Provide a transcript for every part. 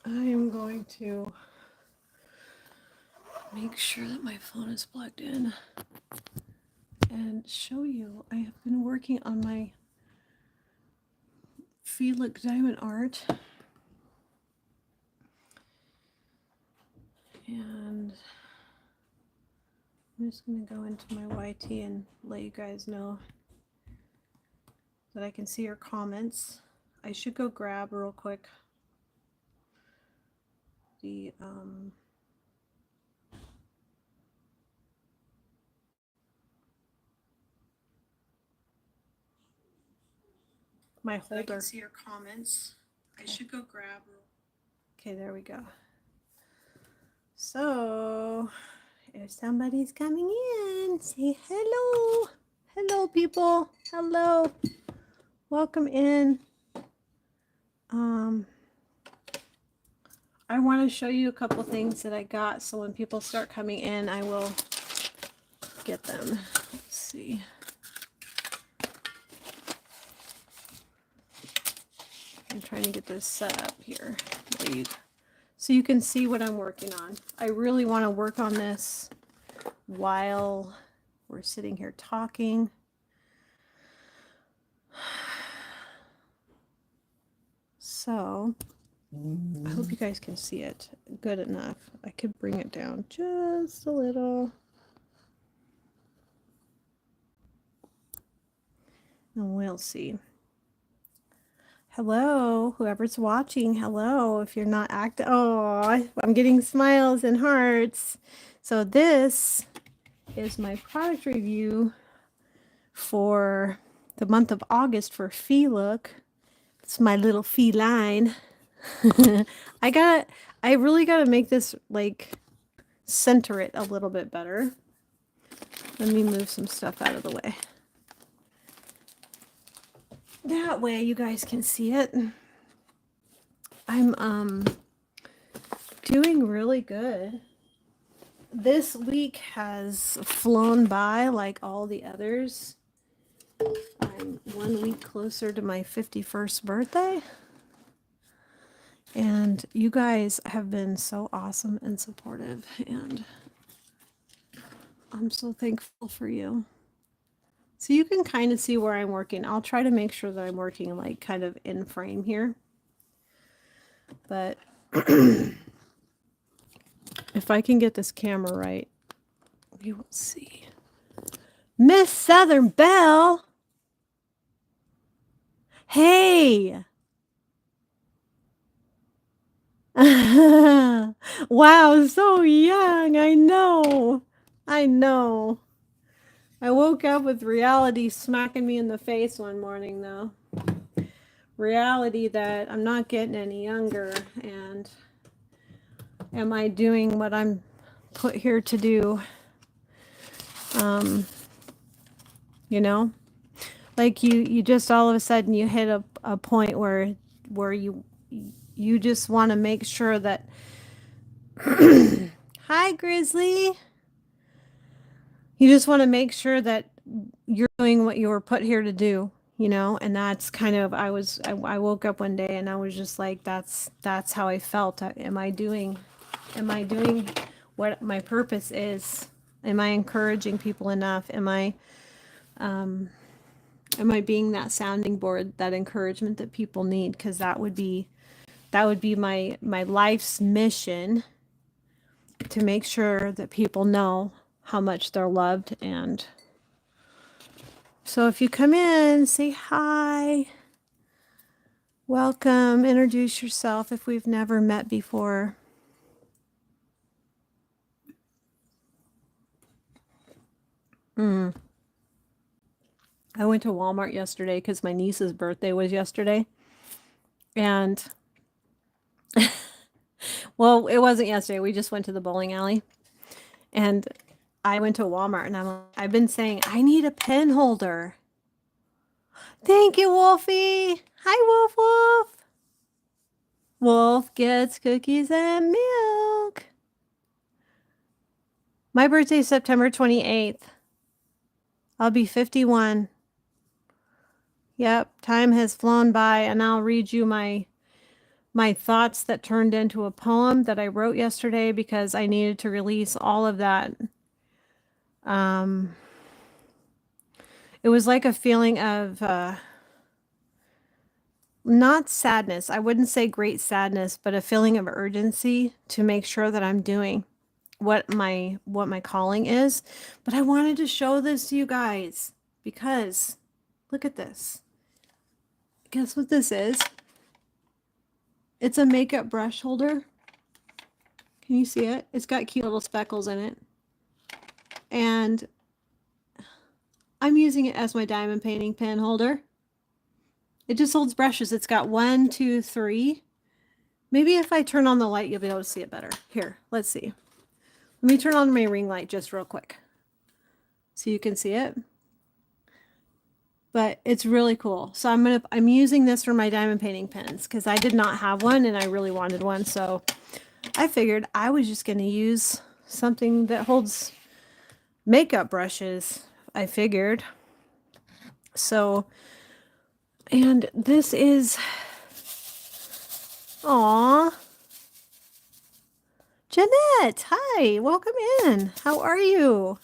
I'm going to make sure that my phone is plugged in and show you. I have been working on my Felix diamond art, and I'm just going to go into my YT and let you guys know that I can see your comments. I should go grab real quick the my holder. I can see your comments. Okay. I should go grab. Okay, there we go. So, if somebody's coming in, say hello. Hello, people. Hello. Welcome in. I want to show you a couple things that I got, so when people start coming in, I will get them. Let's see. I'm trying to get this set up here so you can see what I'm working on. I really want to work on this while we're sitting here talking. So I hope you guys can see it good enough. I could bring it down just a little. And we'll see. Hello, whoever's watching. Hello, if you're not active. Oh, I'm getting smiles and hearts. So this is my product review for the month of August for Look. It's my little feline. I really gotta make this like center it a little bit better. Let me move some stuff out of the way. That way you guys can see it. I'm doing really good. This week has flown by like all the others. I'm 1 week closer to my 51st birthday. And you guys have been so awesome and supportive, and I'm so thankful for you. So you can kind of see where I'm working. I'll try to make sure that I'm working like kind of in frame here. But if I can get this camera right, we will see. Miss Southern Belle! Hey! Wow, so young. I know. I know. I woke up with reality smacking me in the face one morning, though. Reality that I'm not getting any younger, and am I doing what I'm put here to do? You know, like you just all of a sudden you hit a point where you just want to make sure that hi Grizzly, you just want to make sure that you're doing what you were put here to do, you know. And that's kind of I woke up one day and I was just like, that's how I felt. Am I doing what my purpose is? Am I encouraging people enough? Am I being that sounding board, that encouragement that people need? Because that would be my life's mission, to make sure that people know how much they're loved. And so if you come in, say hi, welcome, introduce yourself if we've never met before. I went to Walmart yesterday because my niece's birthday was yesterday. And well, it wasn't yesterday. We just went to the bowling alley. And I went to Walmart and I've been saying, I need a pen holder. Thank you, Wolfie. Hi, Wolf Wolf. Wolf gets cookies and milk. My birthday is September 28th. I'll be 51. Yep, time has flown by, and I'll read you my my thoughts that turned into a poem that I wrote yesterday because I needed to release all of that. It was like a feeling of not sadness. I wouldn't say great sadness, but a feeling of urgency to make sure that I'm doing what my calling is. But I wanted to show this to you guys because look at this. Guess what this is? It's a makeup brush holder. Can you see it? It's got cute little speckles in it. And I'm using it as my diamond painting pen holder. It just holds brushes. It's got 1, 2, 3. Maybe if I turn on the light, you'll be able to see it better. Here, let's see. Let me turn on my ring light just real quick so you can see it. But it's really cool. So I'm using this for my diamond painting pens because I did not have one and I really wanted one. So I figured I was just going to use something that holds makeup brushes, I figured. So, and this is, aw, Jeanette, hi, welcome in. How are you?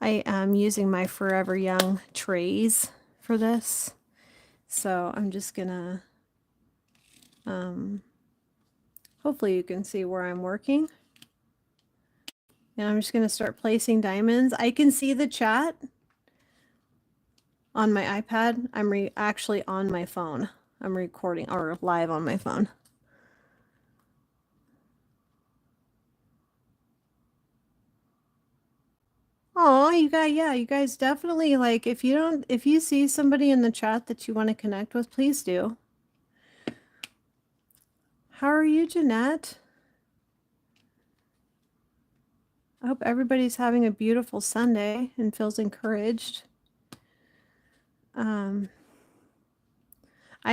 I am using my Forever Young trays for this. So I'm just gonna, hopefully you can see where I'm working. And I'm just gonna start placing diamonds. I can see the chat on my iPad. I'm actually on my phone. I'm recording or live on my phone. Oh, you guys, yeah, you guys definitely like if you see somebody in the chat that you want to connect with, please do. How are you, Jeanette? I hope everybody's having a beautiful Sunday and feels encouraged. I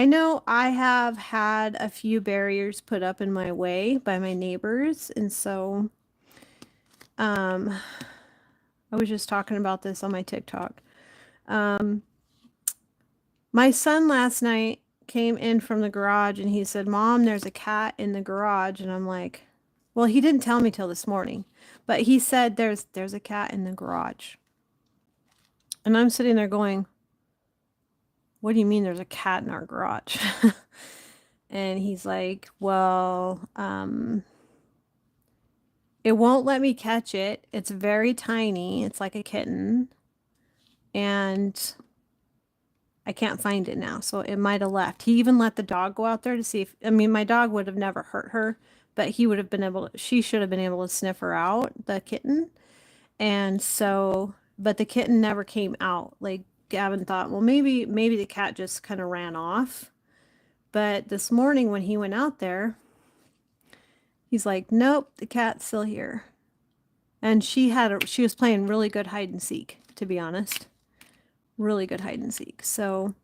know I have had a few barriers put up in my way by my neighbors, and so I was just talking about this on my TikTok. My son last night came in from the garage and he said, "Mom, there's a cat in the garage." And I'm like, well, he didn't tell me till this morning, but he said there's a cat in the garage. And I'm sitting there going, what do you mean there's a cat in our garage? And he's like, well, it won't let me catch it. It's very tiny. It's like a kitten. And I can't find it now. So it might have left. He even let the dog go out there to see if, I mean, my dog would have never hurt her, but he would have been able to, she should have been able to sniff her out, the kitten. And so, but the kitten never came out. Like Gavin thought, well, maybe the cat just kind of ran off. But this morning when he went out there, he's like, nope, the cat's still here. And she was playing really good hide and seek, to be honest. Really good hide and seek. So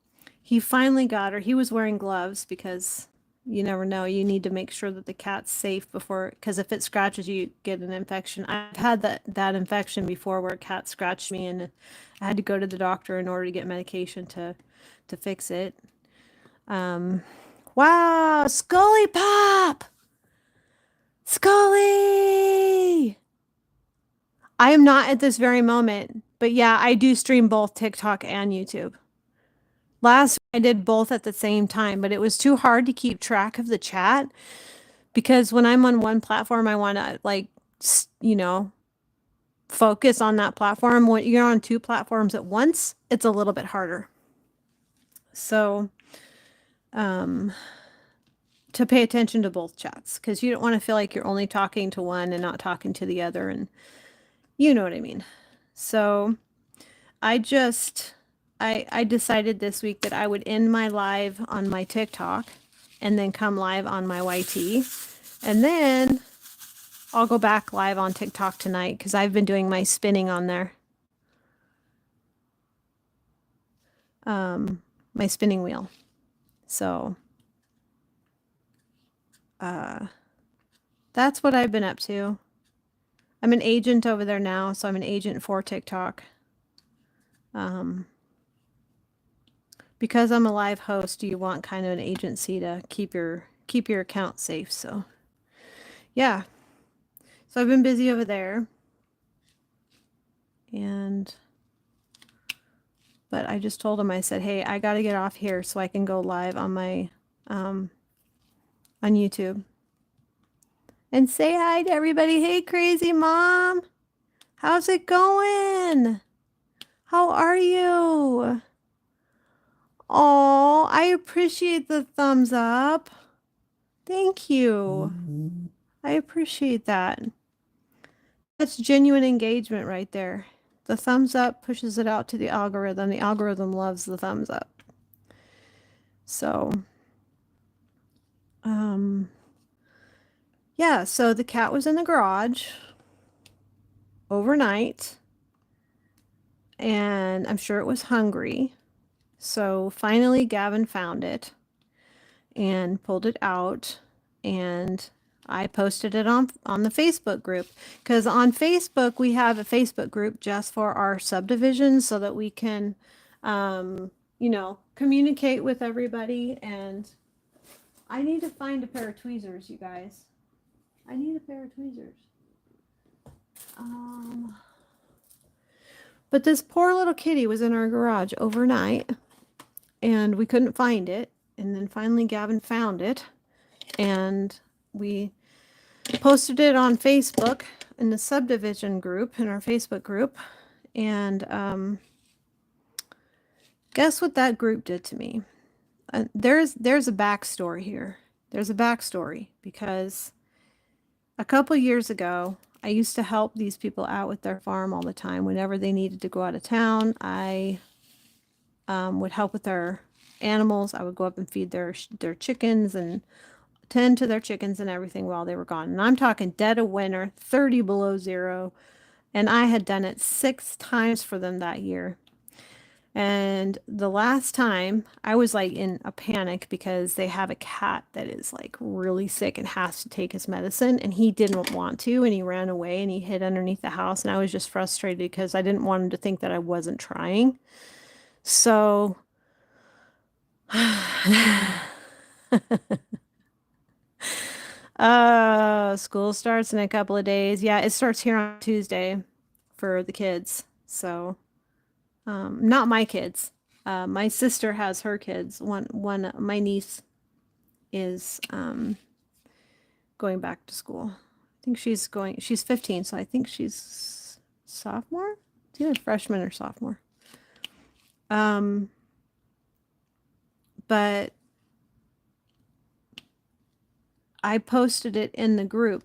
he finally got her. He was wearing gloves because you never know. You need to make sure that the cat's safe before, because if it scratches you, get an infection. I've had that infection before where a cat scratched me and I had to go to the doctor in order to get medication to fix it. Wow, Scully Pop! Scully! I am not at this very moment, but yeah, I do stream both TikTok and YouTube. Last week I did both at the same time, but it was too hard to keep track of the chat because when I'm on one platform, I want to like, you know, focus on that platform. When you're on two platforms at once, it's a little bit harder. So, to pay attention to both chats because you don't want to feel like you're only talking to one and not talking to the other, and you know what I mean. So I decided this week that I would end my live on my TikTok and then come live on my YT, and then I'll go back live on TikTok tonight because I've been doing my spinning on there. My spinning wheel. So that's what I've been up to. I'm an agent over there now, so I'm an agent for TikTok. because I'm a live host, you want kind of an agency to keep your account safe. So yeah. So I've been busy over there. But I just told him, I said, hey, I got to get off here so I can go live on my on YouTube. And say hi to everybody. Hey, crazy mom. How's it going? How are you? Oh, I appreciate the thumbs up. Thank you. I appreciate that. That's genuine engagement right there. The thumbs up pushes it out to the algorithm. The algorithm loves the thumbs up. So, yeah, so the cat was in the garage overnight, and I'm sure it was hungry. So finally Gavin found it and pulled it out, and I posted it on the Facebook group, because on Facebook we have a Facebook group just for our subdivisions so that we can you know, communicate with everybody. And I need to find a pair of tweezers, you guys. I need a pair of tweezers. But this poor little kitty was in our garage overnight, and we couldn't find it. And then finally Gavin found it, and we posted it on Facebook in the subdivision group, in our Facebook group. And guess what that group did to me? There's a backstory here. There's a backstory, because a couple years ago, I used to help these people out with their farm all the time. Whenever they needed to go out of town, I would help with their animals. I would go up and feed their chickens and tend to their chickens and everything while they were gone. And I'm talking dead of winter, 30 below zero. And I had done it 6 times for them that year. And the last time, I was like in a panic because they have a cat that is like really sick and has to take his medicine, and he didn't want to, and he ran away and he hid underneath the house, and I was just frustrated because I didn't want him to think that I wasn't trying. So school starts in a couple of days. Yeah, it starts here on Tuesday for the kids. So not my kids. My sister has her kids. My niece is going back to school. I think she's 15, so I think she's sophomore. It's either freshman or sophomore. But I posted it in the group.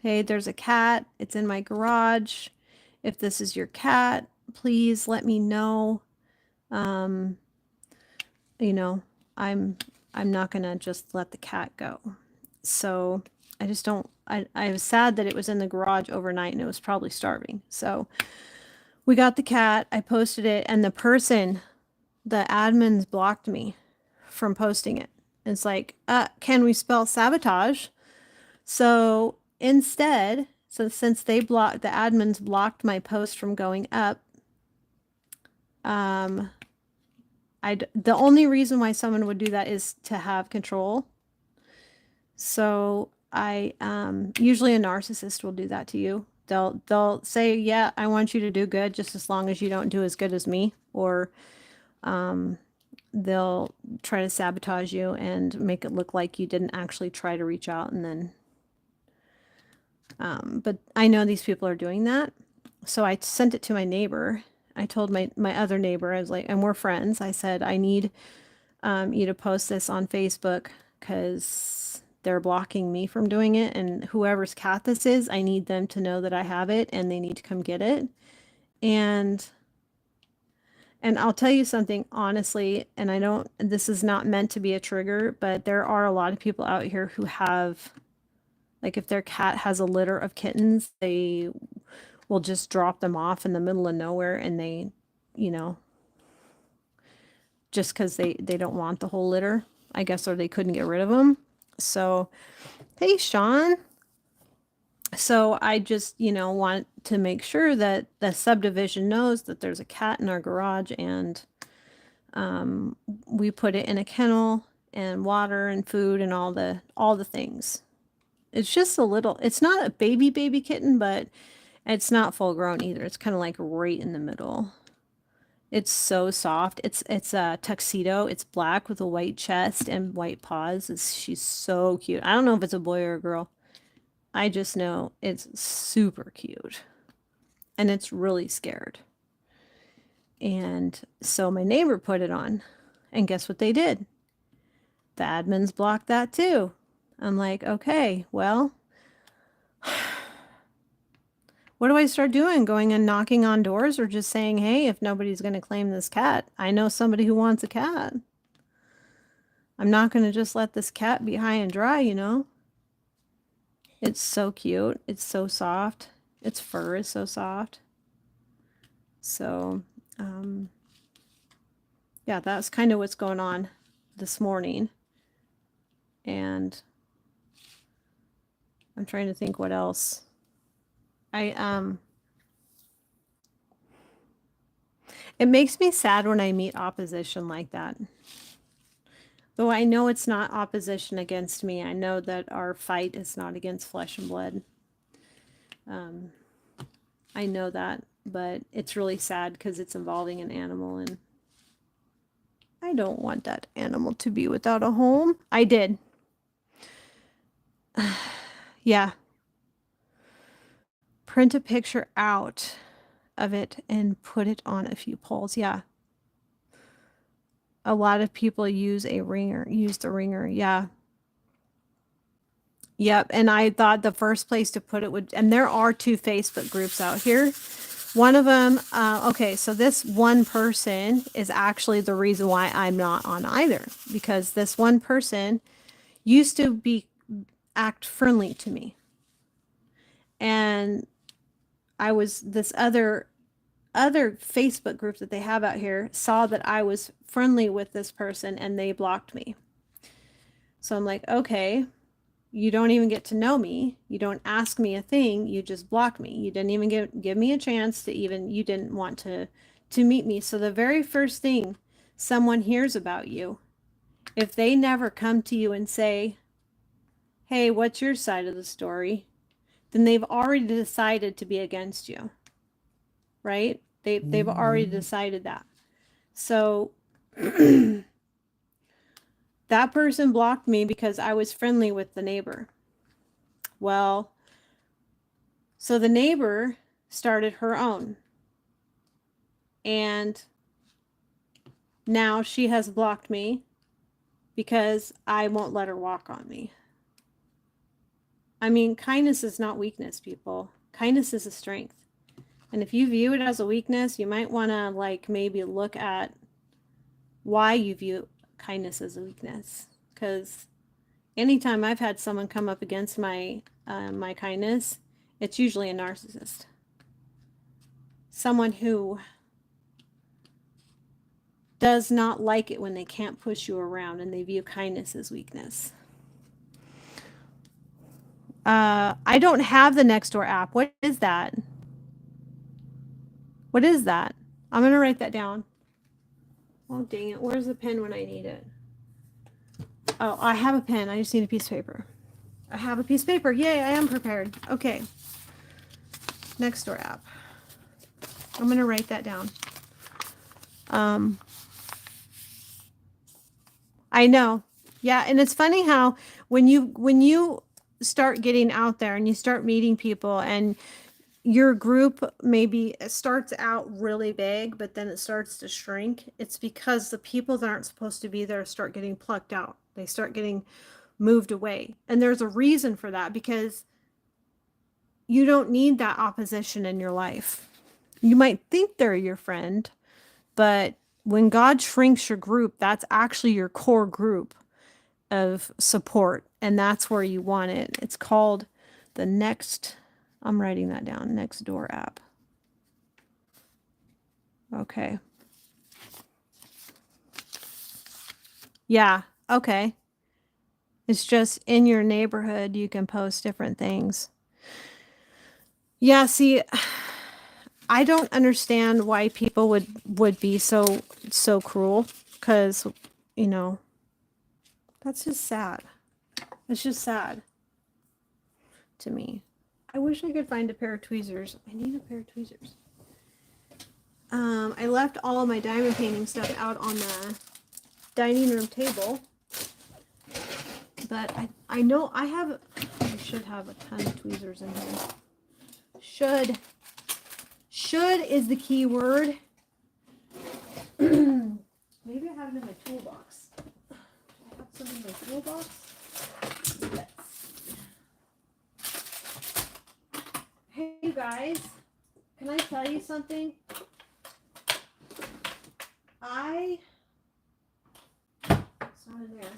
Hey, there's a cat. It's in my garage. If this is your cat, please let me know. You know, I'm not gonna just let the cat go. So I just don't, I was sad that it was in the garage overnight and it was probably starving. So we got the cat, I posted it, and the admins blocked me from posting it. It's like, can we spell sabotage? So instead, since the admins blocked my post from going up, the only reason why someone would do that is to have control. So usually a narcissist will do that to you. They'll say, yeah, I want you to do good just as long as you don't do as good as me, or they'll try to sabotage you and make it look like you didn't actually try to reach out. And then but I know these people are doing that. So I sent it to my neighbor. I told my other neighbor, I was like, and we're friends, I said, I need you to post this on Facebook because they're blocking me from doing it, and whoever's cat this is, I need them to know that I have it and they need to come get it. And I'll tell you something honestly, and this is not meant to be a trigger, but there are a lot of people out here who have, like, if their cat has a litter of kittens, they will just drop them off in the middle of nowhere, and they, you know, just because they don't want the whole litter, I guess, or they couldn't get rid of them. So, hey, Sean. So I just, want to make sure that the subdivision knows that there's a cat in our garage, and We put it in a kennel and water and food and all the things. It's just a little, it's not a baby kitten, but it's not full grown either. It's kind of like right in the middle. It's so soft. It's a tuxedo. It's black with a white chest and white paws. She's so cute. I don't know if it's a boy or a girl. I just know it's super cute. And it's really scared. And so my neighbor put it on. And guess what they did? The admins blocked that too. I'm like, okay, well, what do I start doing? Going and knocking on doors, or just saying, hey, if nobody's going to claim this cat, I know somebody who wants a cat. I'm not going to just let this cat be high and dry, you know? It's so cute. It's so soft. Its fur is so soft. So, yeah, that's kind of what's going on this morning. And I'm trying to think what else. It makes me sad when I meet opposition like that. Though I know it's not opposition against me. I know that our fight is not against flesh and blood. I know that, but it's really sad because it's involving an animal, and I don't want that animal to be without a home. I did. Yeah. Print a picture out of it and put it on a few poles. Yeah. A lot of people use the ringer. Yeah. Yep. And I thought the first place to put it would, and there are 2 Facebook groups out here. One of them, okay, so this one person is actually the reason why I'm not on either, because this one person used to act friendly to me. And I was, this other Facebook group that they have out here saw that I was friendly with this person and they blocked me. So I'm like, okay, you don't even get to know me. You don't ask me a thing. You just block me. You didn't even give me a chance to even, you didn't want to meet me. So the very first thing someone hears about you, if they never come to you and say, hey, what's your side of the story? Then they've already decided to be against you, right? They've already decided that. So that person blocked me because I was friendly with the neighbor. Well, so the neighbor started her own. And now she has blocked me because I won't let her walk on me. I mean, kindness is not weakness, people. Kindness is a strength. And if you view it as a weakness, you might want to like maybe look at why you view kindness as a weakness. Because anytime I've had someone come up against my my kindness, it's usually a narcissist. Someone who does not like it when they can't push you around and they view kindness as weakness. I don't have the Nextdoor app. What is that? What is that? I'm going to write that down. Oh, dang it. Where's the pen when I need it? Oh, I have a pen. I just need a piece of paper. I have a piece of paper. Yay, I am prepared. Okay. Nextdoor app. I'm going to write that down. I know. Yeah, and it's funny how when you start getting out there and you start meeting people and your group maybe starts out really big, but then it starts to shrink. It's because the people that aren't supposed to be there start getting plucked out. They start getting moved away. And there's a reason for that, because you don't need that opposition in your life. You might think they're your friend, but when God shrinks your group, that's actually your core group of support. And that's where you want it. It's called the I'm writing that down, Nextdoor app. Okay. Yeah, okay. It's just in your neighborhood, you can post different things. Yeah, see, I don't understand why people would be so cruel. because, you know, that's just sad. It's just sad to me. I wish I could find a pair of tweezers. I need a pair of tweezers. I left all of my diamond painting stuff out on the dining room table. But I know I should have a ton of tweezers in here. Should is the key word. Maybe I have them in my toolbox. Do I have some in my toolbox? Yes. Hey, you guys. Can I tell you something? It's not in there.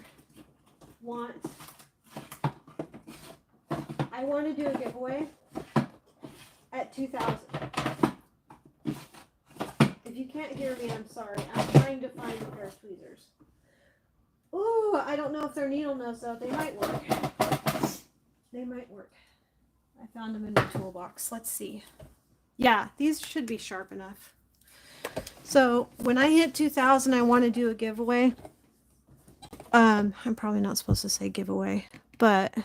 I want to do a giveaway at 2,000. If you can't hear me, I'm sorry. I'm trying to find a pair of tweezers. Ooh, I don't know if they're needle nose though. They might work. They might work. I found them in my toolbox. Let's see. Yeah, these should be sharp enough. So when I hit 2,000, I want to do a giveaway. I'm probably not supposed to say giveaway, but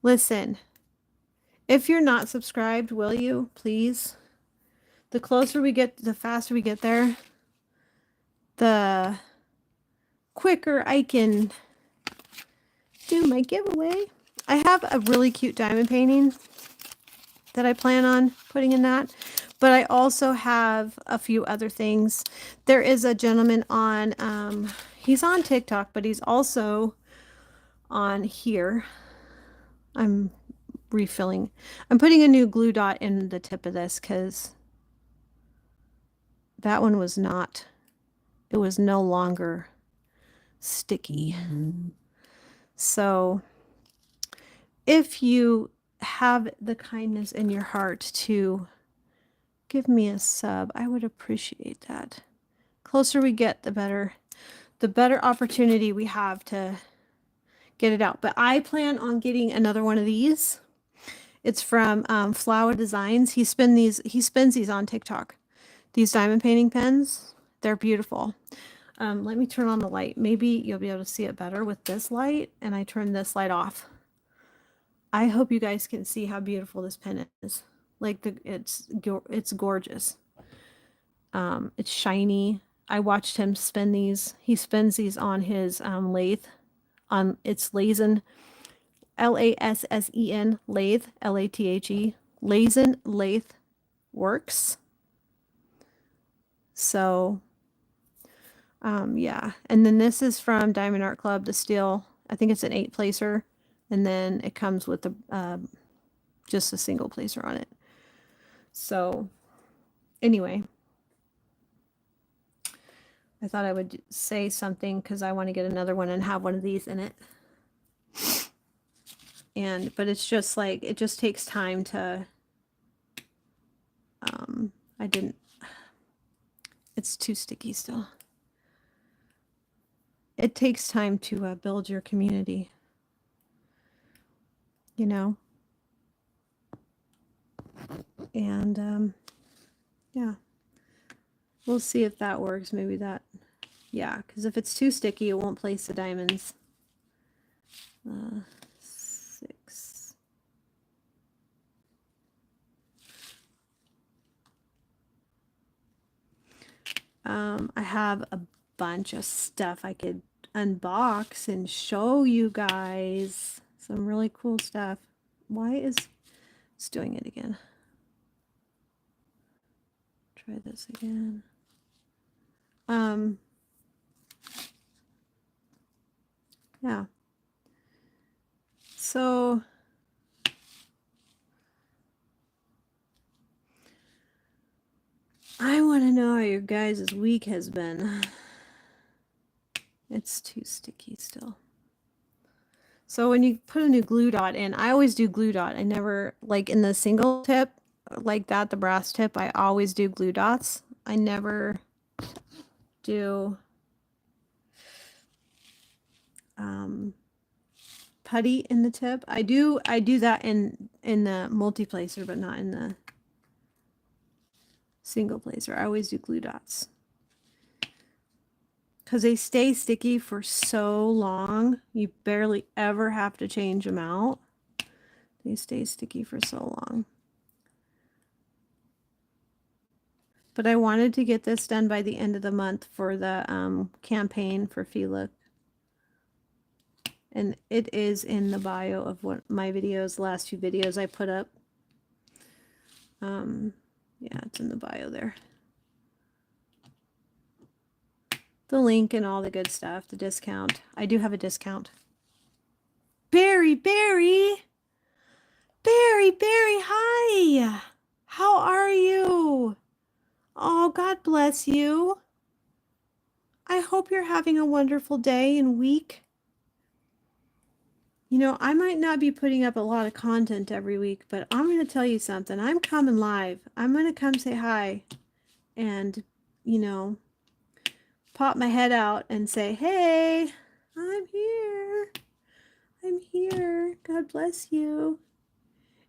listen, if you're not subscribed, will you please? The closer we get, the faster we get there, the quicker I can do my giveaway. I have a really cute diamond painting that I plan on putting in that, but I also have a few other things. There is a gentleman on, he's on TikTok, but he's also on here. I'm refilling. I'm putting a new glue dot in the tip of this because that one was not, it was no longer sticky. So if you have the kindness in your heart to give me a sub, I would appreciate that. Closer we get, the better opportunity we have to get it out. But I plan on getting another one of these. It's from Flower Designs. He spins these on TikTok. These diamond painting pens, they're beautiful. Let me turn on the light. Maybe you'll be able to see it better with this light, and I turn this light off. I hope you guys can see how beautiful this pen is. Like it's gorgeous. It's shiny. I watched him spin these. He spins these on his lathe. It's Lazen, Lassen, lathe, Lathe, Lazen lathe works. So, yeah. And then this is from Diamond Art Club, the steel. I think it's an 8-placer. And then it comes with just a single placer on it. So, anyway. I thought I would say something because I want to get another one and have one of these in it. But it's just like, it just takes time to, it's too sticky still. It takes time to build your community, you know? And, yeah. We'll see if that works. Maybe that, yeah, because if it's too sticky, it won't place the diamonds. 6. I have a bunch of stuff I could unbox and show you guys. Some really cool stuff. Why is it's doing it again? Try this again. Yeah. So I want to know how your guys' week has been. It's too sticky still. So when you put a new glue dot in, I always do glue dot. I never, like in the single tip, like that, the brass tip, I always do glue dots. I never do putty in the tip. I do that in the multi-placer, but not in the single placer. I always do glue dots. because they stay sticky for so long. You barely ever have to change them out. They stay sticky for so long. But I wanted to get this done by the end of the month for the campaign for Felix. And it is in the bio of what my videos, last few videos I put up. Yeah, it's in the bio there. The link and all the good stuff, the discount. I do have a discount. Barry, hi. How are you? Oh, God bless you. I hope you're having a wonderful day and week. You know, I might not be putting up a lot of content every week, but I'm going to tell you something. I'm coming live. I'm going to come say hi and, you know, pop my head out and say, hey, I'm here. I'm here. God bless you.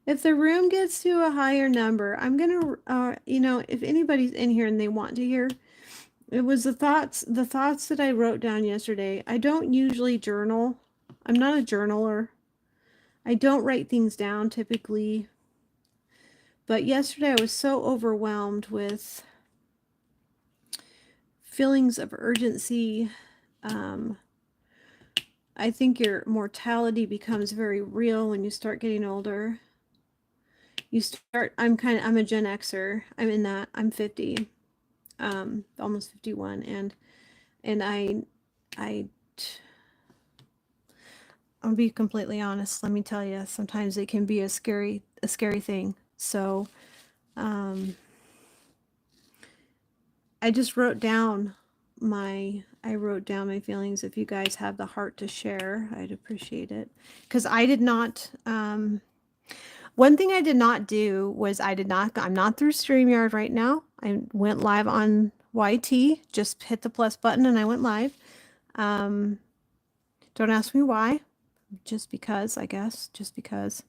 If the room gets to a higher number, I'm going to, you know, if anybody's in here and they want to hear, it was the thoughts that I wrote down yesterday. I don't usually journal. I'm not a journaler. I don't write things down typically. But yesterday I was so overwhelmed with feelings of urgency. I think your mortality becomes very real when you start getting older. I'm a Gen Xer. I'm in that. I'm 50. Almost 51, and I'll be completely honest. Let me tell you, sometimes it can be a scary thing. So, I just wrote down my feelings. If you guys have the heart to share, I'd appreciate it. Because I did not, one thing I did not do was I'm not through StreamYard right now. I went live on YT, just hit the plus button and I went live. Don't ask me why, just because, I guess, just because.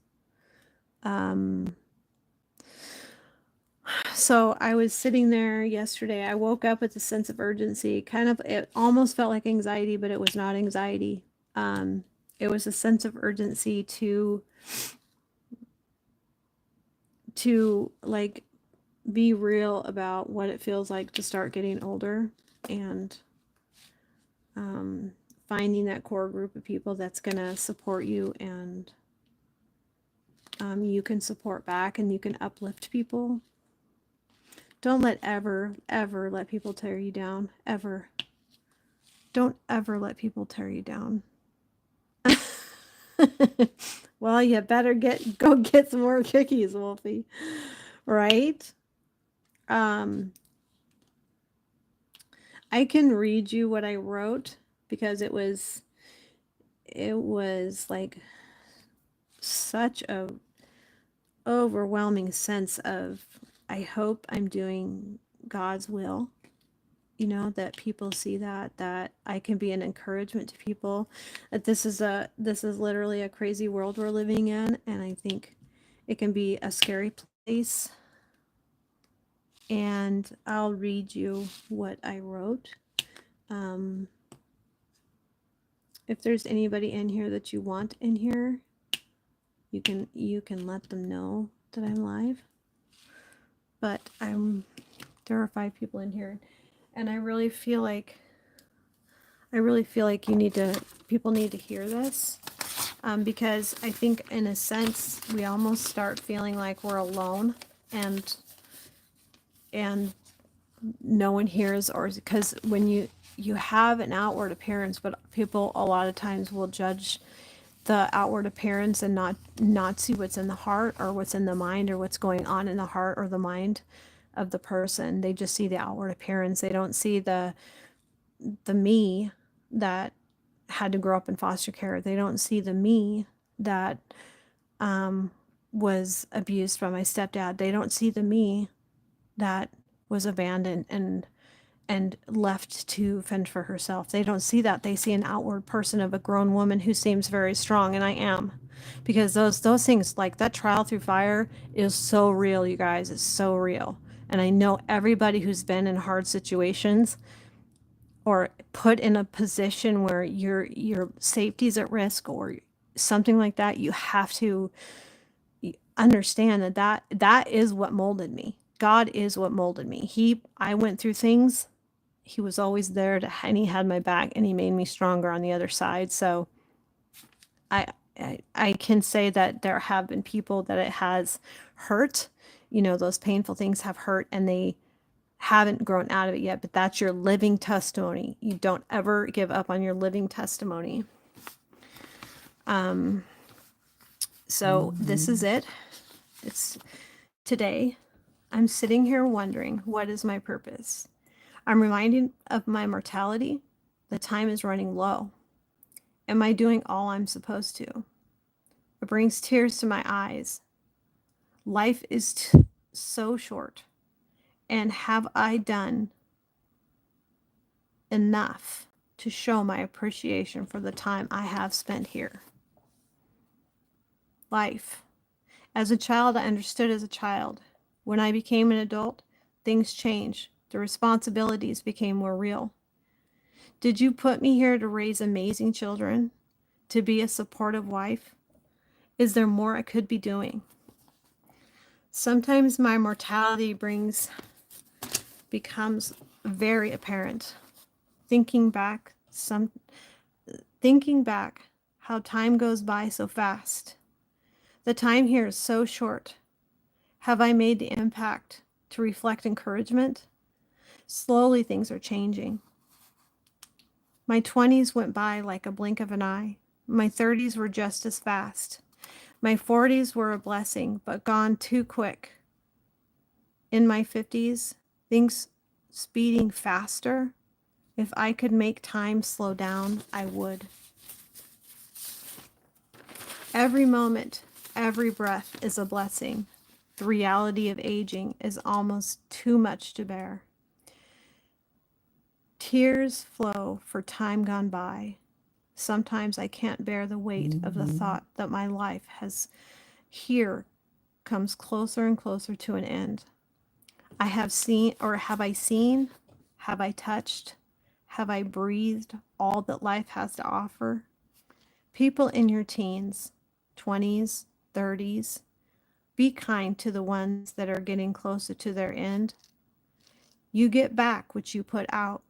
So I was sitting there yesterday. I woke up with a sense of urgency. It almost felt like anxiety, but it was not anxiety. It was a sense of urgency to like be real about what it feels like to start getting older, and finding that core group of people that's gonna support you, and you can support back and you can uplift people. Don't ever let people tear you down. Ever. Don't ever let people tear you down. Well, you better go get some more cookies, Wolfie. Right? I can read you what I wrote because it was like such a overwhelming sense of, I hope I'm doing God's will, you know, that people see that I can be an encouragement to people, that this is literally a crazy world we're living in, and I think it can be a scary place. And I'll read you what I wrote. If there's anybody in here that you want in here, you can let them know that I'm live. But there are 5 people in here, and I really feel like people need to hear this, because I think in a sense we almost start feeling like we're alone, and no one hears, or because when you have an outward appearance, but people a lot of times will judge the outward appearance and not see what's in the heart, or what's in the mind, or what's going on in the heart or the mind of the person. They just see the outward appearance. They don't see the me that had to grow up in foster care. They don't see the me that was abused by my stepdad. They don't see the me that was abandoned and left to fend for herself. They don't see that. They see an outward person of a grown woman who seems very strong, and I am. Because those things, like that trial through fire, is so real, you guys. It's so real. And I know everybody who's been in hard situations, or put in a position where your safety is at risk or something like that, you have to understand that is what molded me. God is what molded me. I went through things. He was always there and he had my back and he made me stronger on the other side. So I, I can say that there have been people that it has hurt. Those painful things have hurt and they haven't grown out of it yet, but that's your living testimony. You don't ever give up on your living testimony. So this is it. It's today. I'm sitting here wondering, what is my purpose? I'm reminded of my mortality. The time is running low. Am I doing all I'm supposed to? It brings tears to my eyes. Life is so short. And have I done enough to show my appreciation for the time I have spent here? Life. As a child, I understood as a child. When I became an adult, things changed. The responsibilities became more real. Did you put me here to raise amazing children? To be a supportive wife? Is there more I could be doing? Sometimes my mortality becomes very apparent. Thinking back how time goes by so fast. The time here is so short. Have I made the impact to reflect encouragement? Slowly things are changing. My 20s went by like a blink of an eye. My 30s were just as fast. My 40s were a blessing, but gone too quick. In my 50s, things speeding faster. If I could make time slow down, I would. Every moment, every breath is a blessing. The reality of aging is almost too much to bear. Tears flow for time gone by. Sometimes I can't bear the weight of the thought that my life comes closer and closer to an end. Have I seen, have I touched, have I breathed all that life has to offer? People in your teens, 20s, 30s, be kind to the ones that are getting closer to their end. You get back what you put out.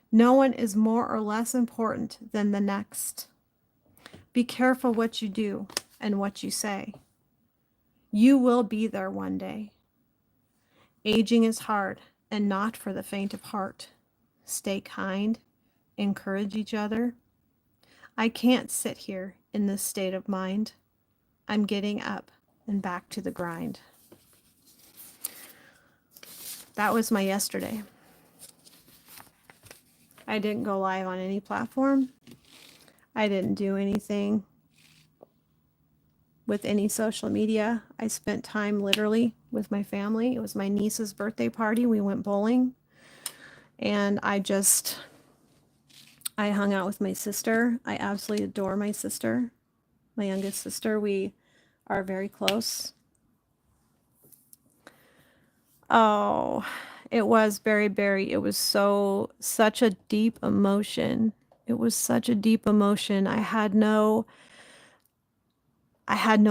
No one is more or less important than the next. Be careful what you do and what you say. You will be there one day. Aging is hard and not for the faint of heart. Stay kind, encourage each other. I can't sit here in this state of mind. I'm getting up and back to the grind. That was my yesterday. I didn't go live on any platform. I didn't do anything with any social media. I spent time literally with my family. It was my niece's birthday party. We went bowling. And I hung out with my sister. I absolutely adore my sister, my youngest sister. We are very close. Oh, it was it was such a deep emotion. It was such a deep emotion. I had no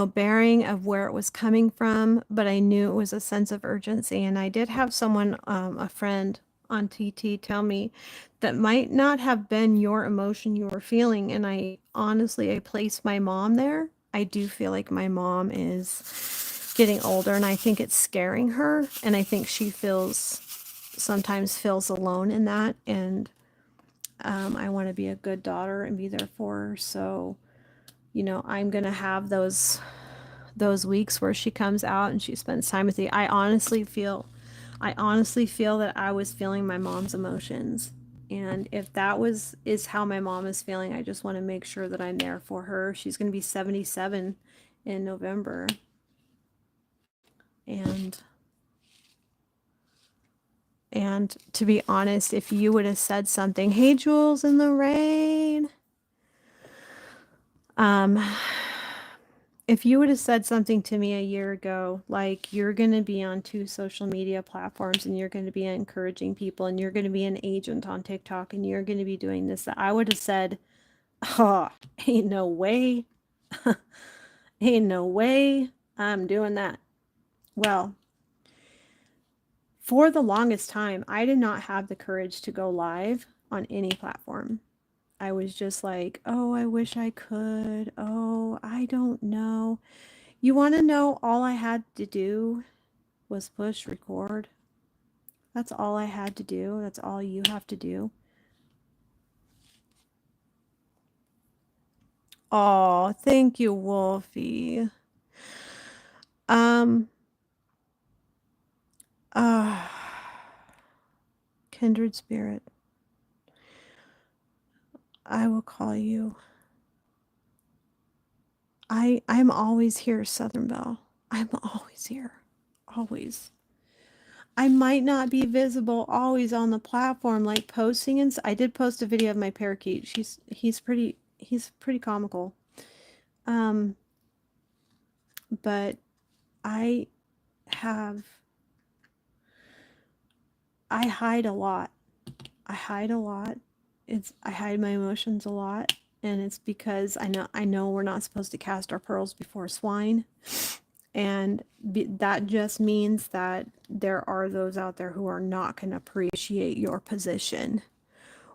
bearing of where it was coming from, but I knew it was a sense of urgency. And I did have someone, a friend on TT, tell me that might not have been your emotion you were feeling. And I placed my mom there. I do feel like my mom is getting older and I think it's scaring her. And I think she sometimes feels alone in that. And I want to be a good daughter and be there for her. So, I'm going to have those weeks where she comes out and she spends time with me. I honestly feel that I was feeling my mom's emotions. And if that is how my mom is feeling, I just want to make sure that I'm there for her. She's going to be 77 in November. And to be honest, if you would have said something, "Hey, Jules in the rain," If you would have said something to me a year ago, like you're going to be on 2 social media platforms and you're going to be encouraging people and you're going to be an agent on TikTok and you're going to be doing this, I would have said, oh, ain't no way. Ain't no way I'm doing that. Well, for the longest time, I did not have the courage to go live on any platform. I was just like, oh, I wish I could. Oh, I don't know. You want to know, all I had to do was push record. That's all I had to do. That's all you have to do. Oh, thank you, Wolfie. Um, uh, kindred spirit, I will call you. I'm always here, Southern Belle. I'm always here. Always. I might not be visible always on the platform, like posting, and I did post a video of my parakeet. He's pretty comical. But I have I hide a lot. I hide a lot. I hide my emotions a lot, and it's because I know we're not supposed to cast our pearls before swine. And that just means that there are those out there who are not going to appreciate your position.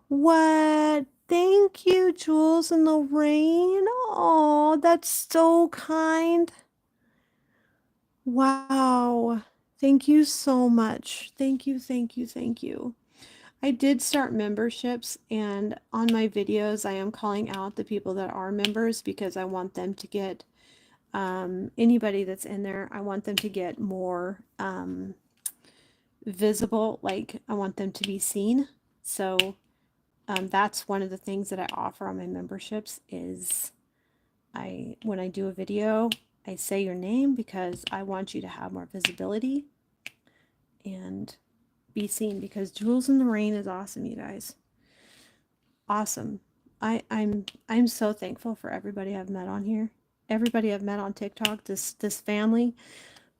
What? Thank you, Jules and Lorraine. Oh, that's so kind. Wow. Thank you so much. Thank you, thank you, thank you. I did start memberships, and on my videos, I am calling out the people that are members because I want them to get anybody that's in there, I want them to get more visible, like I want them to be seen. So that's one of the things that I offer on my memberships is when I do a video, I say your name because I want you to have more visibility and be seen, because Jules in the Rain is awesome, you guys. Awesome. I'm so thankful for everybody I've met on here. Everybody I've met on TikTok, this family.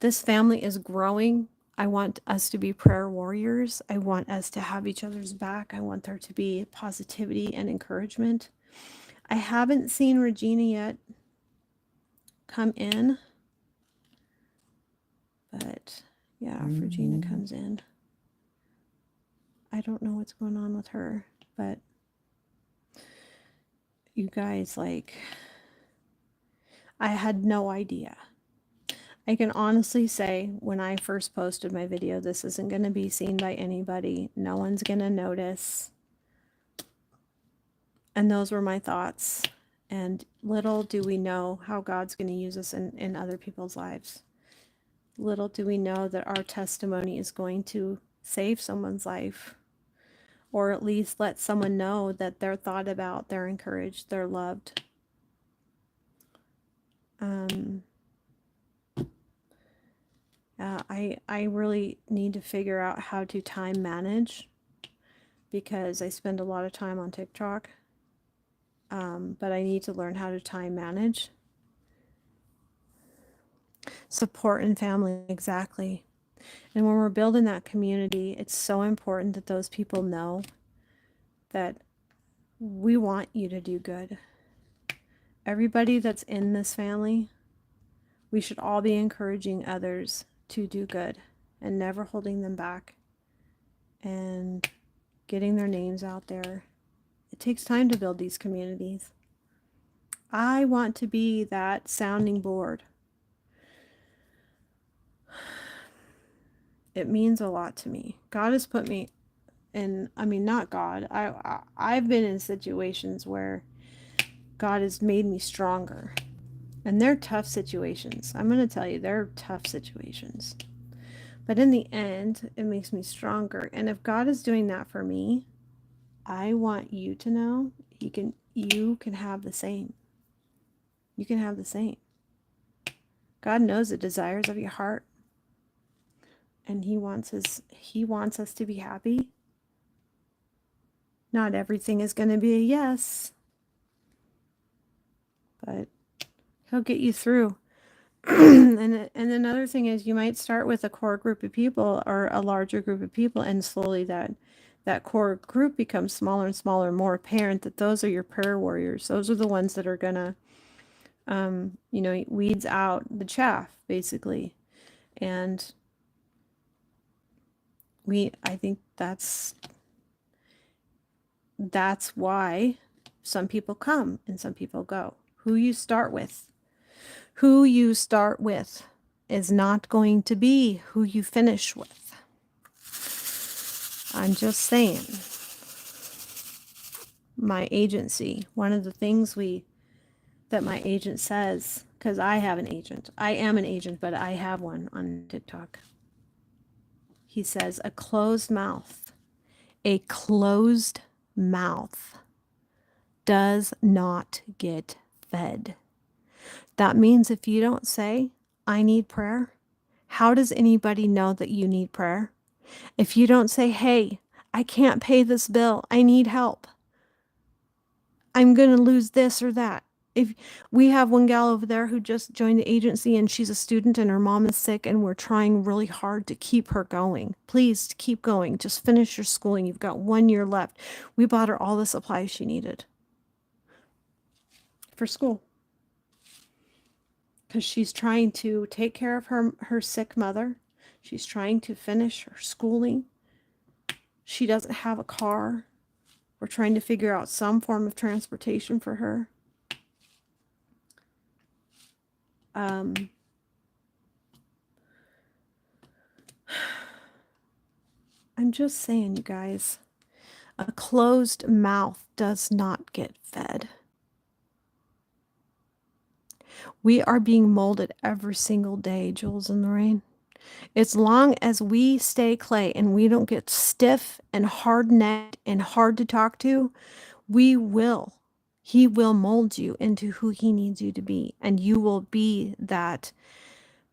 This family is growing. I want us to be prayer warriors. I want us to have each other's back. I want there to be positivity and encouragement. I haven't seen Regina yet come in, but yeah, if Regina comes in, I don't know what's going on with her, but you guys, like, I had no idea. I can honestly say when I first posted my video, this isn't going to be seen by anybody. No one's going to notice. And those were my thoughts. And little do we know how God's going to use us in other people's lives. Little do we know that our testimony is going to save someone's life, or at least let someone know that they're thought about, they're encouraged, they're loved. I really need to figure out how to time manage, because I spend a lot of time on TikTok, but I need to learn how to time manage. Support and family, exactly. And when we're building that community, it's so important that those people know that we want you to do good. Everybody that's in this family, we should all be encouraging others to do good and never holding them back and getting their names out there. It takes time to build these communities. I want to be that sounding board. It means a lot to me. God has put me in, I mean, not God. I've been in situations where God has made me stronger. And they're tough situations. I'm going to tell you, they're tough situations. But in the end, it makes me stronger. And if God is doing that for me, I want you to know you can have the same. You can have the same. God knows the desires of your heart. And he wants us to be happy. Not everything is going to be a yes, but he'll get you through. And another thing is you might start with a core group of people or a larger group of people, and slowly that core group becomes smaller and smaller, more apparent that those are your prayer warriors. Those are the ones that are gonna, weeds out the chaff, basically. And I think that's why some people come and some people go. Who you start with is not going to be who you finish with. I'm just saying. My agency, one of the things that my agent says, because I have an agent. I am an agent, but I have one on TikTok. He says a closed mouth does not get fed. That means if you don't say, I need prayer, how does anybody know that you need prayer? If you don't say, hey, I can't pay this bill, I need help, I'm going to lose this or that. If we have one gal over there who just joined the agency and she's a student and her mom is sick and we're trying really hard to keep her going. Please keep going. Just finish your schooling. You've got 1 year left. We bought her all the supplies she needed for school because she's trying to take care of her sick mother. She's trying to finish her schooling. She doesn't have a car. We're trying to figure out some form of transportation for her. I'm just saying, you guys, a closed mouth does not get fed. We are being molded every single day, Jules and Lorraine. As long as we stay clay and we don't get stiff and hard-necked and hard to talk to, he will mold you into who he needs you to be. And you will be that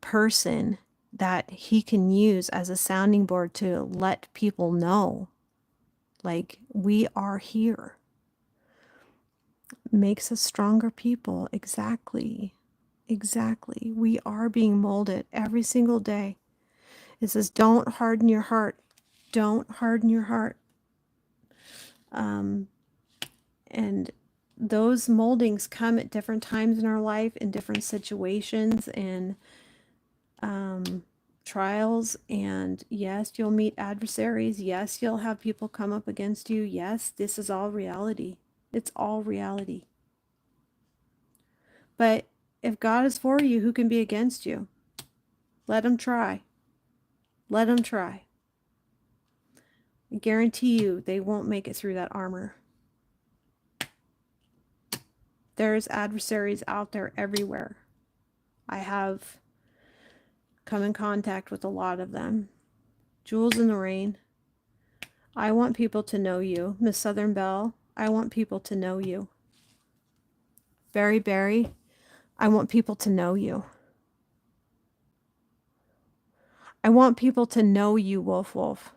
person that he can use as a sounding board to let people know, like, we are here. Makes us stronger people. Exactly. We are being molded every single day. It says, don't harden your heart. Don't harden your heart. And those moldings come at different times in our life, in different situations and trials. And yes, you'll meet adversaries. Yes, you'll have people come up against you. Yes, this is all reality. It's all reality. But if God is for you, who can be against you? Let him try. Let him try. I guarantee you they won't make it through that armor. There's adversaries out there everywhere. I have come in contact with a lot of them. Jules in the Rain, I want people to know you. Miss Southern Belle, I want people to know you. Berry, I want people to know you. I want people to know you, Wolf.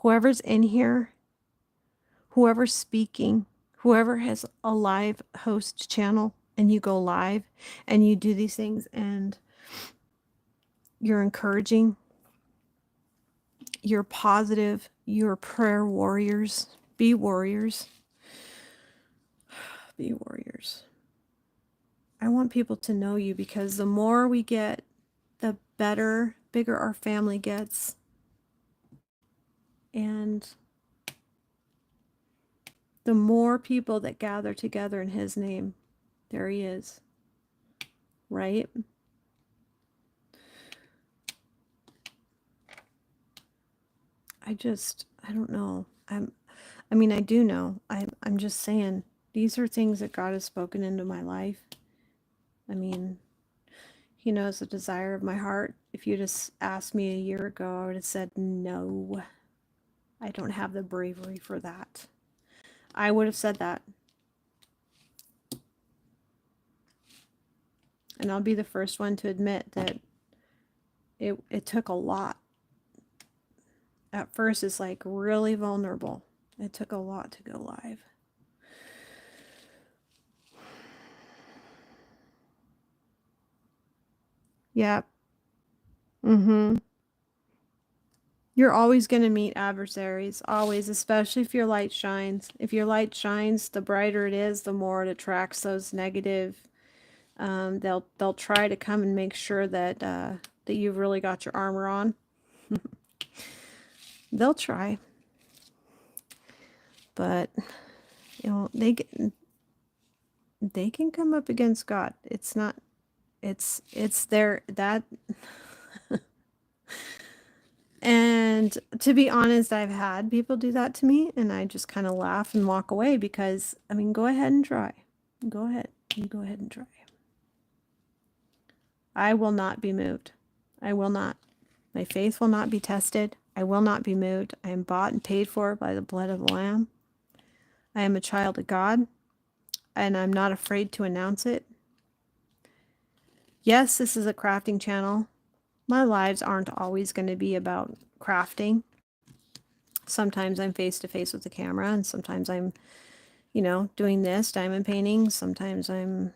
Whoever's in here, whoever's speaking, whoever has a live host channel and you go live and you do these things and you're encouraging, you're positive, you're prayer warriors. Be warriors. Be warriors. I want people to know you because the more we get, the bigger our family gets. And the more people that gather together in his name, there he is. Right? I don't know. I do know. I'm just saying, these are things that God has spoken into my life. I mean, he knows the desire of my heart. If you just asked me a year ago, I would have said, no, I don't have the bravery for that. I would have said that. And I'll be the first one to admit that it took a lot. At first, it's like really vulnerable. It took a lot to go live. Yep. Mm-hmm. You're always going to meet adversaries, always, especially if your light shines. If your light shines, the brighter it is, the more it attracts those negative. They'll try to come and make sure that that you've really got your armor on. They'll try, but you know they can come up against God. It's not. It's their that. And to be honest, I've had people do that to me, and I just kind of laugh and walk away because, I mean, go ahead and try. Go ahead. You go ahead and try. I will not be moved. I will not. My faith will not be tested. I will not be moved. I am bought and paid for by the blood of the Lamb. I am a child of God, and I'm not afraid to announce it. Yes, this is a crafting channel. My lives aren't always going to be about crafting. Sometimes I'm face to face with the camera, and sometimes I'm, you know, doing this, diamond painting. Sometimes I'm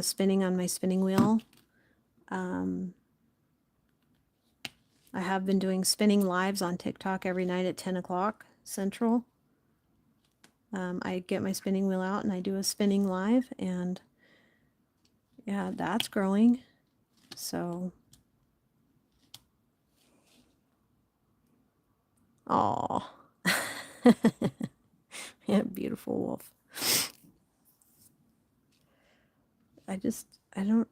spinning on my spinning wheel. I have been doing spinning lives on TikTok every night at 10 o'clock Central. I get my spinning wheel out and I do a spinning live, and yeah, that's growing. So, oh, yeah, beautiful wolf. I don't,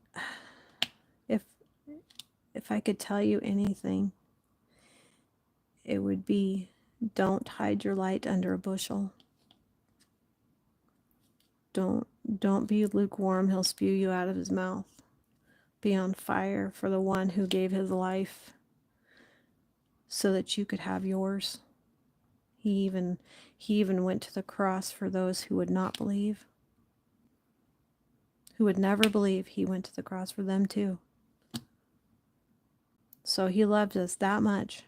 if, if I could tell you anything, it would be don't hide your light under a bushel. Don't be lukewarm. He'll spew you out of his mouth. Be on fire for the one who gave his life so that you could have yours. He even went to the cross for those who would not believe, who would never believe. He went to the cross for them too. So he loved us that much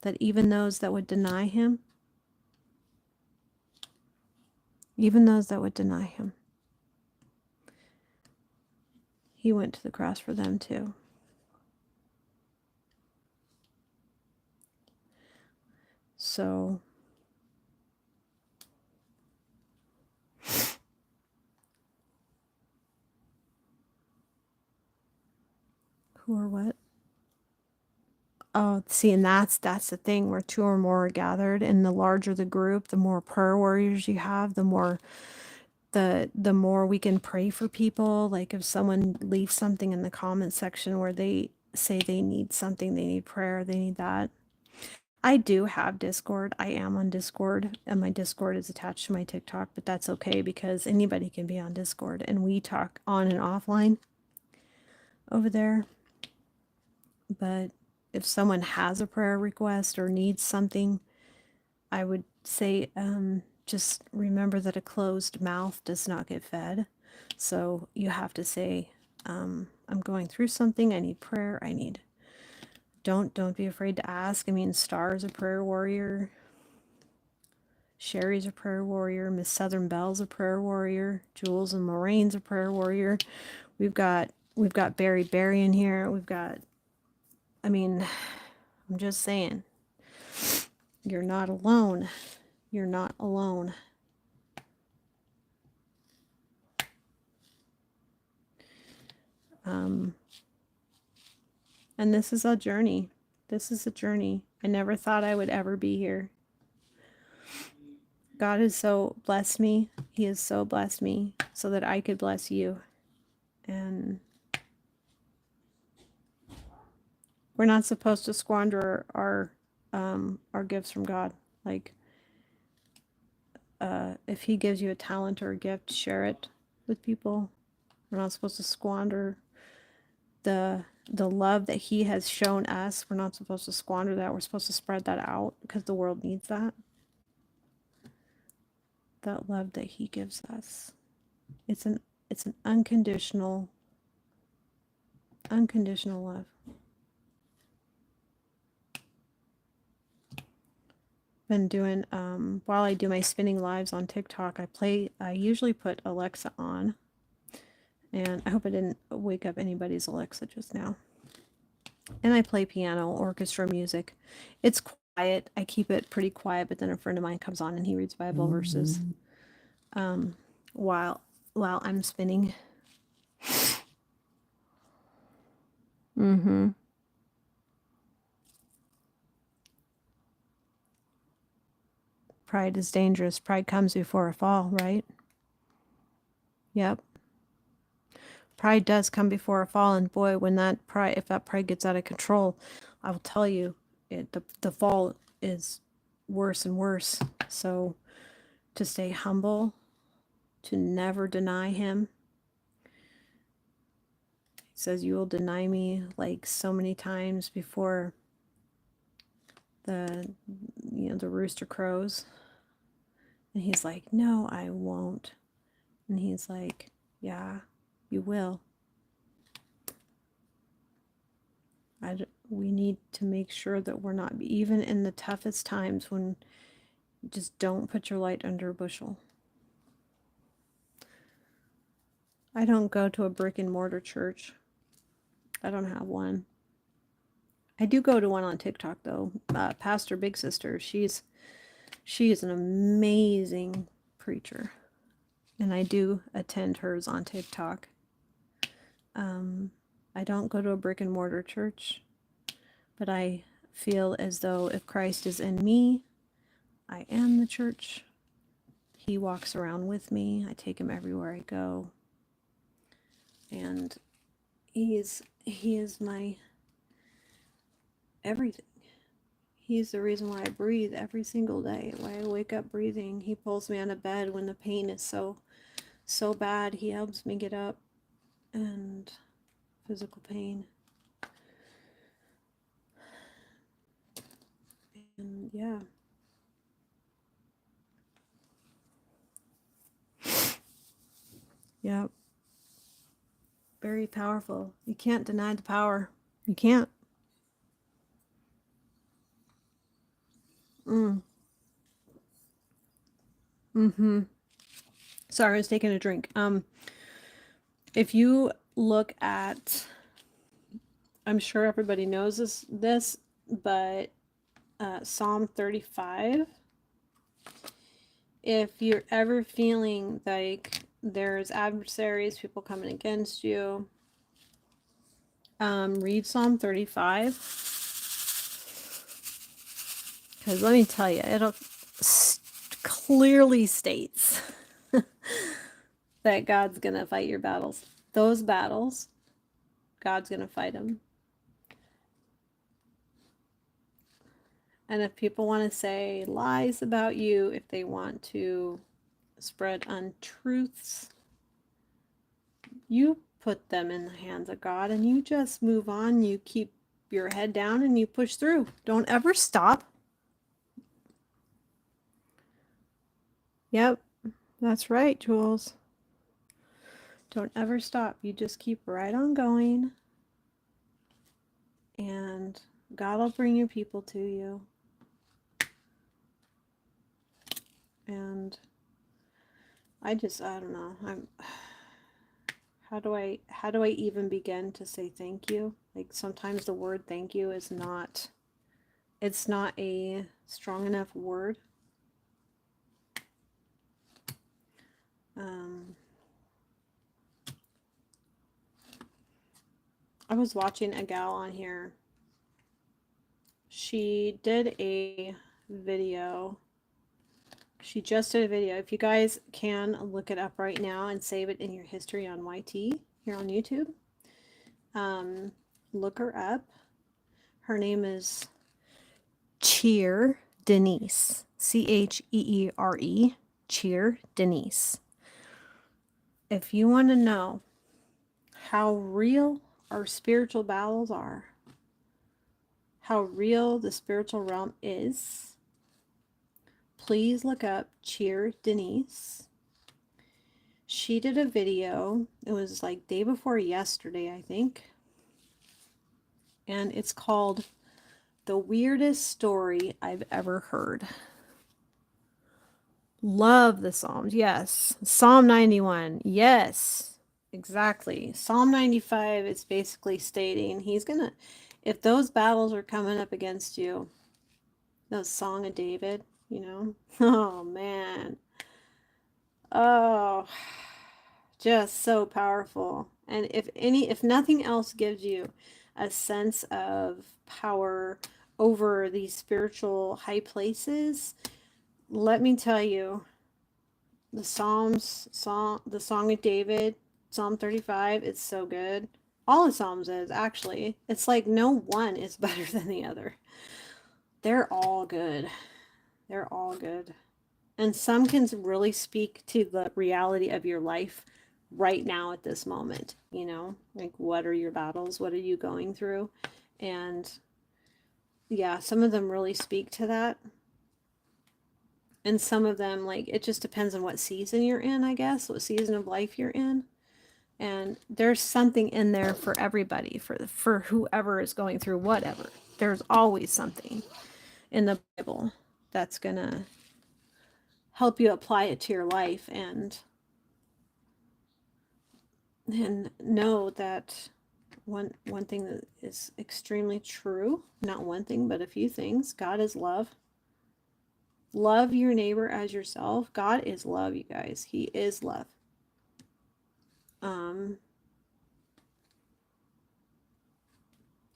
that even those that would deny him, even those that would deny him, he went to the cross for them too. So who or what? Oh, see, and that's the thing where two or more are gathered, and the larger the group, the more prayer warriors you have, the more the more we can pray for people. Like if someone leaves something in the comment section where they say they need something, they need prayer, they need that. I do have Discord. I am on Discord, and my Discord is attached to my TikTok, but that's okay because anybody can be on Discord, and we talk on and offline over there. But if someone has a prayer request or needs something, I would say just remember that a closed mouth does not get fed. So you have to say, I'm going through something. I need prayer. I need. Don't be afraid to ask. I mean, Star's a prayer warrior. Sherry's a prayer warrior. Miss Southern Bell's a prayer warrior. Jules and Moraine's a prayer warrior. We've got Barry in here. We've got. I mean, I'm just saying. You're not alone. You're not alone. And this is a journey. This is a journey. I never thought I would ever be here. God has so blessed me. He has so blessed me so that I could bless you. And we're not supposed to squander our gifts from God. Like, if He gives you a talent or a gift, share it with people. We're not supposed to squander the love that He has shown us. We're not supposed to squander that. We're supposed to spread that out because the world needs that. That love that He gives us. It's an unconditional love. Been doing while I do my spinning lives on TikTok, I usually put Alexa on, And I hope I didn't wake up anybody's Alexa just now. And I play piano, orchestra music. It's quiet. I keep it pretty quiet, but then a friend of mine comes on and he reads Bible verses while I'm spinning. Mm-hmm. Pride is dangerous. Pride comes before a fall, right? Yep. Pride does come before a fall, and boy, when if that pride gets out of control, I will tell you, the fall is worse and worse. So to stay humble, to never deny him. He says, you will deny me like so many times before the rooster crows. And he's like, no, I won't. And he's like, yeah, you will. We need to make sure that we're not, even in the toughest times, when just don't put your light under a bushel. I don't go to a brick and mortar church. I don't have one. I do go to one on TikTok though. Pastor Big Sister, she is an amazing preacher, and I do attend hers on TikTok. I don't go to a brick and mortar church, but I feel as though if Christ is in me, I am the church. He walks around with me. I take him everywhere I go. And he is my everything. He's the reason why I breathe every single day, why I wake up breathing. He pulls me out of bed when the pain is so bad. He helps me get up, and physical pain. And yeah. Yep. Very powerful. You can't deny the power. You can't. Mm-hmm. Sorry, I was taking a drink. If you look at, I'm sure everybody knows this, but Psalm 35, if you're ever feeling like there's adversaries, people coming against you, read Psalm 35. Because let me tell you, it clearly states that God's going to fight your battles. Those battles, God's going to fight them. And if people want to say lies about you, if they want to spread untruths, you put them in the hands of God and you just move on. You keep your head down and you push through. Don't ever stop. Yep, that's right, Jules. Don't ever stop. You just keep right on going, and God will bring your people to you. And I don't know. How do I even begin to say thank you? Like, sometimes the word thank you is not, it's not a strong enough word. I was watching a gal on here. She did a video. She just did a video. If you guys can look it up right now and save it in your history on YT here on YouTube, look her up. Her name is Cheer Denise. Cheere. Cheer Denise. If you want to know how real our spiritual battles are, how real the spiritual realm is, please look up Cheer Denise. She did a video. It was like day before yesterday, I think. And it's called The Weirdest Story I've Ever Heard. Love the Psalms. Yes. Psalm 91. Yes. Exactly. Psalm 95 is basically stating he's gonna, if those battles are coming up against you, the Song of David, you know, oh man, oh, just so powerful. And if nothing else gives you a sense of power over these spiritual high places, let me tell you, the Song of David, Psalm 35, it's so good. All the Psalms is actually. It's like no one is better than the other. They're all good. They're all good. And some can really speak to the reality of your life right now at this moment, you know? Like what are your battles? What are you going through? And yeah, some of them really speak to that. And some of them, like, it just depends on what season you're in, I guess, what season of life you're in. And there's something in there for everybody, for whoever is going through whatever. There's always something in the Bible that's gonna help you apply it to your life and know that one thing that is extremely true, not one thing, but a few things. God is love. Love your neighbor as yourself. God is love, you guys. He is love.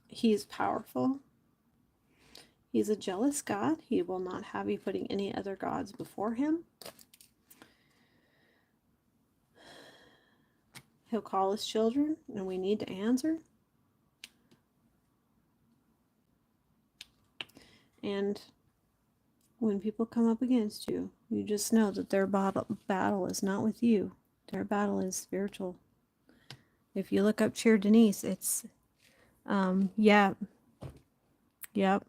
He's powerful. He's a jealous God. He will not have you putting any other gods before him. He'll call his children, and we need to answer. And when people come up against you, you just know that their battle is not with you. Their battle is spiritual. If you look up Cheer Denise, it's, yeah, yep.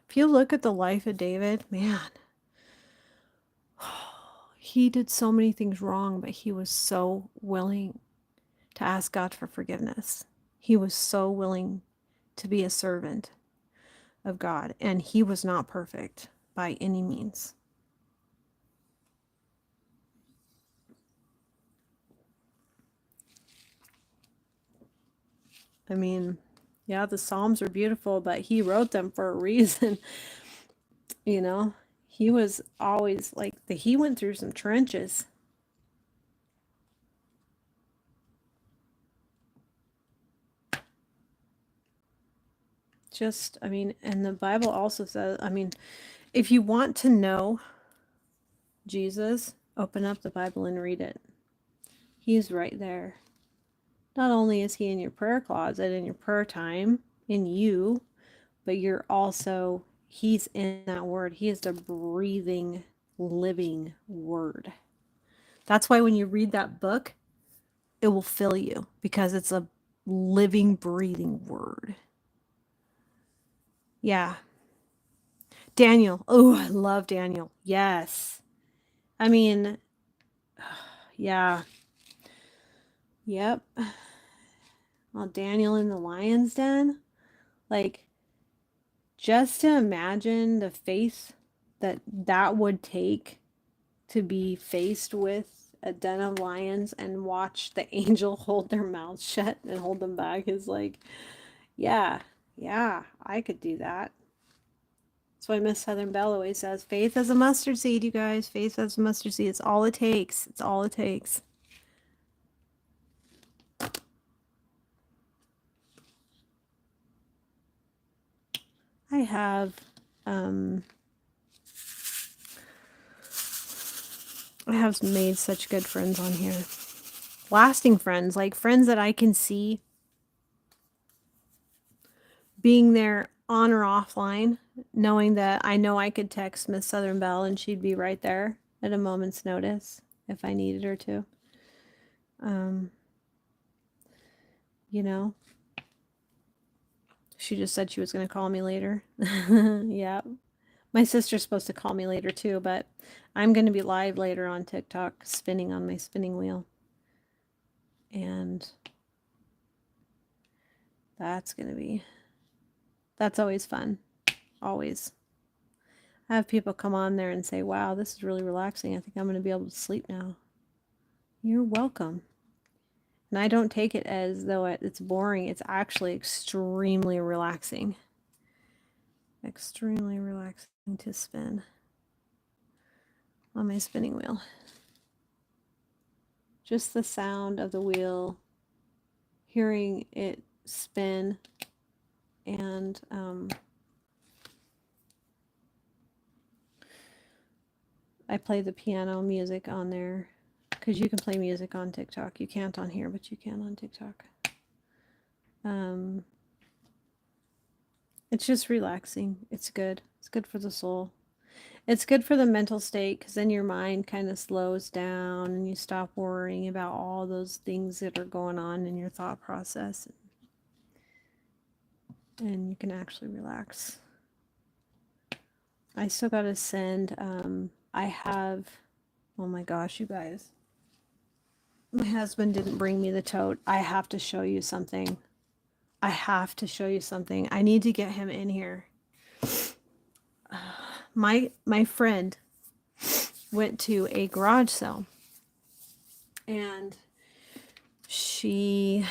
If you look at the life of David, man, he did so many things wrong, but he was so willing to ask God for forgiveness. He was so willing to be a servant of God, and he was not perfect by any means. I mean, yeah, the Psalms are beautiful, but he wrote them for a reason. You know, he was always like he went through some trenches. Just, I mean, and the Bible also says, I mean, if you want to know Jesus, open up the Bible and read it. He's right there. Not only is he in your prayer closet, in your prayer time, in you, but he's in that word. He is the breathing, living word. That's why when you read that book, it will fill you because it's a living, breathing word. Yeah. Daniel. Oh, I love Daniel. Yes. I mean, yeah. Yep. Well, Daniel in the lion's den. Like, just to imagine the faith that would take to be faced with a den of lions and watch the angel hold their mouths shut and hold them back is like, yeah, I could do that. That's why Miss Southern Belle always says, faith as a mustard seed, you guys. Faith as a mustard seed. It's all it takes. It's all it takes. I have made such good friends on here. Lasting friends, like friends that I can see being there on or offline, knowing that I know I could text Miss Southern Belle and she'd be right there at a moment's notice if I needed her to. You know, she just said she was going to call me later. Yeah. My sister's supposed to call me later too, but I'm going to be live later on TikTok spinning on my spinning wheel. And that's always fun. Always. I have people come on there and say, wow, this is really relaxing. I think I'm going to be able to sleep now. You're welcome. And I don't take it as though it's boring. It's actually extremely relaxing. Extremely relaxing to spin on my spinning wheel. Just the sound of the wheel, hearing it spin, and I play the piano music on there because you can play music on TikTok. You can't on here, but you can on TikTok. It's just relaxing. It's good. It's good for the soul. It's good for the mental state because then your mind kind of slows down and you stop worrying about all those things that are going on in your thought process. And you can actually relax. I still got to send, I have, oh my gosh, you guys. My husband didn't bring me the tote. I have to show you something. I have to show you something. I need to get him in here. My friend went to a garage sale and she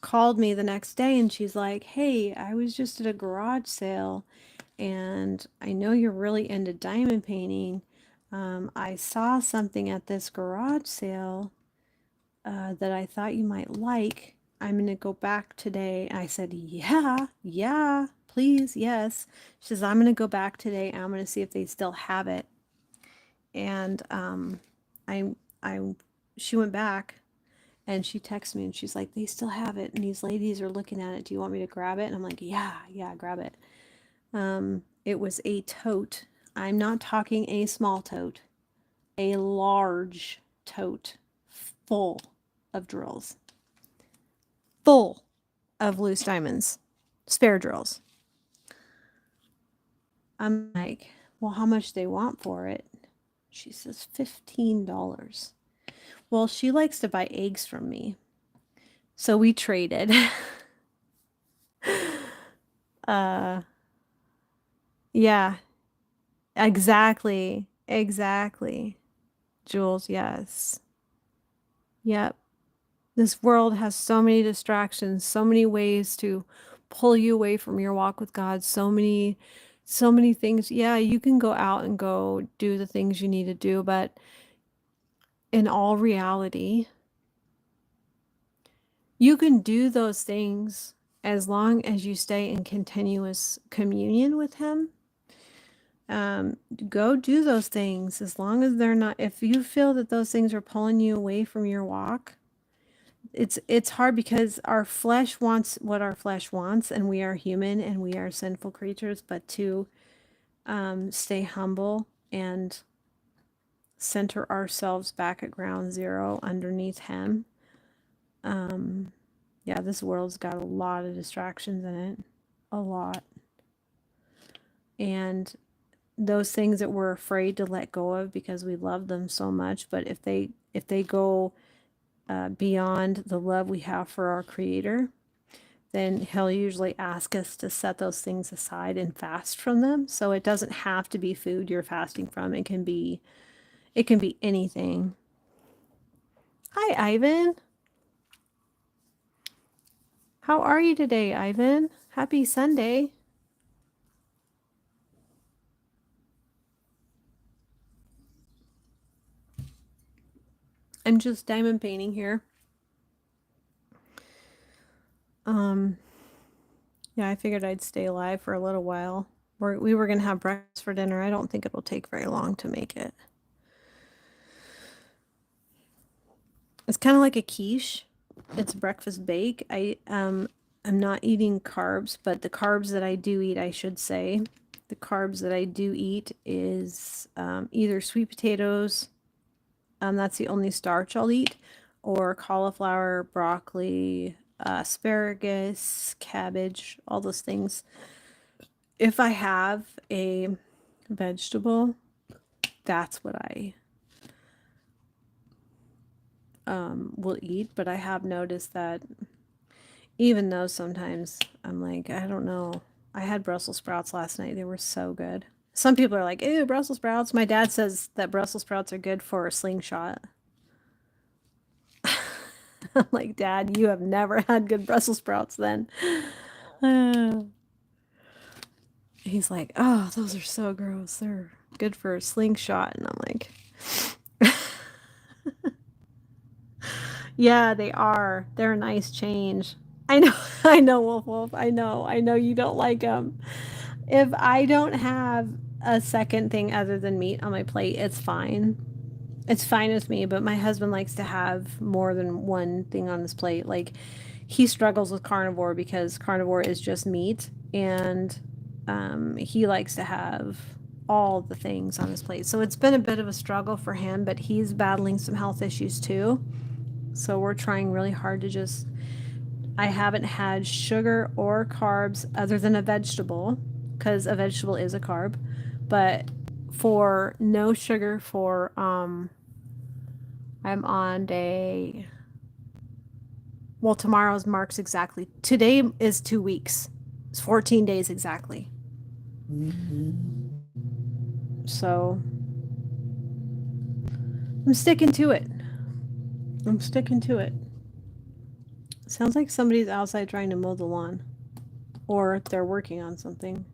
called me the next day and she's like, hey, I was just at a garage sale and I know you're really into diamond painting. I saw something at this garage sale that I thought you might like. I'm going to go back today. I said, yeah, please, yes. She says, I'm going to go back today. And I'm going to see if they still have it. And she went back and she texted me and she's like, they still have it. And these ladies are looking at it. Do you want me to grab it? And I'm like, yeah, grab it. It was a tote. I'm not talking a small tote, a large tote full of drills. Full of loose diamonds, spare drills. I'm like, well, how much do they want for it? She says $15. Well, she likes to buy eggs from me. So we traded. Yeah, exactly. Jules, yes. Yep. This world has so many distractions, so many ways to pull you away from your walk with God, so many things. Yeah, you can go out and go do the things you need to do, but in all reality, you can do those things as long as you stay in continuous communion with Him. Go do those things as long as they're not, if you feel that those things are pulling you away from your walk, it's hard because our flesh wants what our flesh wants, and we are human and we are sinful creatures, but to stay humble and center ourselves back at ground zero underneath Him. Yeah, this world's got a lot of distractions in it, a lot. And those things that we're afraid to let go of because we love them so much, but if they go beyond the love we have for our Creator, then He'll usually ask us to set those things aside and fast from them. So it doesn't have to be food you're fasting from. It can be anything. Hi, Ivan. How are you today, Ivan? Happy Sunday. I'm just diamond painting here. Yeah, I figured I'd stay alive for a little while. We were going to have breakfast for dinner. I don't think it'll take very long to make it. It's kind of like a quiche. It's breakfast bake. I'm not eating carbs, but the carbs that I do eat, I should say, the carbs that I do eat is either sweet potatoes, that's the only starch I'll eat, or cauliflower, broccoli, asparagus, cabbage, all those things. If I have a vegetable, that's what I will eat. But I have noticed that even though sometimes I'm like, I don't know, I had Brussels sprouts last night. They were so good. Some people are like, ew, Brussels sprouts. My dad says that Brussels sprouts are good for a slingshot. I'm like, Dad, you have never had good Brussels sprouts then. Uh, he's like, oh, those are so gross. They're good for a slingshot. And I'm like, yeah, they are. They're a nice change. I know, I know, Wolf Wolf. I know you don't like them. If I don't have a second thing other than meat on my plate, it's fine. It's fine with me, but my husband likes to have more than one thing on his plate. Like, he struggles with carnivore because carnivore is just meat, and he likes to have all the things on his plate. So it's been a bit of a struggle for him, but he's battling some health issues too. So we're trying really hard to just. I haven't had sugar or carbs other than a vegetable, because a vegetable is a carb, but for no sugar for I'm on day. Well, tomorrow's marks exactly. Today is 2 weeks. It's 14 days exactly. So I'm sticking to it. I'm sticking to it. Sounds like somebody's outside trying to mow the lawn. Or they're working on something.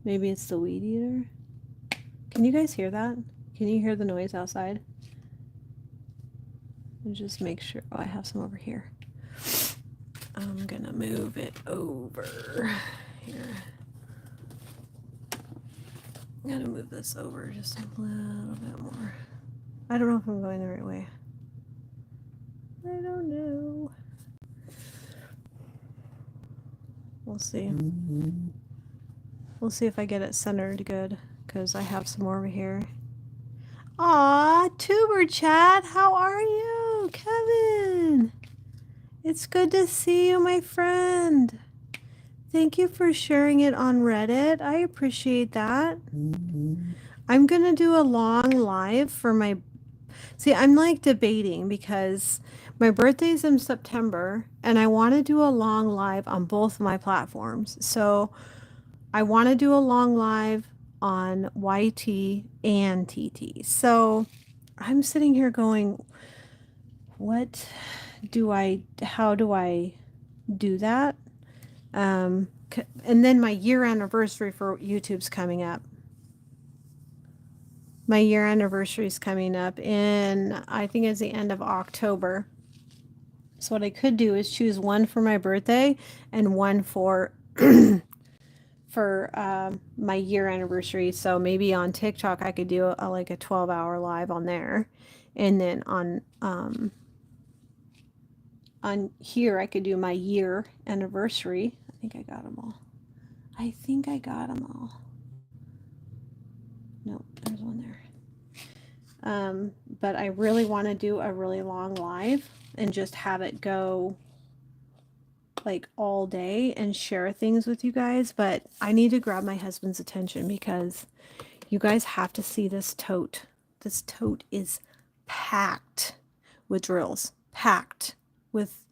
Maybe it's the weed eater. Can you guys hear that? Can you hear the noise outside? And just make sure. Oh, I have some over here. I'm gonna move it over here. I'm gonna move this over just a little bit more. I don't know if I'm going the right way. I don't know. We'll see. We'll see if I get it centered good, because I have some more over here. Aw, Tuber Chat, how are you? Kevin! It's good to see you, my friend. Thank you for sharing it on Reddit. I appreciate that. I'm gonna do a long live for my... See, I'm like debating because my birthday's in September and I want to do a long live on both my platforms. So I want to do a long live on YT and TT. So I'm sitting here going, how do I do that? And then my year anniversary for YouTube's coming up. My year anniversary is coming up in, I think it's the end of October. So what I could do is choose one for my birthday and one for my year anniversary. So maybe on TikTok I could do like a 12-hour live on there, and then on here I could do my year anniversary. I think I got them all. Nope, there's one there. But I really want to do a really long live and just have it go like all day and share things with you guys. But I need to grab my husband's attention because you guys have to see this tote. This tote is packed with drills, packed with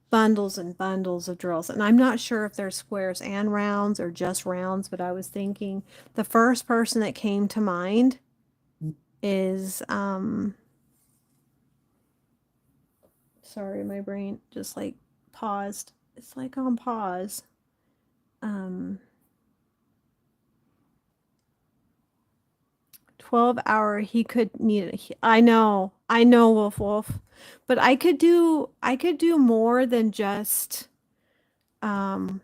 bundles and bundles of drills. And I'm not sure if they're squares and rounds or just rounds, but I was thinking the first person that came to mind is sorry, my brain just like paused. It's like on pause. 12-hour, he could need it. I know, Wolf Wolf, but I could do more than just you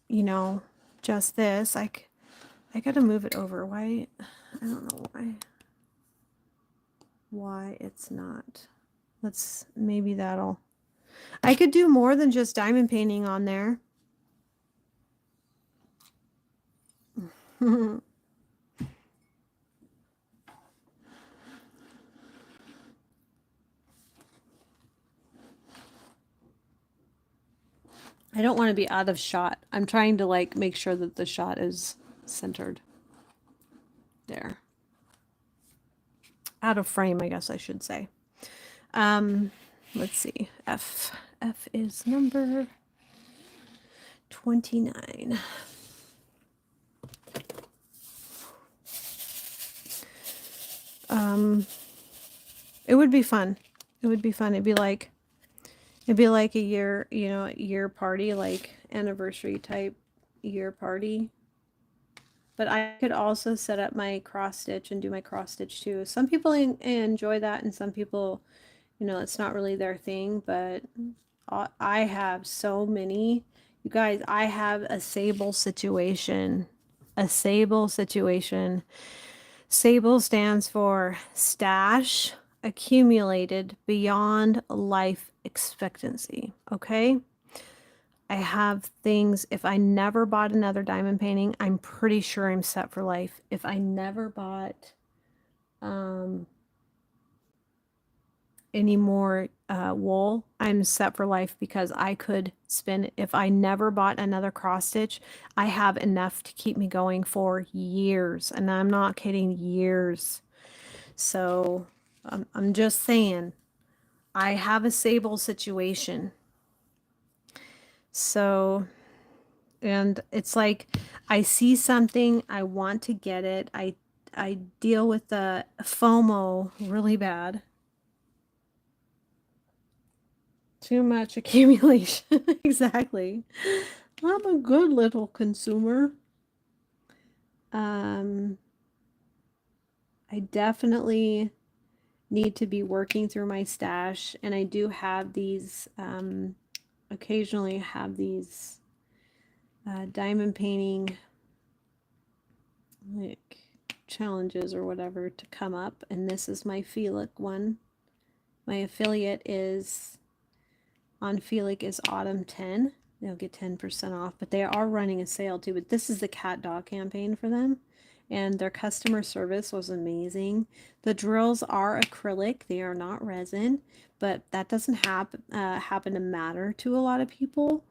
know, just this. I gotta move it over. Why? I don't know why it's not. Maybe that'll. I could do more than just diamond painting on there. I don't want to be out of shot. I'm trying to like make sure that the shot is centered. There. Out of frame, I guess I should say. Let's see. F is number 29. It would be fun. It would be fun. It'd be like It'd be like a year, year party, like anniversary type year party. But I could also set up my cross stitch and do my cross stitch too. Some people enjoy that, and some people, it's not really their thing. But I have so many. You guys, I have a sable situation. A sable situation. Sable stands for stash accumulated beyond life expectancy. Okay? I have things, if I never bought another diamond painting, I'm pretty sure I'm set for life. If I never bought any more wool, I'm set for life because I could spend, if I never bought another cross stitch, I have enough to keep me going for years. And I'm not kidding, years. So I'm just saying, I have a sable situation. So, and it's like I see something, I want to get it. I deal with the FOMO really bad. Too much accumulation. Exactly. I'm a good little consumer. I definitely need to be working through my stash, and I do have these occasionally have these diamond painting like challenges or whatever to come up, and this is my Felic one. My affiliate is on Felic is Autumn 10. They'll get 10% off, but they are running a sale too. But this is the cat dog campaign for them, and their customer service was amazing. The drills are acrylic, they are not resin, but that doesn't happen to matter to a lot of people.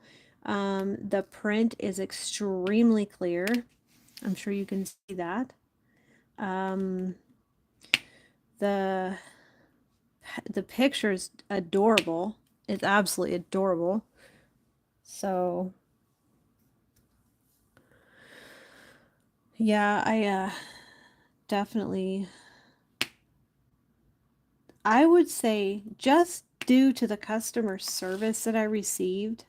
The print is extremely clear. I'm sure you can see that. The picture is adorable. It's absolutely adorable. So yeah, I definitely, I would say, just due to the customer service that I received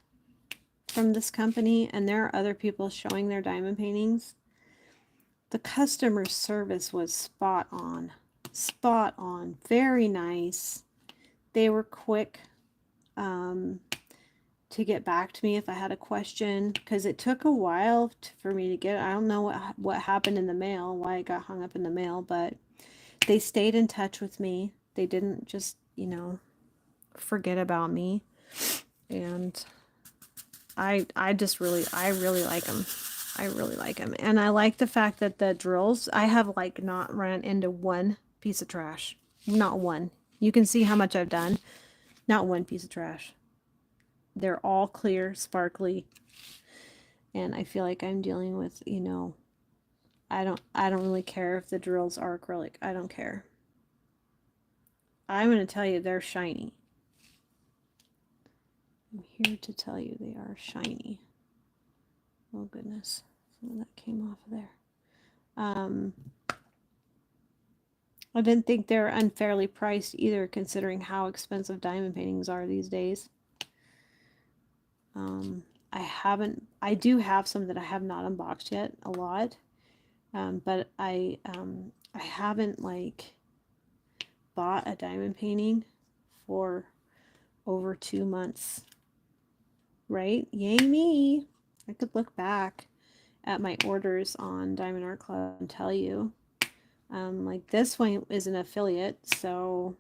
from this company, and there are other people showing their diamond paintings, the customer service was spot on. Spot on. Very nice. They were quick to get back to me if I had a question, because it took a while for me to get it. I don't know what happened in the mail, why it got hung up in the mail, but they stayed in touch with me. They didn't just, forget about me. And I really like them. I really like them. And I like the fact that the drills, I have like not ran into one piece of trash. Not one. You can see how much I've done. Not one piece of trash. They're all clear, sparkly. And I feel like I'm dealing with, I don't really care if the drills are acrylic. I don't care. I'm going to tell you they're shiny. I'm here to tell you they are shiny. Oh goodness, some of that came off of there. I didn't think they're unfairly priced either, considering how expensive diamond paintings are these days. I do have some that I have not unboxed yet, a lot, but I haven't like bought a diamond painting for over 2 months, right? Yay me! I could look back at my orders on Diamond Art Club and tell you. Like this one is an affiliate, so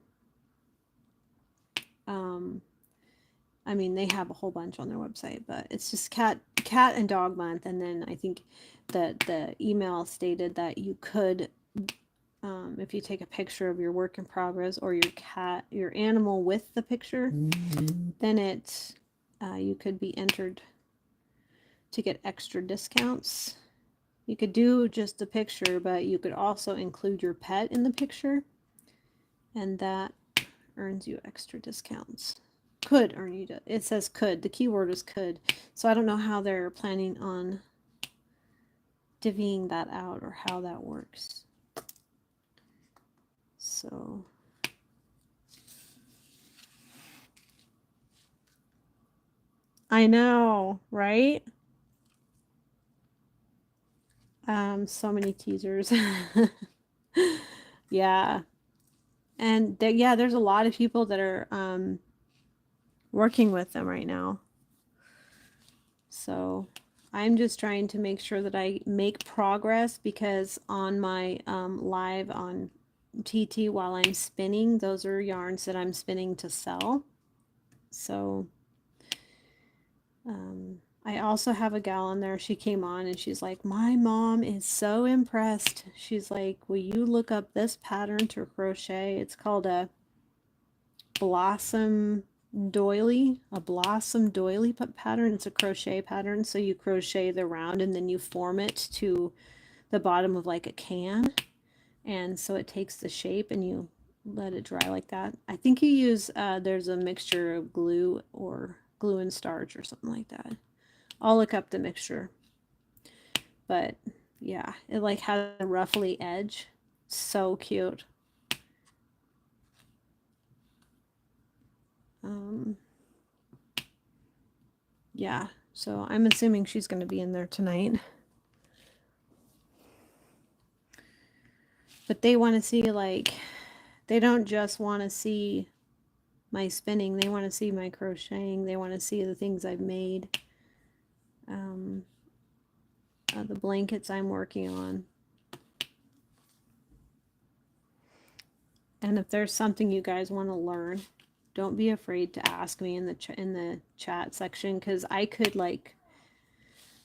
I mean, they have a whole bunch on their website, but it's just cat and dog month. And then I think that the email stated that you could, if you take a picture of your work in progress or your animal with the picture, then you could be entered to get extra discounts. You could do just the picture, but you could also include your pet in the picture, and that earns you extra discounts. Could earn you, it says could, the keyword is could, so I don't know how they're planning on divvying that out or how that works. So I know, right? So many teasers. Yeah. And yeah, there's a lot of people that are working with them right now. So I'm just trying to make sure that I make progress, because on my live on TT while I'm spinning, those are yarns that I'm spinning to sell. So I also have a gal on there. She came on and she's like, my mom is so impressed. She's like, will you look up this pattern to crochet? It's called a blossom doily pattern. It's a crochet pattern. So you crochet the round and then you form it to the bottom of like a can. And so it takes the shape and you let it dry like that. I think you use, there's a mixture of glue or glue and starch or something like that. I'll look up the mixture. But yeah, it like has a ruffly edge. So cute. Yeah, so I'm assuming she's going to be in there tonight. But they want to see, like, they don't just want to see my spinning. They want to see my crocheting. They want to see the things I've made. The blankets I'm working on. And if there's something you guys want to learn, don't be afraid to ask me in the chat section, because I could like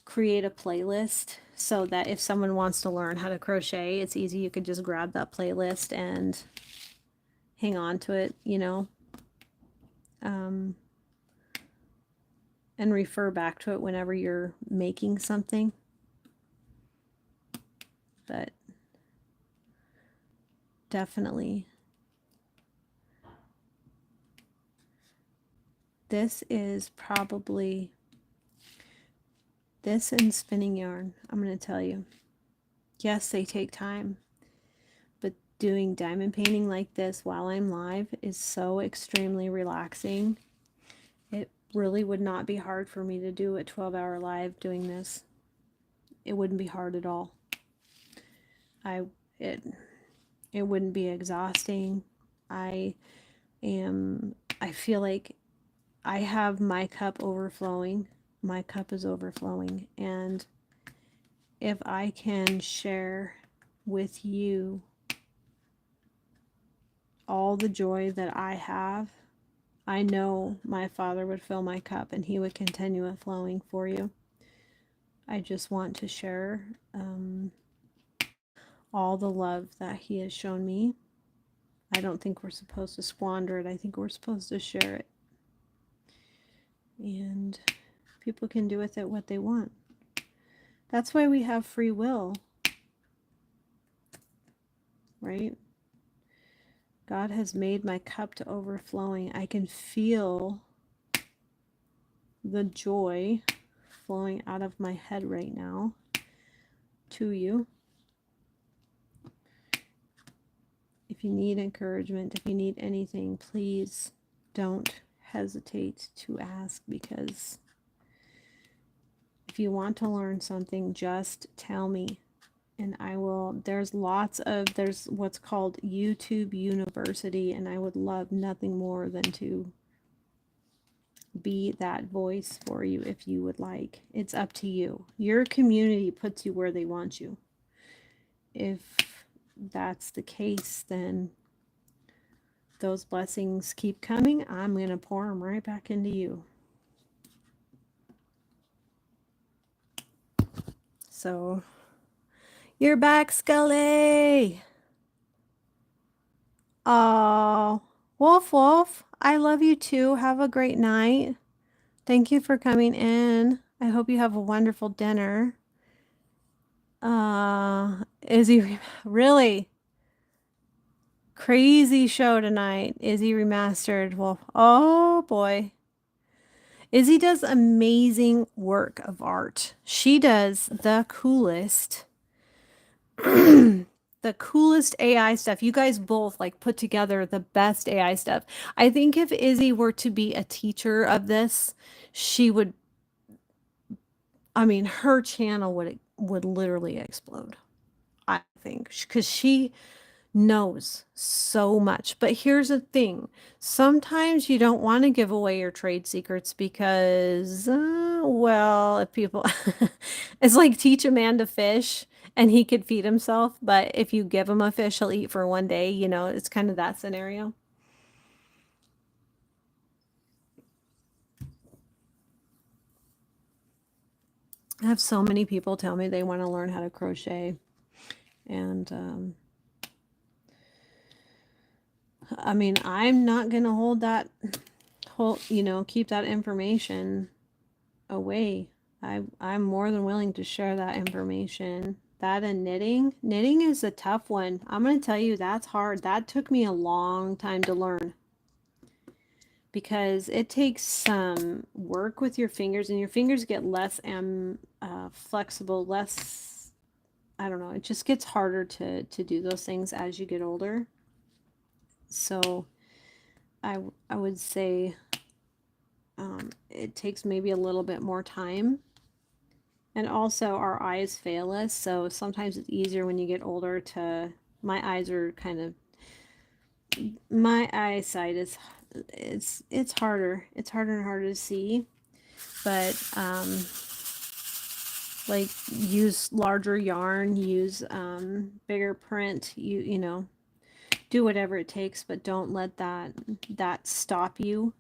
create a playlist so that if someone wants to learn how to crochet, it's easy. You could just grab that playlist and hang on to it, you know, and refer back to it whenever you're making something. But definitely, this is probably, this and spinning yarn, I'm going to tell you, yes, they take time, but doing diamond painting like this while I'm live is so extremely relaxing. It really would not be hard for me to do a 12-hour live doing this. It wouldn't be hard at all. It wouldn't be exhausting. I feel like I have my cup overflowing. My cup is overflowing, and if I can share with you all the joy that I have, I know my Father would fill my cup and he would continue it flowing for you. I just want to share all the love that he has shown me. I don't think we're supposed to squander it. I think we're supposed to share it. And people can do with it what they want. That's why we have free will, right? God has made my cup to overflowing. I can feel the joy flowing out of my head right now to you. If you need encouragement, if you need anything, please don't hesitate to ask, because if you want to learn something, just tell me and I will. There's what's called YouTube University, and I would love nothing more than to be that voice for you if you would like. It's up to you. Your community puts you where they want you. If that's the case, then those blessings keep coming. I'm going to pour them right back into you. So, you're back, Scully. Oh, Wolf, I love you too. Have a great night. Thank you for coming in. I hope you have a wonderful dinner. Izzy, really crazy show tonight. Izzy Remastered Wolf. Oh boy. Izzy does amazing work of art. She does the coolest the coolest AI stuff. You guys both like put together the best AI stuff. I think if Izzy were to be a teacher of this, she would I mean, her channel would literally explode, I think, because she knows so much. But here's the thing. Sometimes you don't want to give away your trade secrets because, well, if people, it's like teach a man to fish and he could feed himself. But if you give him a fish, he'll eat for one day. You know, it's kind of that scenario. I have so many people tell me they want to learn how to crochet. And, I mean, I'm not going to keep that information away. I'm more than willing to share that information. That and knitting. Knitting is a tough one. I'm going to tell you that's hard. That took me a long time to learn because it takes some work with your fingers, and your fingers get less flexible, less, I don't know, it just gets harder to do those things as you get older. So I would say it takes maybe a little bit more time. And also our eyes fail us, so sometimes it's easier when you get older to, my eyes are kind of, my eyesight is, it's harder. It's harder and harder to see. But like use larger yarn, use bigger print, you know, do whatever it takes, but don't let that stop you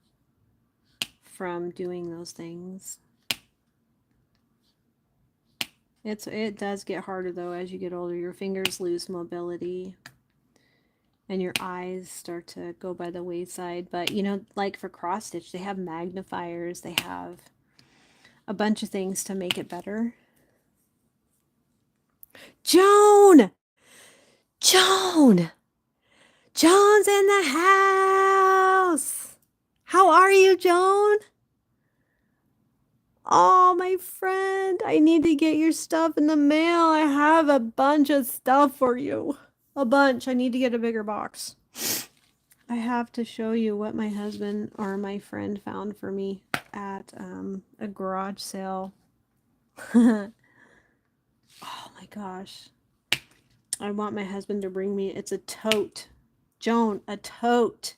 from doing those things. It does get harder though as you get older. Your fingers lose mobility and your eyes start to go by the wayside. But you know, like for cross stitch, they have magnifiers, they have a bunch of things to make it better. Joan! Joan! Joan's in the house! How are you, Joan? Oh, my friend, I need to get your stuff in the mail. I have a bunch of stuff for you. A bunch. I need to get a bigger box. I have to show you what my husband or my friend found for me at a garage sale. Oh my gosh. I want my husband to bring me, it's a tote. Joan, a tote.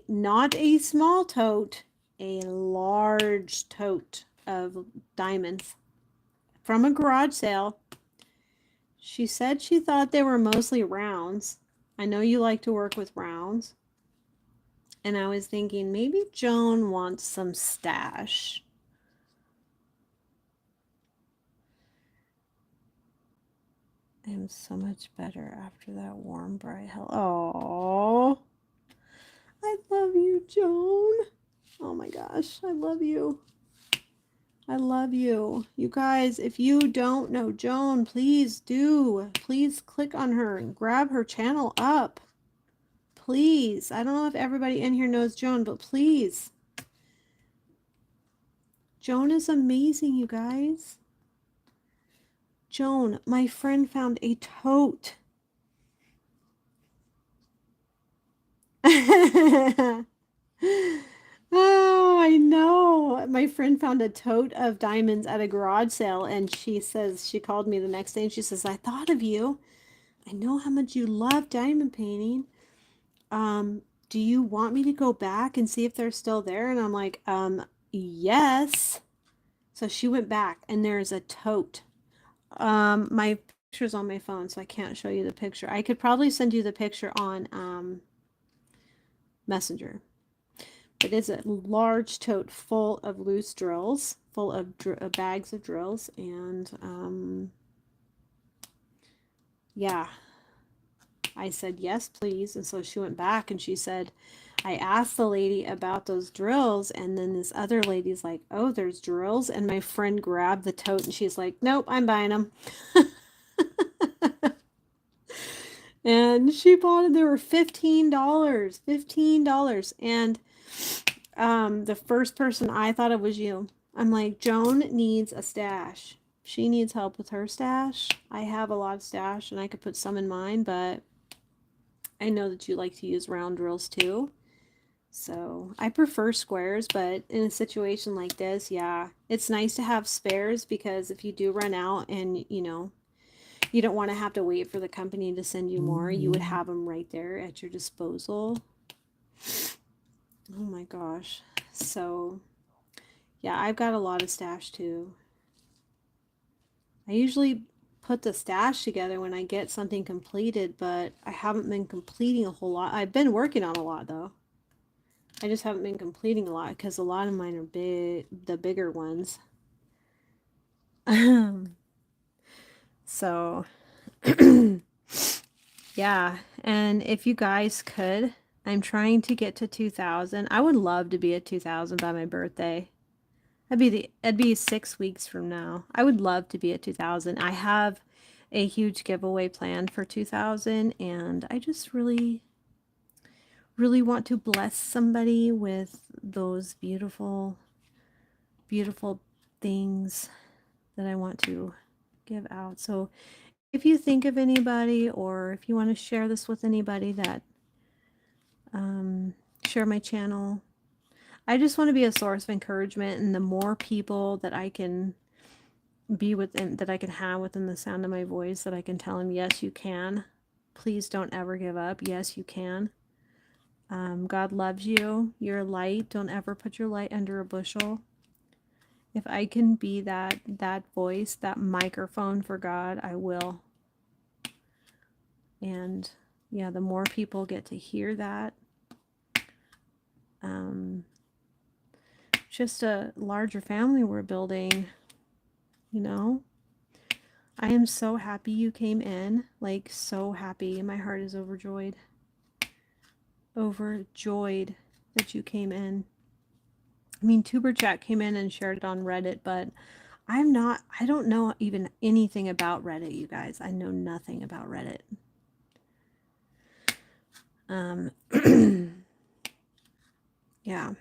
Not a small tote, a large tote of diamonds from a garage sale. She said she thought they were mostly rounds. I know you like to work with rounds. And I was thinking maybe Joan wants some stash. I am so much better after that warm, bright hell. Oh, I love you, Joan. Oh my gosh, I love you. I love you. You guys, if you don't know Joan, please do. Please click on her and grab her channel up. Please. I don't know if everybody in here knows Joan, but please. Joan is amazing, you guys. Joan, my friend found a tote. Oh, I know. My friend found a tote of diamonds at a garage sale, and she says, she called me the next day and she says, I thought of you. I know how much you love diamond painting. Do you want me to go back and see if they're still there? And I'm like, yes. So she went back and there's a tote. My picture's on my phone, so I can't show you the picture. I could probably send you the picture on Messenger. It is a large tote full of loose drills, full of bags of drills, and yeah, I said yes, please. And so she went back and she said, I asked the lady about those drills, and then this other lady's like, oh, there's drills, and my friend grabbed the tote and she's like, nope, I'm buying them. And she bought it. They were $15. $15. And the first person I thought of was you. I'm like, Joan needs a stash. She needs help with her stash. I have a lot of stash and I could put some in mine, but I know that you like to use round drills too. So I prefer squares, but in a situation like this, yeah, it's nice to have spares because if you do run out and, you know, you don't want to have to wait for the company to send you more, you would have them right there at your disposal. Oh my gosh. So, yeah, I've got a lot of stash too. I usually put the stash together when I get something completed, but I haven't been completing a whole lot. I've been working on a lot though. I just haven't been completing a lot because a lot of mine are the bigger ones. So, yeah. And if you guys could, I'm trying to get to 2000. I would love to be at 2000 by my birthday. That'd be 6 weeks from now. I would love to be at 2000. I have a huge giveaway planned for 2000, and I just really, really want to bless somebody with those beautiful, beautiful things that I want to give out. So if you think of anybody, or if you want to share this with anybody that share my channel, I just want to be a source of encouragement, and the more people that I can be within, that I can have within the sound of my voice, that I can tell them, yes, you can. Please don't ever give up. Yes, you can. God loves you. You're a light. Don't ever put your light under a bushel. If I can be that voice, that microphone for God, I will. And yeah, the more people get to hear that, just a larger family we're building, you know. I am so happy you came in, like so happy. My heart is overjoyed. Overjoyed that you came in. I mean, Tuber Chat came in and shared it on Reddit, but I don't know even anything about Reddit, you guys. I know nothing about Reddit. Yeah.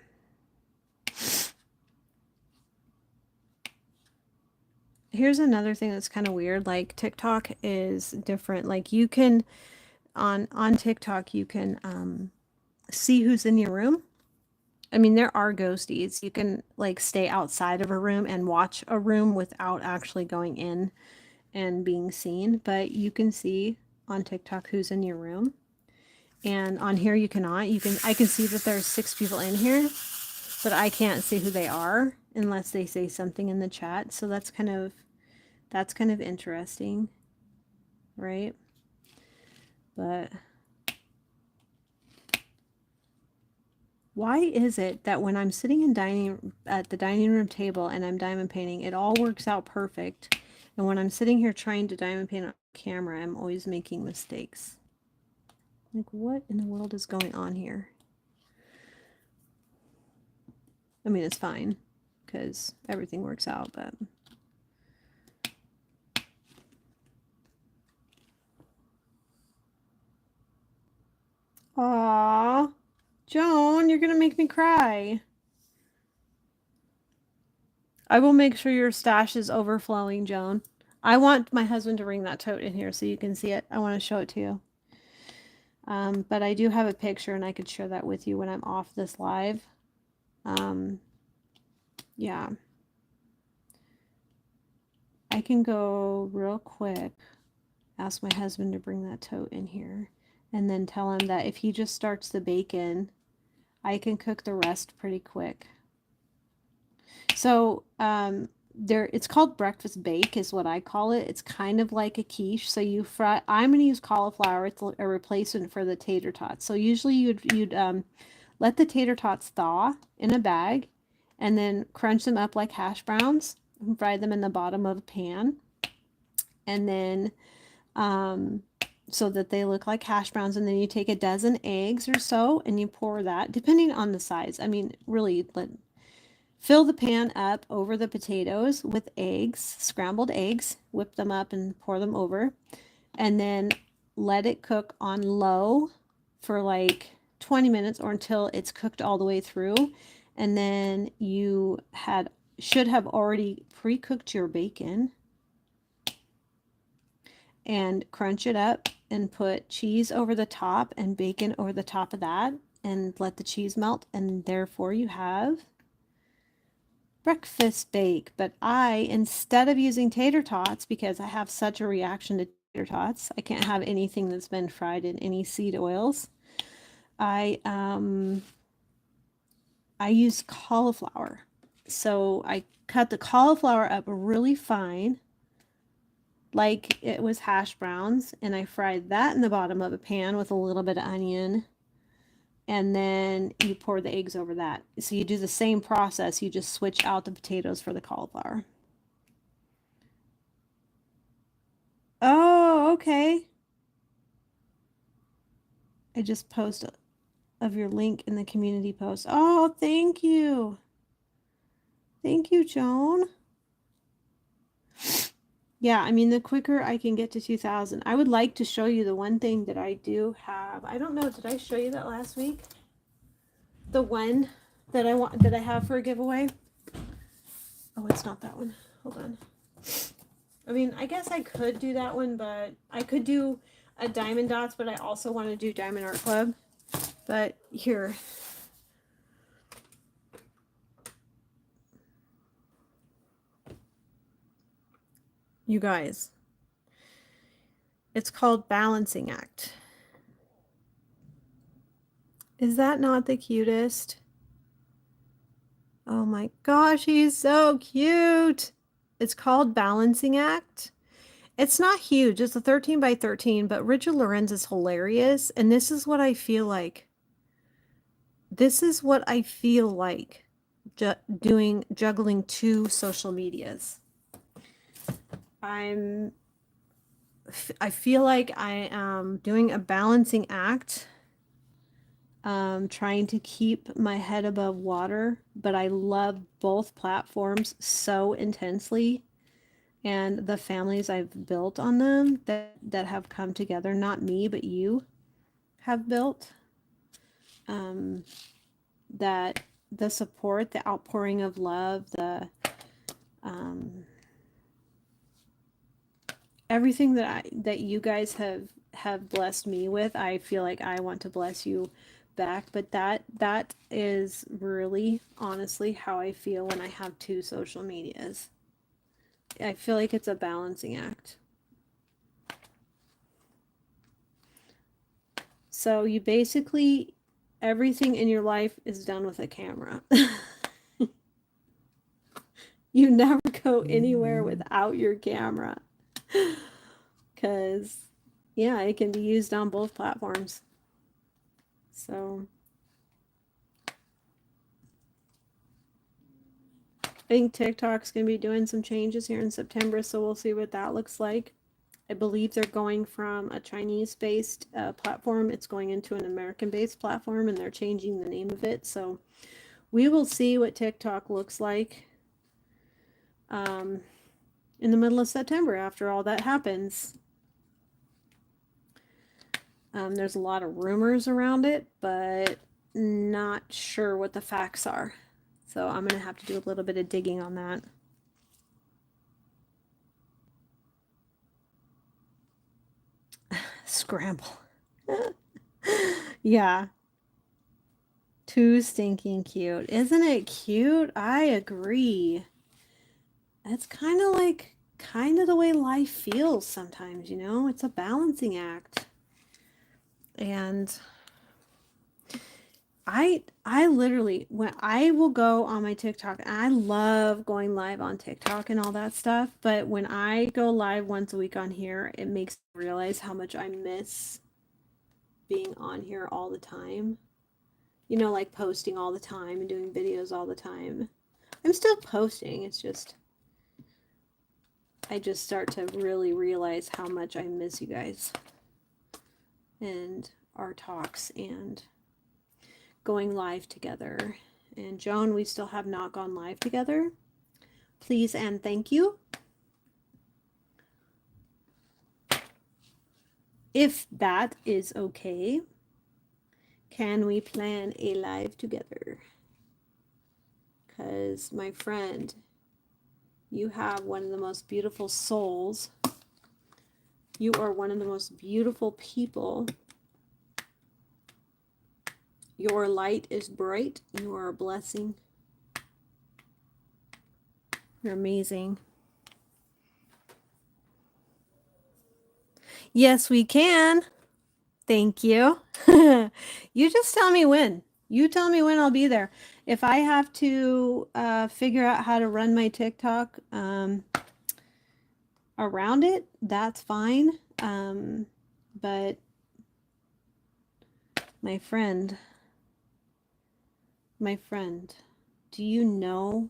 Here's another thing that's kind of weird. Like TikTok is different. Like you can, on TikTok, you can see who's in your room. I mean, there are ghosties. You can like stay outside of a room and watch a room without actually going in and being seen, but you can see on TikTok who's in your room. And on here you cannot. I can see that there's 6 people in here, but I can't see who they are unless they say something in the chat. So that's kind of interesting, right? But why is it that when I'm sitting at the dining room table and I'm diamond painting, it all works out perfect, and when I'm sitting here trying to diamond paint on camera, I'm always making mistakes? Like, what in the world is going on here? I mean, it's fine because everything works out, but aww, Joan, you're gonna make me cry. I will make sure your stash is overflowing, Joan. I want my husband to bring that tote in here so you can see it. I want to show it to you. But I do have a picture, and I could share that with you when I'm off this live. Yeah. I can go real quick, ask my husband to bring that tote in here, and then tell him that if he just starts the bacon, I can cook the rest pretty quick. So, it's called breakfast bake is what I call it. It's kind of like a quiche. So you fry, I'm going to use cauliflower. It's a replacement for the tater tots. So usually you'd let the tater tots thaw in a bag and then crunch them up like hash browns and fry them in the bottom of a pan. And then, so that they look like hash browns. And then you take a dozen eggs or so and you pour that, depending on the size. I mean, really, fill the pan up over the potatoes with eggs, scrambled eggs, whip them up and pour them over, and then let it cook on low for like 20 minutes or until it's cooked all the way through. And then you should have already pre-cooked your bacon and crunch it up and put cheese over the top and bacon over the top of that. and let the cheese melt, and therefore you have breakfast bake. But instead of using tater tots, because I have such a reaction to tater tots, I can't have anything that's been fried in any seed oils. I use cauliflower. So I cut the cauliflower up really fine, like it was hash browns, and I fried that in the bottom of a pan with a little bit of onion, and then you pour the eggs over that. So you do the same process, you just switch out the potatoes for the cauliflower. Oh, okay. I just posted of your link in the community post. Oh, thank you. Thank you, Joan. Yeah, I mean, the quicker I can get to 2,000, I would like to show you the one thing that I do have. I don't know, did I show you that last week? The one that I have for a giveaway. Oh, it's not that one. Hold on. I mean, I guess I could do that one, but I could do a Diamond Dots, but I also want to do Diamond Art Club. But here. You guys. It's called Balancing Act. Is that not the cutest? Oh my gosh, he's so cute. It's called Balancing Act. It's not huge. It's a 13 by 13, but Richard Lorenz is hilarious. And this is what I feel like. This is what I feel like juggling two social medias. I feel like I am doing a balancing act, trying to keep my head above water, but I love both platforms so intensely, and the families I've built on them that have come together, not me, but you have built, that the support, the outpouring of love, everything that you guys have blessed me with, I feel like I want to bless you back. But that is really honestly how I feel when I have two social medias. I feel like it's a balancing act. So you basically, everything in your life is done with a camera. You never go anywhere without your camera. Because, yeah, it can be used on both platforms. So, I think TikTok's going to be doing some changes here in September, so we'll see what that looks like. I believe they're going from a Chinese-based platform. It's going into an American-based platform, and they're changing the name of it. So we will see what TikTok looks like in the middle of September after all that happens. There's a lot of rumors around it, but not sure what the facts are. So I'm going to have to do a little bit of digging on that. Scramble. Yeah. Too stinking cute. Isn't it cute? I agree. It's kind of the way life feels sometimes, you know? It's a balancing act. And I literally, when I will go on my TikTok, and I love going live on TikTok and all that stuff, but when I go live once a week on here, it makes me realize how much I miss being on here all the time. You know, like posting all the time and doing videos all the time. I'm still posting, it's just, I just start to really realize how much I miss you guys and our talks and going live together. And Joan, we still have not gone live together. Please and thank you. If that is okay, can we plan a live together? Because my friend, you have one of the most beautiful souls. You are one of the most beautiful people Your light is bright. You are a blessing. You're amazing. Yes, we can. Thank you. You just tell me when. You tell me when I'll be there. If I have to figure out how to run my TikTok around it, that's fine. But my friend, do you know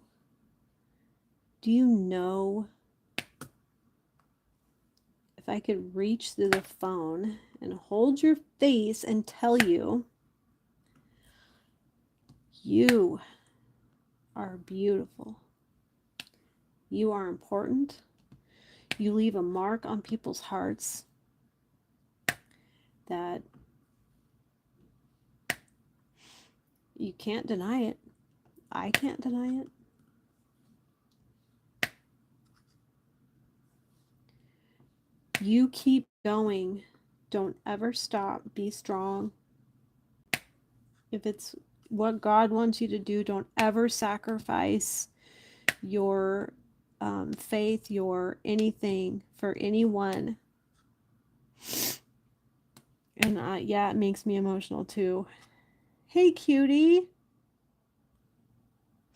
if I could reach through the phone and hold your face and tell you, you are beautiful. You are important. You leave a mark on people's hearts that you can't deny it. I can't deny it. You keep going. Don't ever stop. Be strong. If it's what God wants you to do, don't ever sacrifice your faith, your anything for anyone. And yeah, it makes me emotional too. Hey, cutie.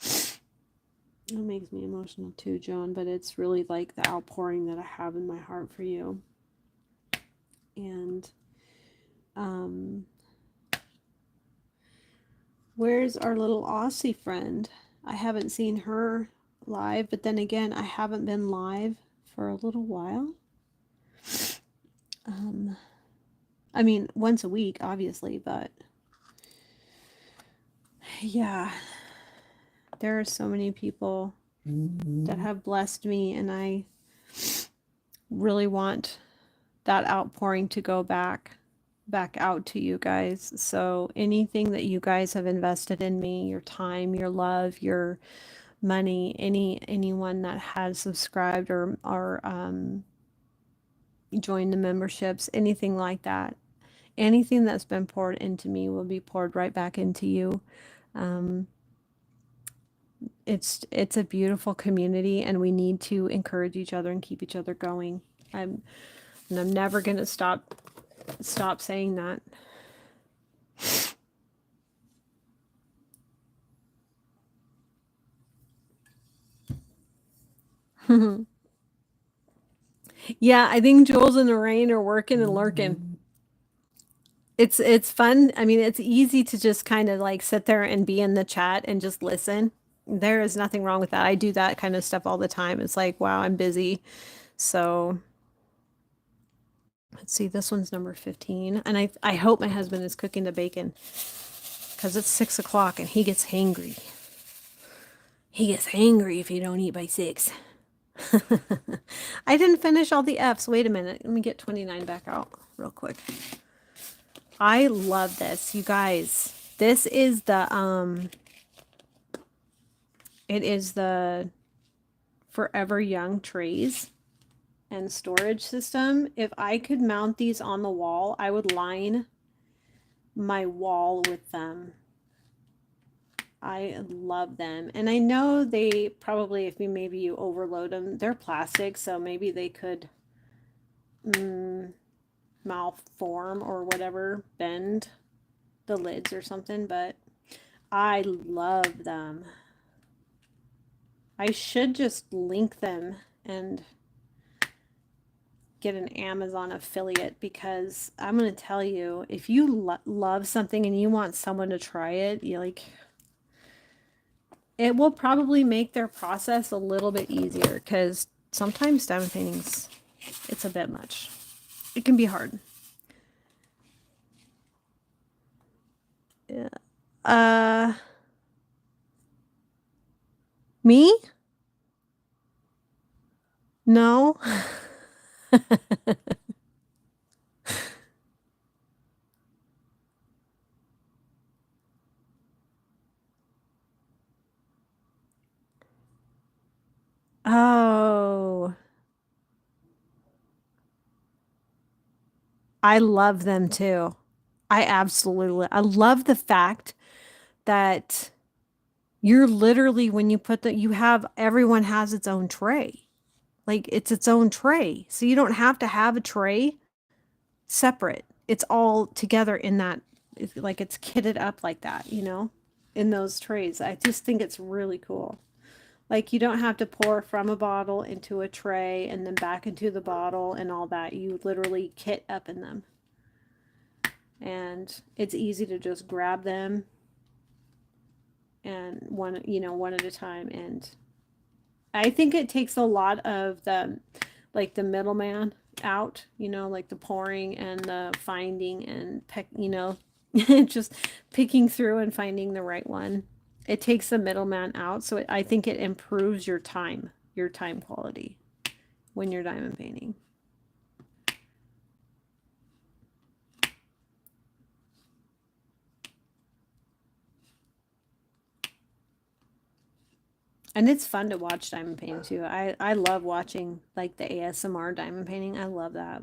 It makes me emotional too, Joan, but it's really like the outpouring that I have in my heart for you. And where's our little Aussie friend? I haven't seen her live, but then again, I haven't been live for a little while. I mean, once a week, obviously, but yeah, there are so many people that have blessed me, and I really want that outpouring to go back out to you guys. So anything that you guys have invested in me, your time, your love, your money, anyone that has subscribed or joined the memberships, anything like that, anything that's been poured into me will be poured right back into you. It's a beautiful community, and we need to encourage each other and keep each other going. I'm never gonna stop saying that. Yeah, I think Jules and Lorraine are working and lurking. It's fun. I mean, it's easy to just kind of like sit there and be in the chat and just listen. There is nothing wrong with that. I do that kind of stuff all the time. It's like, wow, I'm busy. So let's see, this one's number 15. And I hope my husband is cooking the bacon because it's 6 o'clock and he gets hangry. He gets hangry if you don't eat by 6. I didn't finish all the F's. Wait a minute. Let me get 29 back out real quick. I love this, you guys. This is the it is the Forever Young trays and storage system. If I could mount these on the wall, I would line my wall with them. I love them. And I know they probably, if maybe you overload them, they're plastic, so maybe they could malform or whatever, bend the lids or something, but I love them. I should just link them and get an Amazon affiliate, because I'm going to tell you, if you love something and you want someone to try it, you like, it will probably make their process a little bit easier, because sometimes diamond paintings, it's a bit much. It can be hard. Yeah. Me? No. Oh, I love them too. I love the fact that you're literally, when you put the, you have, everyone has its own tray. Like it's its own tray. So you don't have to have a tray separate. It's all together in that, like it's kitted up like that, you know, in those trays. I just think it's really cool. Like you don't have to pour from a bottle into a tray and then back into the bottle and all that. You literally kit up in them. And it's easy to just grab them and one at a time. And I think it takes a lot of the, like the middleman out, like the pouring and the finding and just picking through and finding the right one. It takes the middleman out. So I think it improves your time quality when you're diamond painting. And it's fun to watch diamond painting too. I love watching like the ASMR diamond painting. I love that.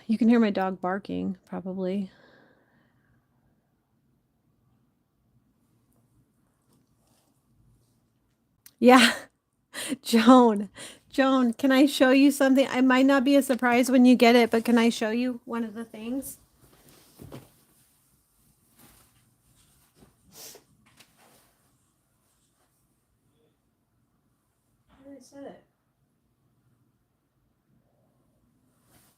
You can hear my dog barking, probably. Yeah. Joan, can I show you something? I might not be a surprise when you get it, but can I show you one of the things? Where did I set it?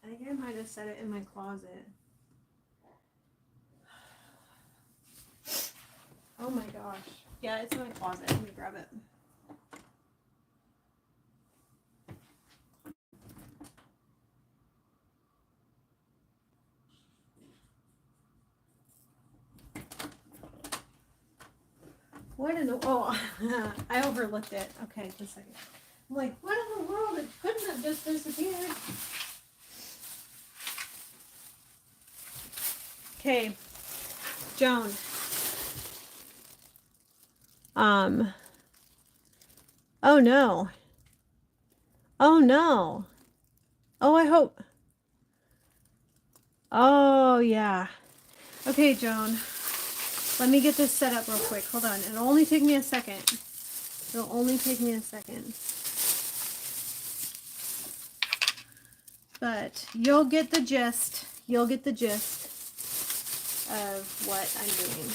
I think I might have set it in my closet. Oh my gosh. Yeah, it's in my closet. Let me grab it. What in the, oh, I overlooked it. Okay, just a second. I'm like, what in the world? It couldn't have just disappeared. Okay, Joan. Oh no. Oh no. Oh, I hope. Oh yeah. Okay, Joan. Let me get this set up real quick. Hold on. It'll only take me a second. It'll only take me a second. But you'll get the gist. You'll get the gist of what I'm doing.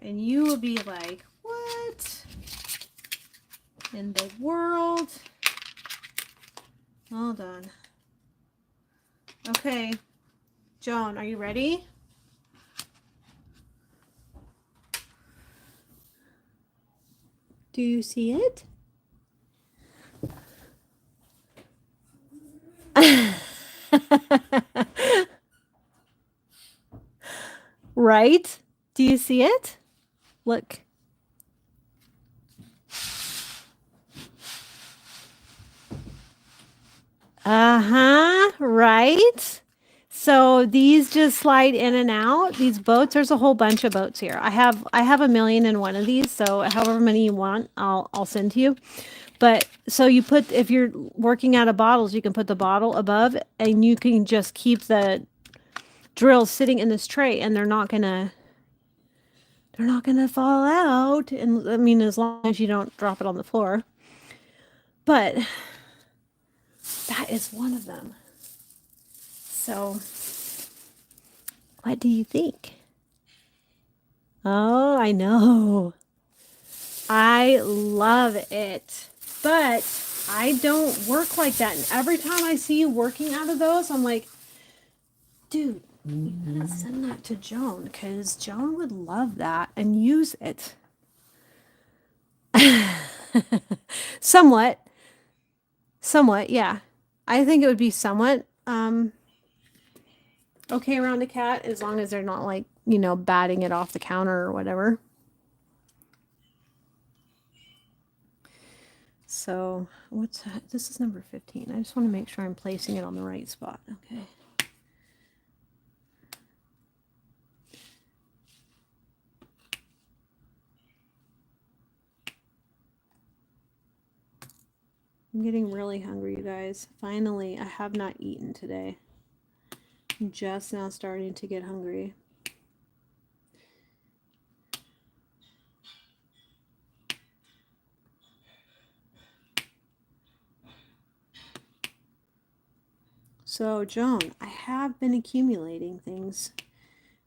And you will be like, what in the world? Hold on. Okay. Joan, are you ready? Do you see it? Right? Do you see it? Look. Uh-huh, right? So these just slide in and out. These boats, there's a whole bunch of boats here. I have 1,000,001 of these, so however many you want, I'll send to you. But so you put, if you're working out of bottles, you can put the bottle above and you can just keep the drills sitting in this tray and they're not gonna fall out. And I mean, as long as you don't drop it on the floor. But that is one of them. So what do you think? Oh, I know. I love it. But I don't work like that. And every time I see you working out of those, I'm like, dude, you gotta send that to Joan because Joan would love that and use it. Somewhat. Somewhat, yeah. I think it would be somewhat okay around a cat as long as they're not like, batting it off the counter or whatever. So what's that? This is number 15. I just want to make sure I'm placing it on the right spot. Okay. I'm getting really hungry, you guys. Finally, I have not eaten today. I'm just now starting to get hungry. So, Joan, I have been accumulating things,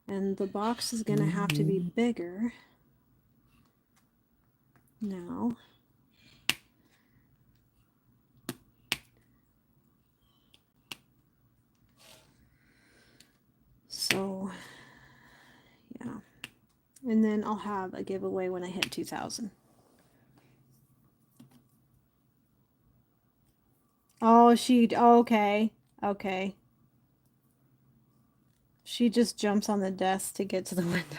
and the box is going to have to be bigger now. So, yeah. And then I'll have a giveaway when I hit 2,000. Oh, okay. Okay. She just jumps on the desk to get to the window.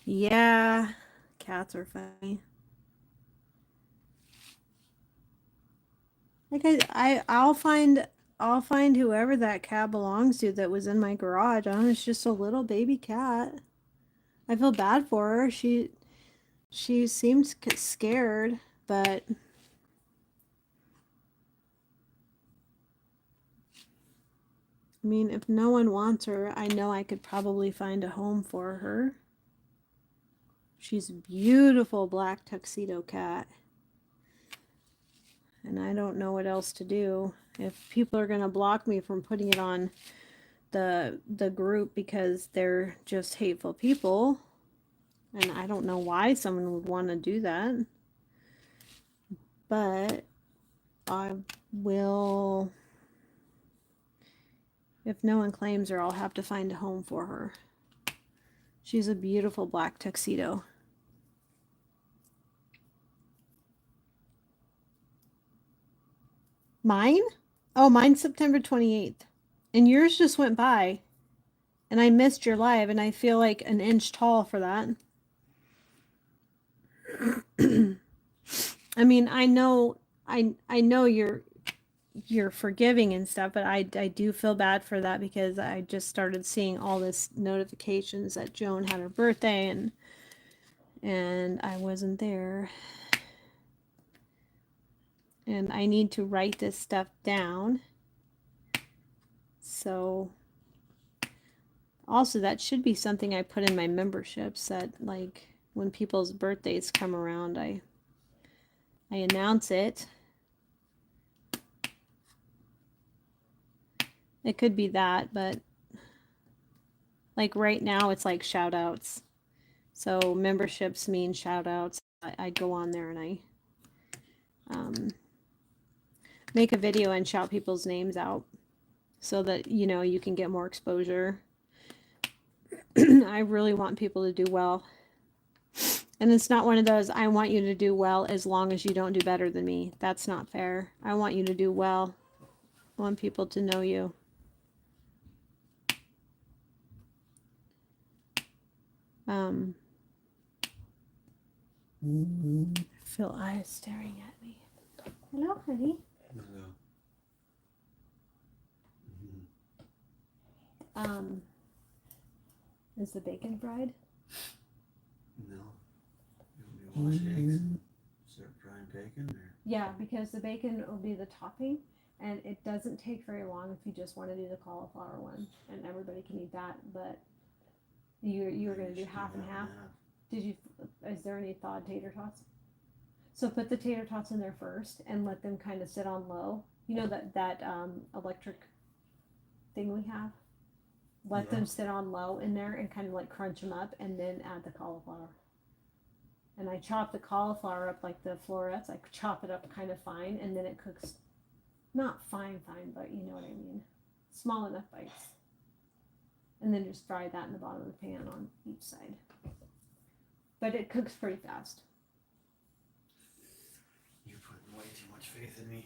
Yeah, cats are funny. Like I'll find whoever that cat belongs to that was in my garage. I don't know, it's just a little baby cat. I feel bad for her. She seems scared, but I mean, if no one wants her, I know I could probably find a home for her. She's a beautiful black tuxedo cat. And I don't know what else to do. If people are going to block me from putting it on the group because they're just hateful people, and I don't know why someone would want to do that. But I will, if no one claims her, I'll have to find a home for her. She's a beautiful black tuxedo. Mine? Oh, mine's September 28th. And yours just went by. And I missed your live, and I feel like an inch tall for that. I mean, I know you're forgiving and stuff, but I do feel bad for that because I just started seeing all this notifications that Joan had her birthday and I wasn't there. And I need to write this stuff down. So also that should be something I put in my memberships, that like when people's birthdays come around, I announce it. It could be that, but like right now it's like shout outs. So memberships mean shout outs. I go on there and I make a video and shout people's names out so that, you know, you can get more exposure. I really want people to do well. And it's not one of those, I want you to do well as long as you don't do better than me. That's not fair. I want you to do well. I want people to know you. I feel eyes staring at me. Hello, honey. Hello. Is the bacon fried? No. You want me to wash eggs and start frying bacon? Or? Yeah, because the bacon will be the topping, and it doesn't take very long if you just want to do the cauliflower one, and everybody can eat that. But you were going to do half and half. Did you? Is there any thawed tater tots? So put the tater tots in there first, and let them kind of sit on low. You know that electric thing we have. Let them sit on low in there and kind of like crunch them up, and then add the cauliflower. And I chop the cauliflower up like the florets. I chop it up kind of fine, and then it cooks, not fine, but you know what I mean. Small enough bites. And then just fry that in the bottom of the pan on each side. But it cooks pretty fast. You put way too much faith in me.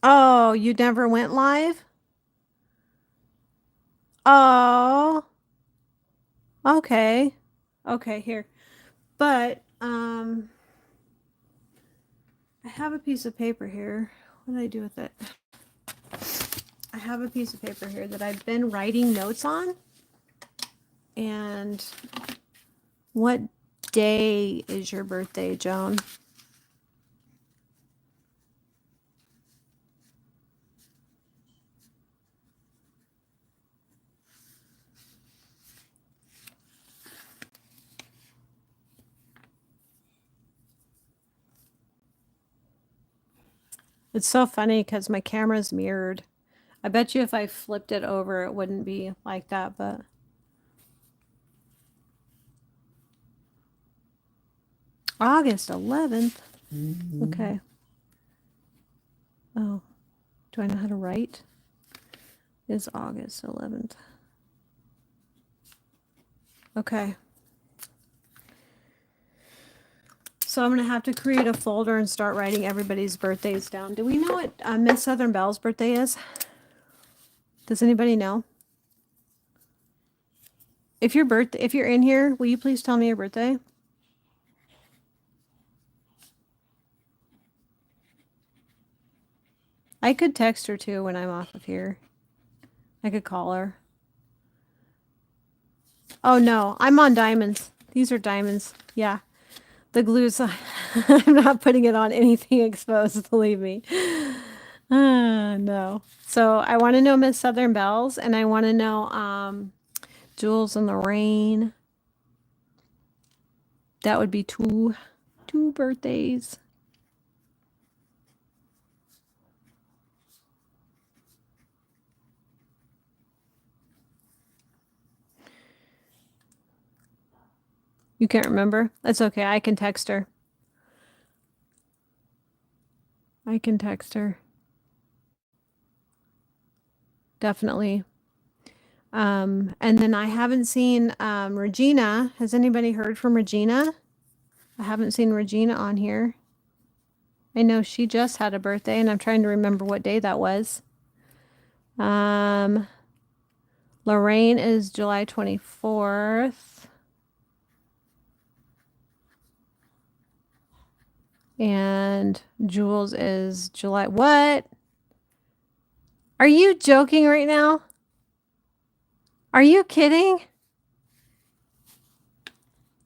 Oh, you never went live? Oh, okay. Okay, here. But, I have a piece of paper here. What did I do with it? I have a piece of paper here that I've been writing notes on. And what day is your birthday, Joan? It's so funny because my camera's mirrored. I bet you if I flipped it over, it wouldn't be like that, but. August 11th. Okay. Oh, do I know how to write? It's August 11th. Okay. So I'm going to have to create a folder and start writing everybody's birthdays down. Do we know what Miss Southern Belle's birthday is? Does anybody know? If you're in here, will you please tell me your birthday? I could text her too when I'm off of here. I could call her. Oh no, I'm on diamonds. These are diamonds. Yeah. The glue's, I'm not putting it on anything exposed, believe me. No. So I want to know Miss Southern Bells, and I want to know Jules and Lorraine. That would be two birthdays. You can't remember? That's okay. I can text her. I can text her. Definitely. And then I haven't seen Regina. Has anybody heard from Regina? I haven't seen Regina on here. I know she just had a birthday, and I'm trying to remember what day that was. Lorraine is July 24th. And Jules is July. What? Are you joking right now? Are you kidding?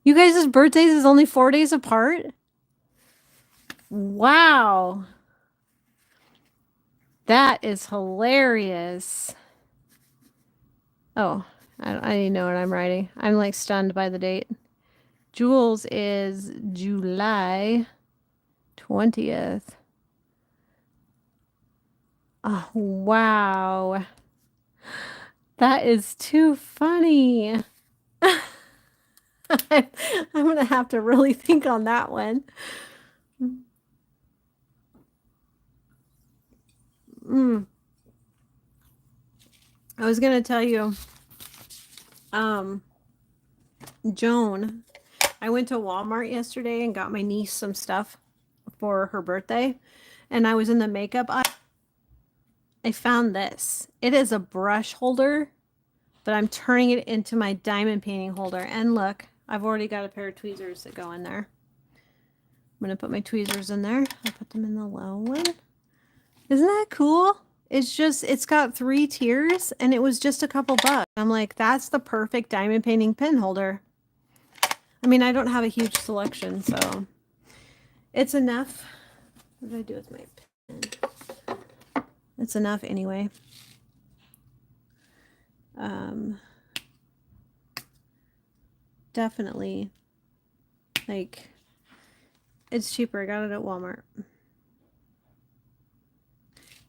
You guys' birthdays is only 4 days apart? Wow. That is hilarious. Oh, I didn't even know what I'm writing. I'm like stunned by the date. Jules is July 20th. Oh, wow. That is too funny. I'm going to have to really think on that one. I was going to tell you, Joan, I went to Walmart yesterday and got my niece some stuff for her birthday. And I was in the makeup aisle. I found this. It is a brush holder, but I'm turning it into my diamond painting holder. And look, I've already got a pair of tweezers that go in there. I'm going to put my tweezers in there. I'll put them in the low one. Isn't that cool? It's got 3 tiers, and it was just a couple bucks. I'm like, that's the perfect diamond painting pen holder. I mean, I don't have a huge selection, so it's enough. What did I do with my pen? It's enough anyway. Definitely, like, it's cheaper. I got it at Walmart.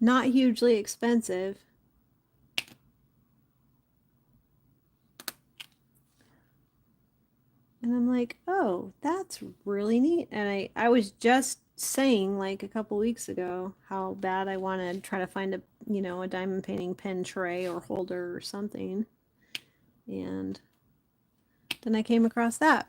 Not hugely expensive. And I'm like, oh, that's really neat. And I was just saying like a couple weeks ago how bad I want to try to find a, a diamond painting pen tray or holder or something. And then I came across that.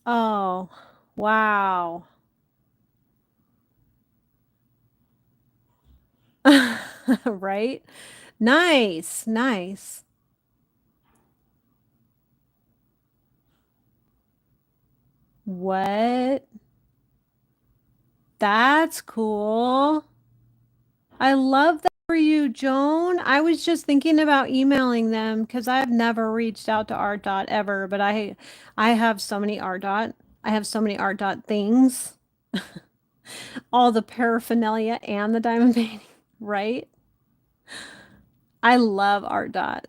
Oh, Wow. Right? Nice, nice. What? That's cool. I love that for you, Joan. I was just thinking about emailing them because I've never reached out to Art Dot ever, but I have so many Art Dot. I have so many Art Dot things, all the paraphernalia and the diamond painting, right? I love Art Dot.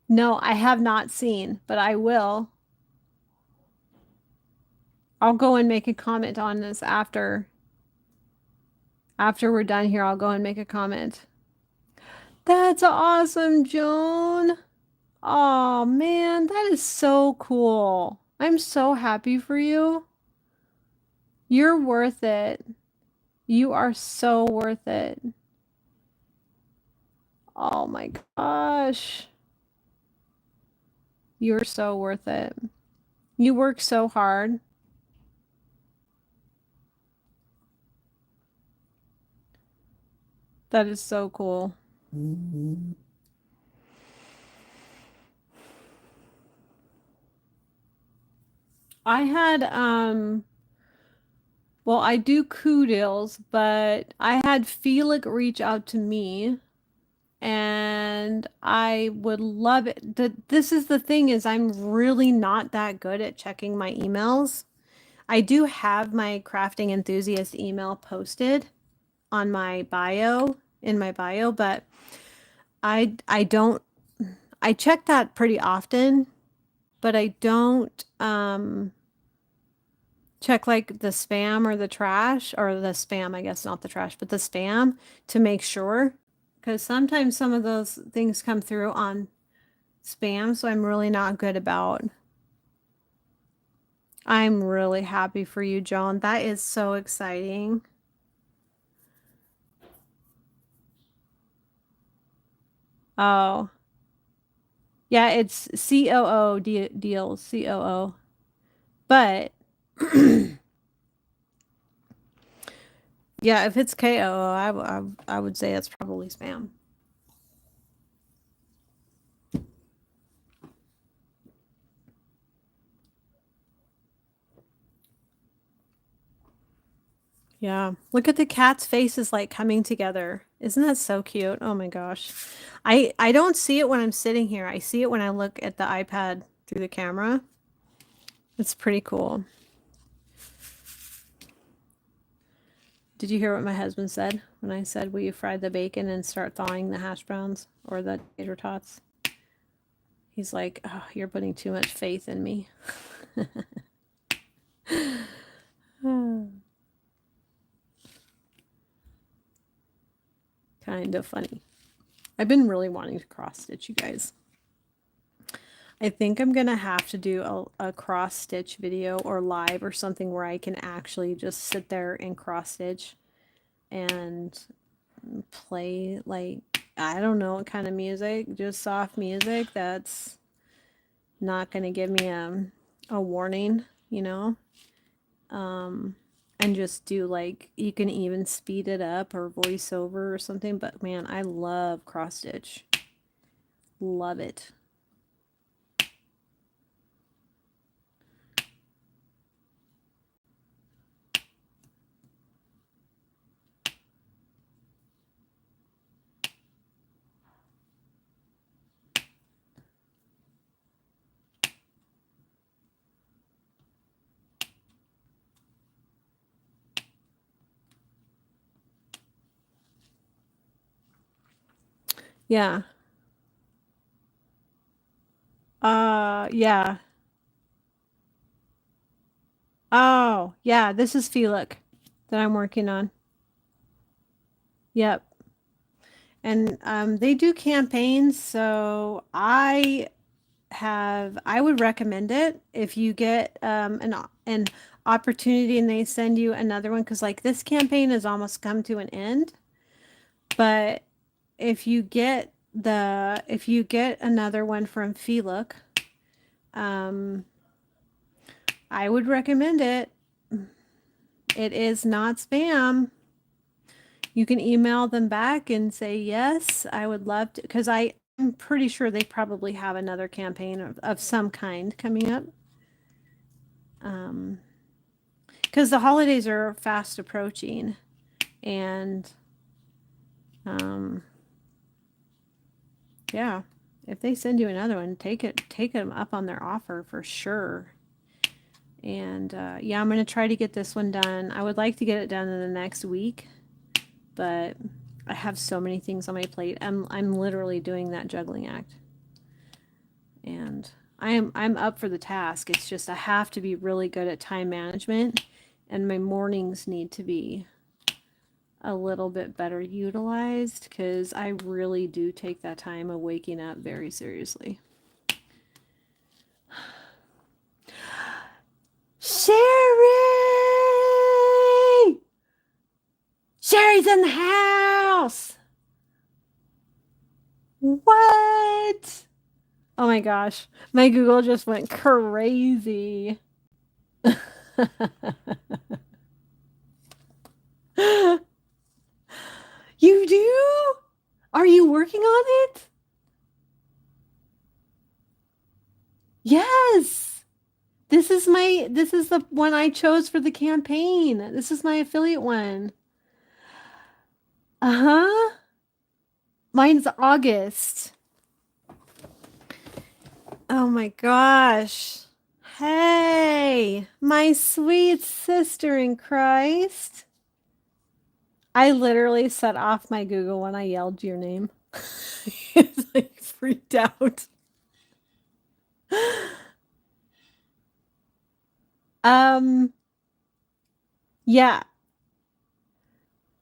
No, I have not seen, but I will. I'll go and make a comment on this after we're done here. I'll go and make a comment. That's awesome, Joan. Oh man, that is so cool. I'm so happy for you. You're worth it. You are so worth it. Oh my gosh. You're so worth it. You work so hard. That is so cool. I had well, I do Koodles, but I had Felix reach out to me and I would love it. This is the thing is I'm really not that good at checking my emails. I do have my Crafting Enthusiast email posted on my bio, in my bio, but I don't I check that pretty often, but I don't check like the spam or the trash or the spam, I guess not the trash, but the spam to make sure because sometimes some of those things come through on spam, so I'm really not good about. I'm really happy for you, Joan. That is so exciting. Oh, yeah, it's COO deals, COO. But yeah, if it's KOO, I would say that's probably spam. Yeah. Look at the cat's faces like coming together. Isn't that so cute? Oh my gosh. I don't see it when I'm sitting here. I see it when I look at the iPad through the camera. It's pretty cool. Did you hear what my husband said when I said, "Will you fry the bacon and start thawing the hash browns or the tater tots?" He's like, "Oh, you're putting too much faith in me." Kind of funny. I've been really wanting to cross stitch, you guys. I think I'm gonna have to do a cross stitch video or live or something where I can actually just sit there and cross stitch and play like I don't know what kind of music, just soft music that's not gonna give me a warning, you know? And just do like you can even speed it up or voiceover or something, but man, I love cross stitch. Love it. Yeah. Yeah. Oh, yeah, this is Felix that I'm working on. Yep. And they do campaigns, so I would recommend it if you get an opportunity and they send you another one because like this campaign has almost come to an end. But if you get another one from Felix, um, I would recommend it. It is not spam. You can email them back and say, yes, I would love to, because I'm pretty sure they probably have another campaign of some kind coming up. Because the holidays are fast approaching, and yeah, if they send you another one, take them up on their offer for sure. And yeah, I'm going to try to get this one done. I would like to get it done in the next week, but I have so many things on my plate. I'm literally doing that juggling act. And I'm up for the task. It's just I have to be really good at time management, and my mornings need to be a little bit better utilized because I really do take that time of waking up very seriously. Sherry! Sherry's in the house! What? Oh my gosh. My Google just went crazy. You do? Are you working on it? Yes. This is the one I chose for the campaign. This is my affiliate one. Uh-huh. Mine's August. Oh my gosh. Hey, my sweet sister in Christ. I literally set off my Google when I yelled your name. It's like freaked out. Yeah.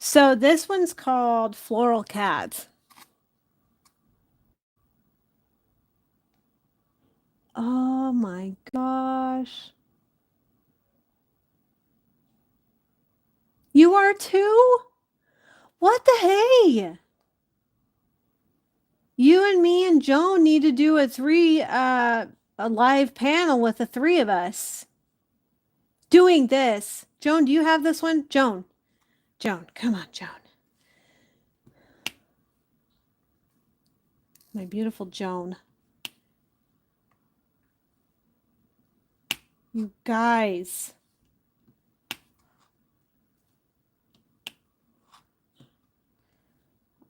So this one's called Floral Cat. Oh my gosh. You are too? What the hey? You and me and Joan need to do a live panel with the three of us. Doing this. Joan, do you have this one? Joan, come on, Joan. My beautiful Joan. You guys.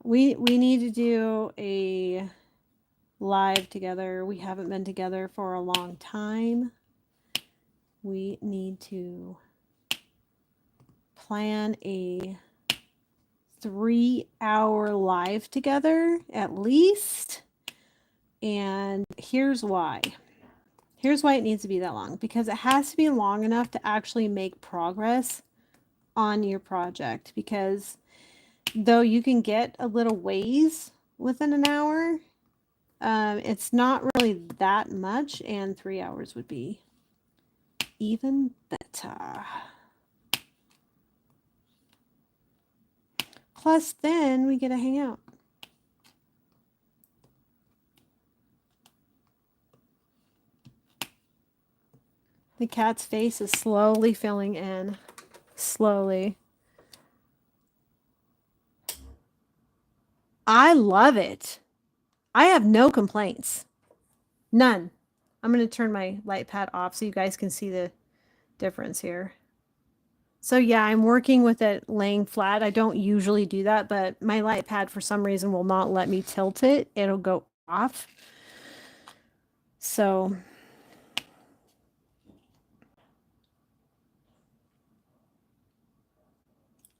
We need to do a live together. We haven't been together for a long time. We need to plan a 3-hour live together at least. And here's why. Here's why it needs to be that long, because it has to be long enough to actually make progress on your project. Because though you can get a little ways within an hour, it's not really that much, and 3 hours would be even better. Plus, then we get to hang out. The cat's face is slowly filling in. Slowly. I love it. I have no complaints. None. I'm going to turn my light pad off so you guys can see the difference here. So yeah, I'm working with it laying flat. I don't usually do that, but my light pad for some reason will not let me tilt it. It'll go off. So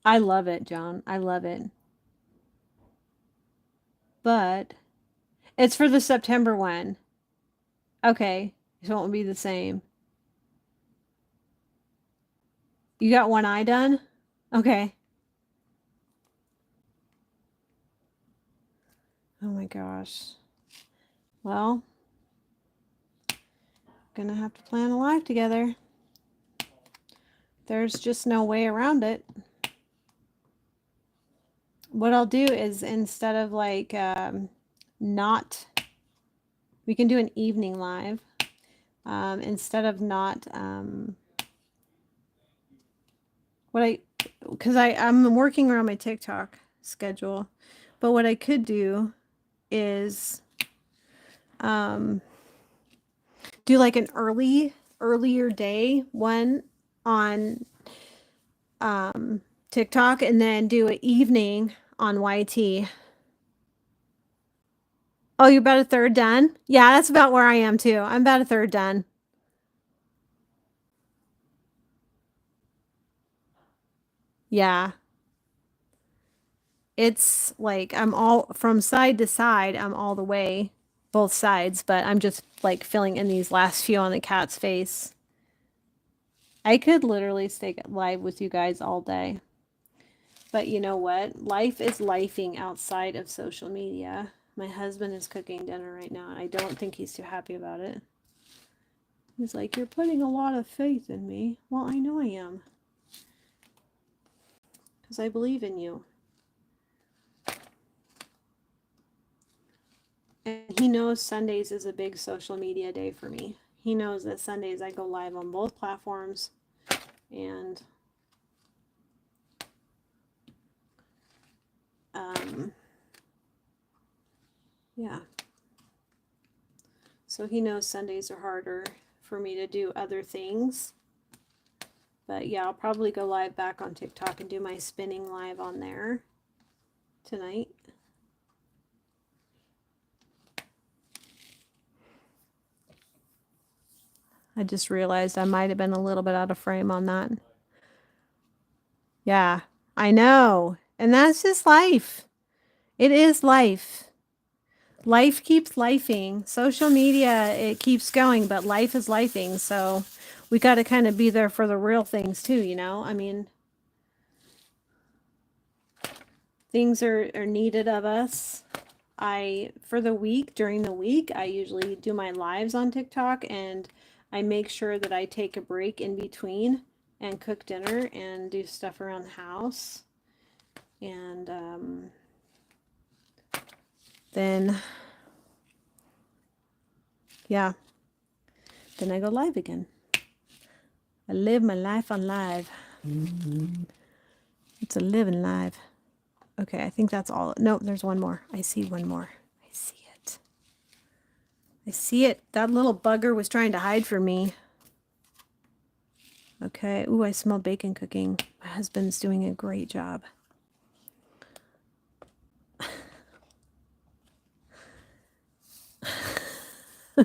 I love it, John. I love it. But it's for the September one. Okay, so it won't be the same. You got one eye done? Okay. Oh my gosh. Well, gonna have to plan a live together. There's just no way around it. What I'll do is instead of like we can do an evening live, instead of not, because I'm working around my TikTok schedule, but what I could do is do like an earlier day one on TikTok, and then do an evening on YT. Oh, you're about a third done? Yeah, that's about where I am too. I'm about a third done. Yeah. It's like I'm all from side to side, I'm all the way, both sides, but I'm just like filling in these last few on the cat's face. I could literally stay live with you guys all day. But you know what? Life is lifing outside of social media. My husband is cooking dinner right now, and I don't think he's too happy about it. He's like, "You're putting a lot of faith in me." Well, I know I am. Because I believe in you. And he knows Sundays is a big social media day for me. He knows that Sundays I go live on both platforms. And yeah. So he knows Sundays are harder for me to do other things. But yeah, I'll probably go live back on TikTok and do my spinning live on there tonight. I just realized I might have been a little bit out of frame on that. Yeah, I know. And that's just life. It is life. Life keeps lifing. Social media, it keeps going, but life is lifing. So we got to kind of be there for the real things too, you know? I mean, things are needed of us. For the week, during the week, I usually do my lives on TikTok, and I make sure that I take a break in between and cook dinner and do stuff around the house. And then, yeah, then I go live again. I live my life on live. It's a living live. Okay, I think that's all. No, there's one more. I see one more. I see it. I see it. That little bugger was trying to hide from me. Okay. Ooh, I smell bacon cooking. My husband's doing a great job.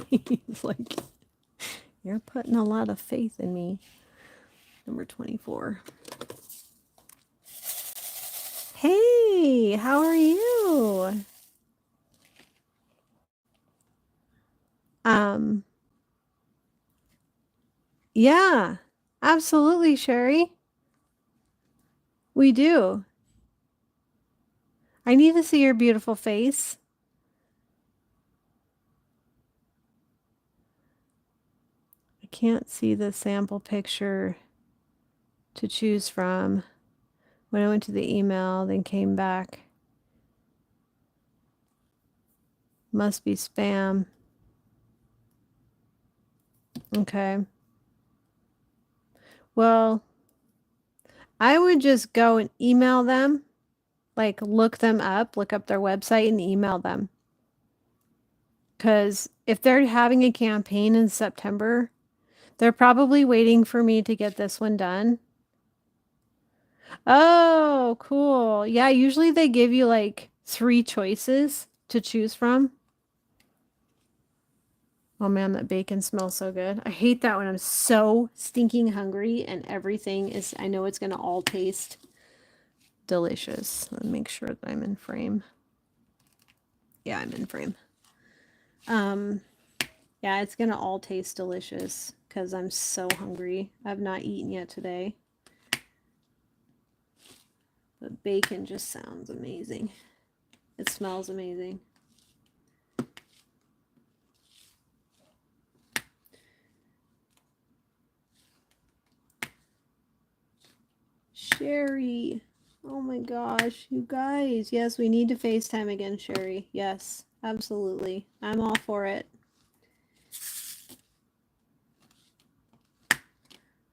He's like, "You're putting a lot of faith in me." Number 24. Hey, how are you? Yeah, absolutely, Sherry. We do. I need to see your beautiful face. I can't see the sample picture to choose from. When I went to the email, then came back. Must be spam. Okay. Well, I would just go and email them, like look them up, look up their website and email them. Because if they're having a campaign in September, they're probably waiting for me to get this one done. Oh, cool. Yeah, usually they give you like 3 choices to choose from. Oh man, that bacon smells so good. I hate that when I'm so stinking hungry and everything is, I know it's going to all taste delicious. Let me make sure that I'm in frame. Yeah, I'm in frame. Yeah, it's going to all taste delicious because I'm so hungry. I've not eaten yet today. But bacon just sounds amazing. It smells amazing. Sherry. Oh my gosh, you guys. Yes, we need to FaceTime again, Sherry. Yes, absolutely. I'm all for it.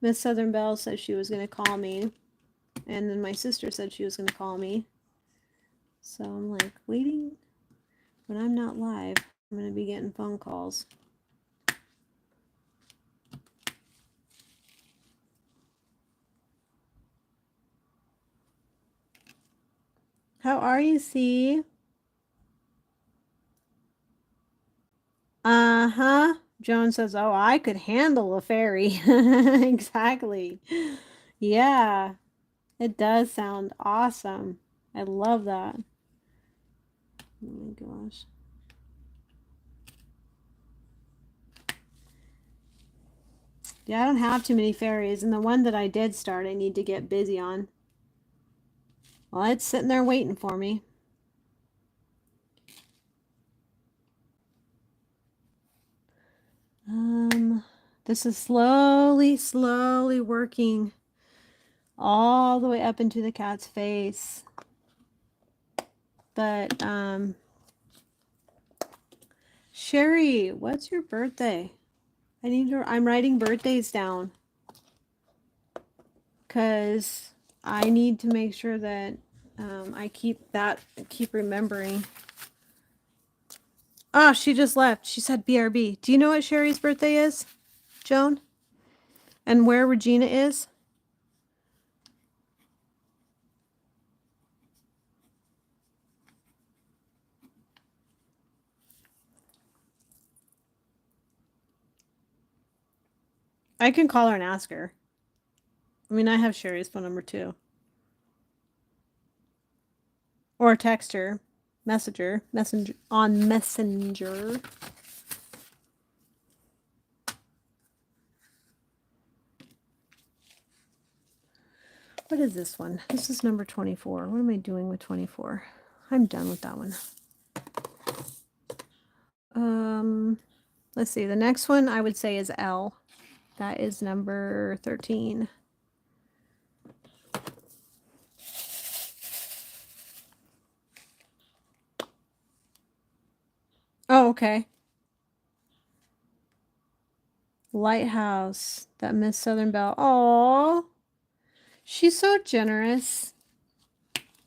Miss Southern Belle said she was going to call me. And then my sister said she was going to call me. So I'm like waiting. When I'm not live, I'm going to be getting phone calls. How are you, C? Uh-huh. Joan says, oh, I could handle a fairy. Exactly. Yeah, it does sound awesome. I love that. Oh my gosh. Yeah, I don't have too many fairies, and the one that I did start, I need to get busy on. Well, it's sitting there waiting for me. This is slowly working all the way up into the cat's face. But, Sherry, what's your birthday? I'm writing birthdays down. Because I need to make sure that I keep remembering. Oh, she just left. She said BRB. Do you know what Sherry's birthday is, Joan? And where Regina is? I can call her and ask her. I mean, I have Sherry's phone number too. Or text her. Messenger on Messenger. What is this one? This is number 24. What am I doing with 24? I'm done with that one. Let's see. The next one I would say is L. That is number 13. Oh, okay. Lighthouse. That Miss Southern Belle. Oh, she's so generous.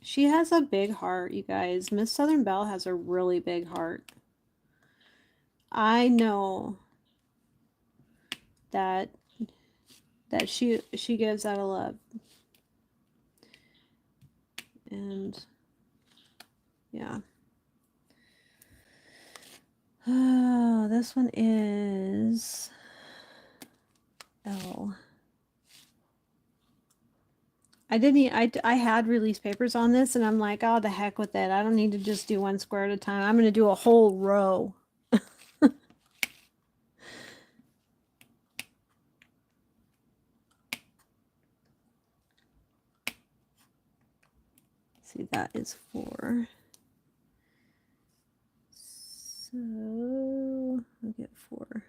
She has a big heart, you guys. Miss Southern Belle has a really big heart. I know that she gives out of love. And yeah. Oh, this one is L. I had release papers on this, and I'm like, oh, the heck with it. I don't need to just do one square at a time. I'm going to do a whole row. See, that is 4. So I'll get 4.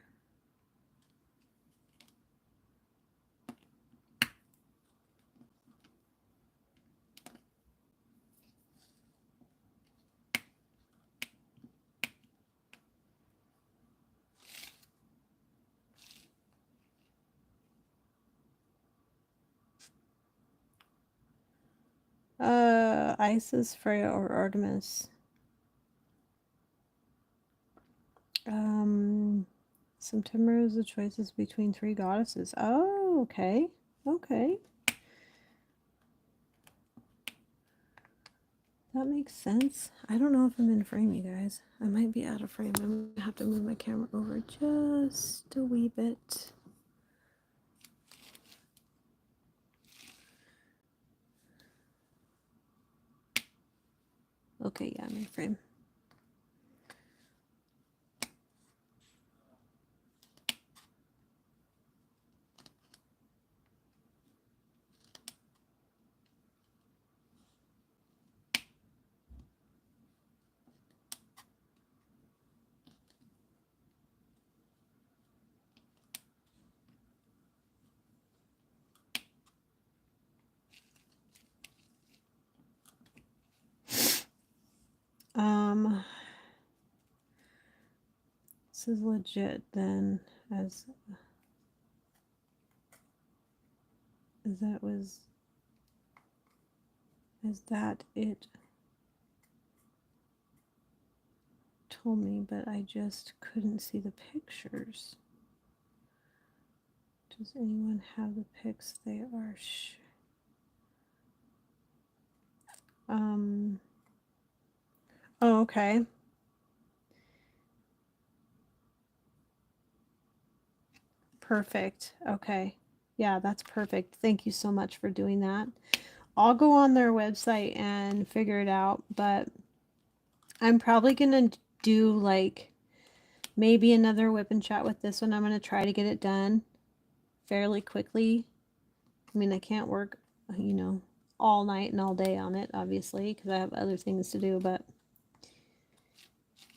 Isis, Freya, or Artemis. September is the choices between 3 goddesses. Oh, okay. Okay. That makes sense. I don't know if I'm in frame, you guys. I might be out of frame. I'm going to have to move my camera over just a wee bit. Okay, yeah, I'm in frame. This is legit then, as Is that it told me, but I just couldn't see the pictures. Does anyone have the pics they are oh, okay. Perfect. Okay. Yeah, that's perfect. Thank you so much for doing that. I'll go on their website and figure it out, but I'm probably going to do like maybe another whip and chat with this one. I'm going to try to get it done fairly quickly. I mean, I can't work, you know, all night and all day on it, obviously, because I have other things to do, but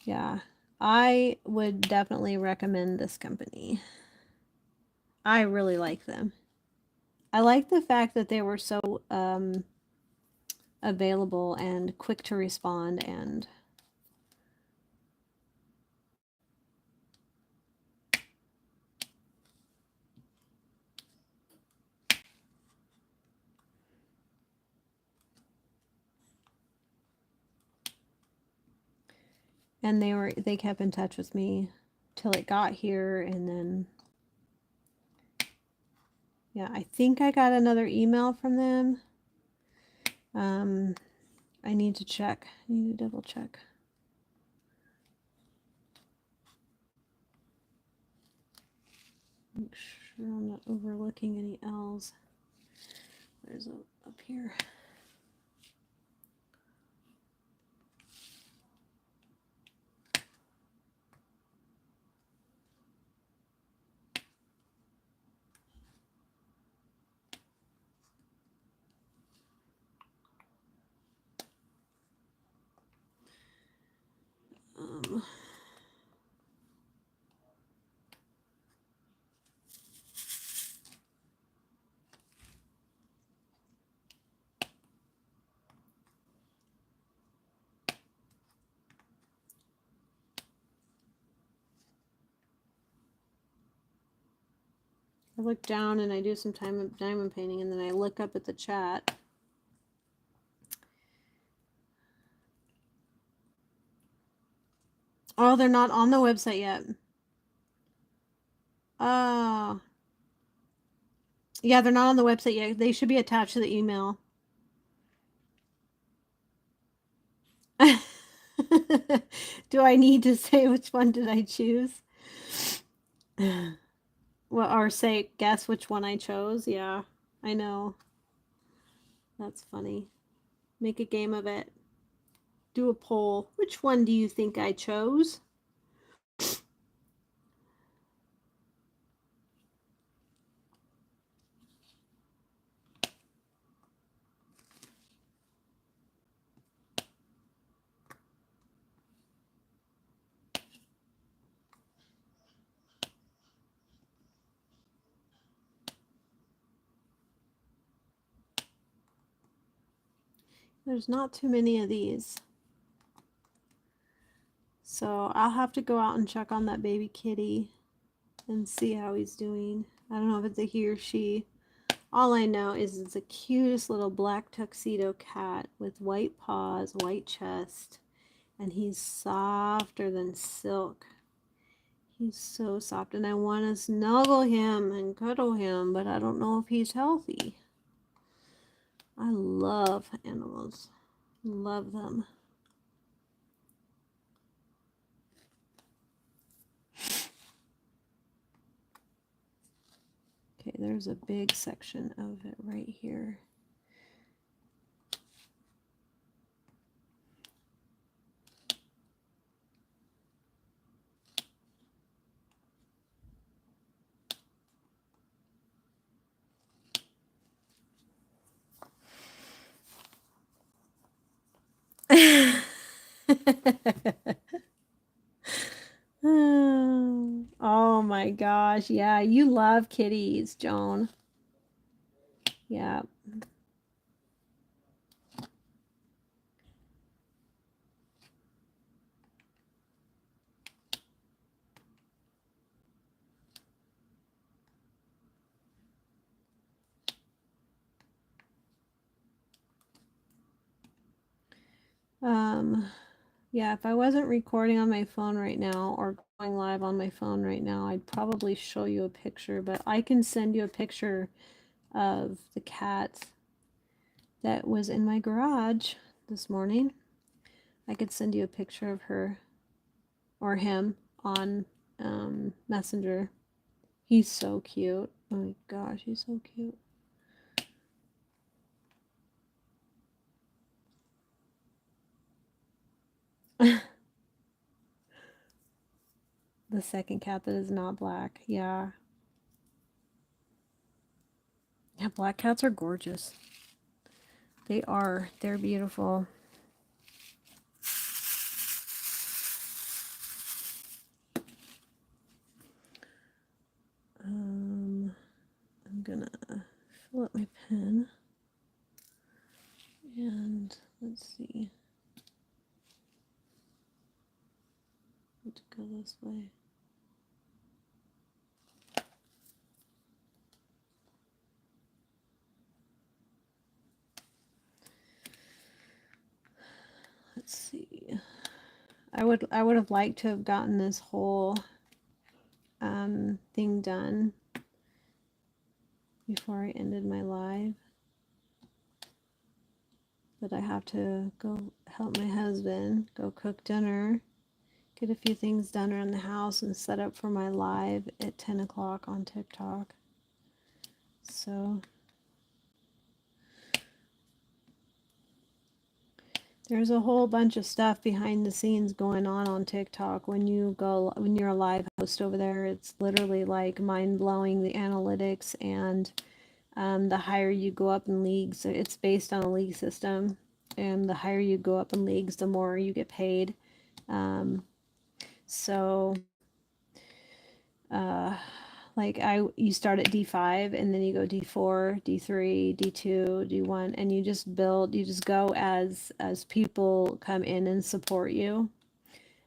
yeah, I would definitely recommend this company. I really like them. I like the fact that they were so available and quick to respond, and they kept in touch with me till it got here, and then yeah, I think I got another email from them. I need to check. I need to double check. Make sure I'm not overlooking any L's. There's up here. I look down and I do some diamond painting, and then I look up at the chat. Oh, they're not on the website yet. Oh. Yeah, they're not on the website yet. They should be attached to the email. Do I need to say which one did I choose? Well, or say guess which one I chose? Yeah, I know. That's funny. Make a game of it. Do a poll. Which one do you think I chose? There's not too many of these. So I'll have to go out and check on that baby kitty and see how he's doing. I don't know if it's a he or she. All I know is it's the cutest little black tuxedo cat with white paws, white chest, and he's softer than silk. He's so soft, and I want to snuggle him and cuddle him, but I don't know if he's healthy. I love animals. Love them. Okay, there's a big section of it right here. Oh my gosh. Yeah, you love kitties, Joan. Yeah. Yeah, if I wasn't recording on my phone right now or going live on my phone right now, I'd probably show you a picture, but I can send you a picture of the cat that was in my garage this morning. I could send you a picture of her or him on Messenger. He's so cute. Oh my gosh, he's so cute. The second cat that is not black. Yeah. Yeah, black cats are gorgeous. They are. They're beautiful. I'm gonna fill up my pen. And let's see. Let's go this way. Let's see. I would have liked to have gotten this whole thing done before I ended my live. But I have to go help my husband, go cook dinner, get a few things done around the house, and set up for my live at 10 o'clock on TikTok. So there's a whole bunch of stuff behind the scenes going on TikTok. When you're a live host over there, it's literally like mind-blowing, the analytics, and the higher you go up in leagues. It's based on a league system, and the higher you go up in leagues, the more you get paid. So like you start at D5 and then you go D4, D3, D2, D1, and you just go as people come in and support you.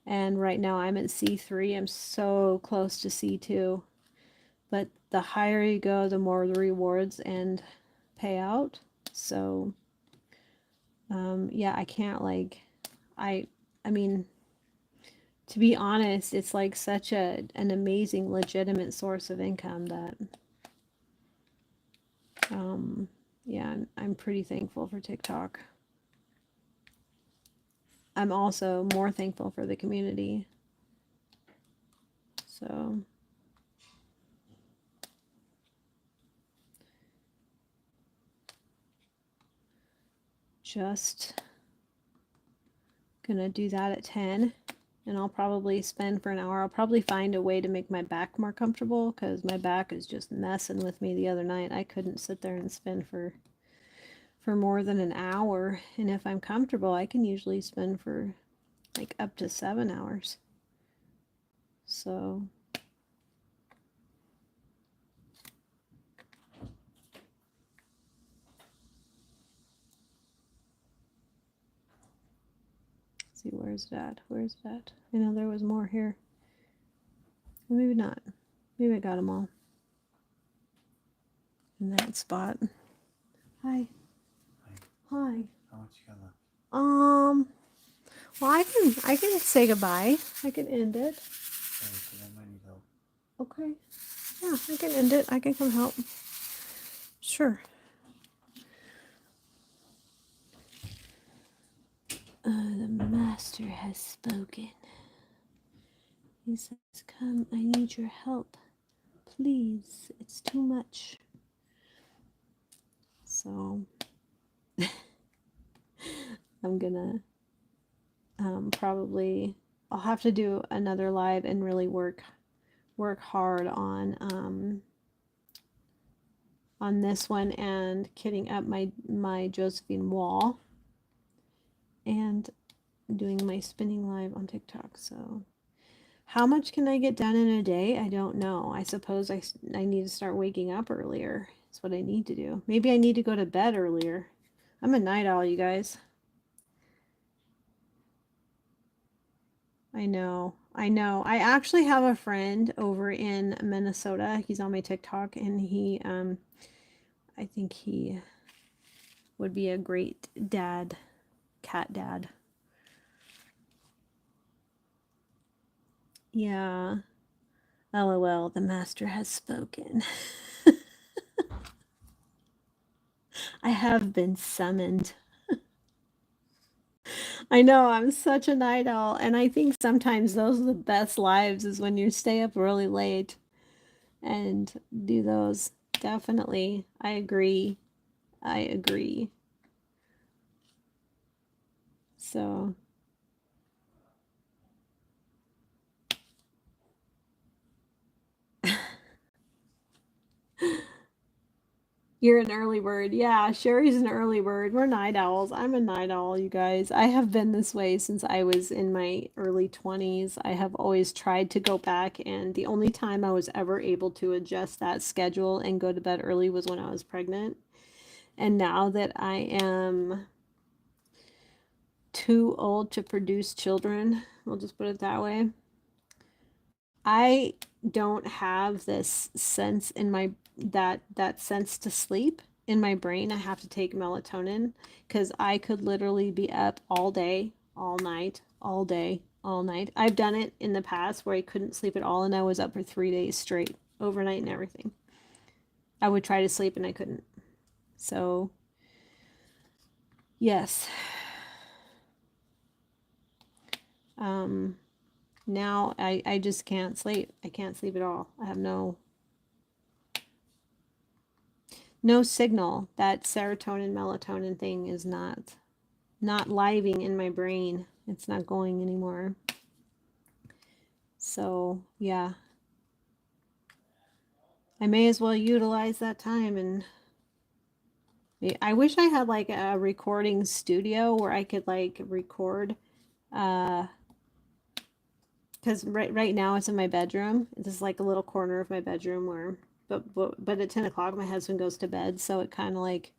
And right now I'm at C3. I'm so close to C2. But the higher you go, the more the rewards and payout. So yeah, I can't I mean, to be honest, it's like such an amazing, legitimate source of income that, yeah, I'm pretty thankful for TikTok. I'm also more thankful for the community. So, just gonna do that at 10. And I'll probably spend for an hour. I'll probably find a way to make my back more comfortable because my back is just messing with me the other night. I couldn't sit there and spin for more than an hour. And if I'm comfortable, I can usually spin for like up to 7 hours. So let's see, where's that? Where's that? I know there was more here. Well, maybe not. Maybe I got them all in that spot. Hi. Hi. How much you got left? Well, I can say goodbye. I can end it. Okay, because I might need help. Okay. Yeah, I can end it. I can come help. Sure. The master has spoken. He says, "Come, I need your help. Please, it's too much." So I'm gonna probably I'll have to do another live and really work hard on this one and kitting up my Josephine wall and doing my spinning live on TikTok. So how much can I get done in a day? I don't know. I suppose I need to start waking up earlier. That's what I need to do. Maybe I need to go to bed earlier. I'm a night owl, you guys. I know. I actually have a friend over in Minnesota. He's on my TikTok, and he, I think he would be a great dad, cat dad. Yeah. LOL, the master has spoken. I have been summoned. I know, I'm such a night owl, and I think sometimes those are the best lives is when you stay up really late and do those. Definitely. I agree. I agree. So, you're an early bird. Yeah, Sherry's an early bird. We're night owls. I'm a night owl, you guys. I have been this way since I was in my early 20s. I have always tried to go back, and the only time I was ever able to adjust that schedule and go to bed early was when I was pregnant. And now that I am too old to produce children, we'll just put it that way, I don't have this sense in my that sense to sleep in my brain. I have to take melatonin because I could literally be up all day, all night, all day, all night. I've done it in the past where I couldn't sleep at all and I was up for 3 days straight, overnight and everything. I would try to sleep and I couldn't. So, yes. Um, now I just can't sleep. I can't sleep at all. I have no signal. That serotonin melatonin thing is not living in my brain. It's not going anymore. So yeah, I may as well utilize that time. And I wish I had like a recording studio where I could like record, because right now it's in my bedroom. This is like a little corner of my bedroom where, but at 10 o'clock my husband goes to bed, so it kind of like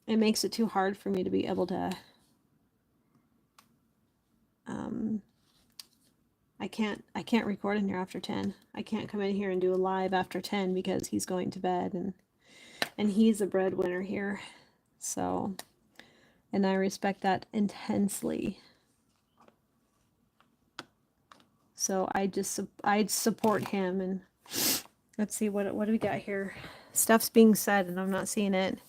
it makes it too hard for me to be able to. Um, I can't record in here after 10. I can't come in here and do a live after 10 because he's going to bed, and he's a breadwinner here. So, and I respect that intensely. So I support him. And let's see, what do we got here? Stuff's being said and I'm not seeing it.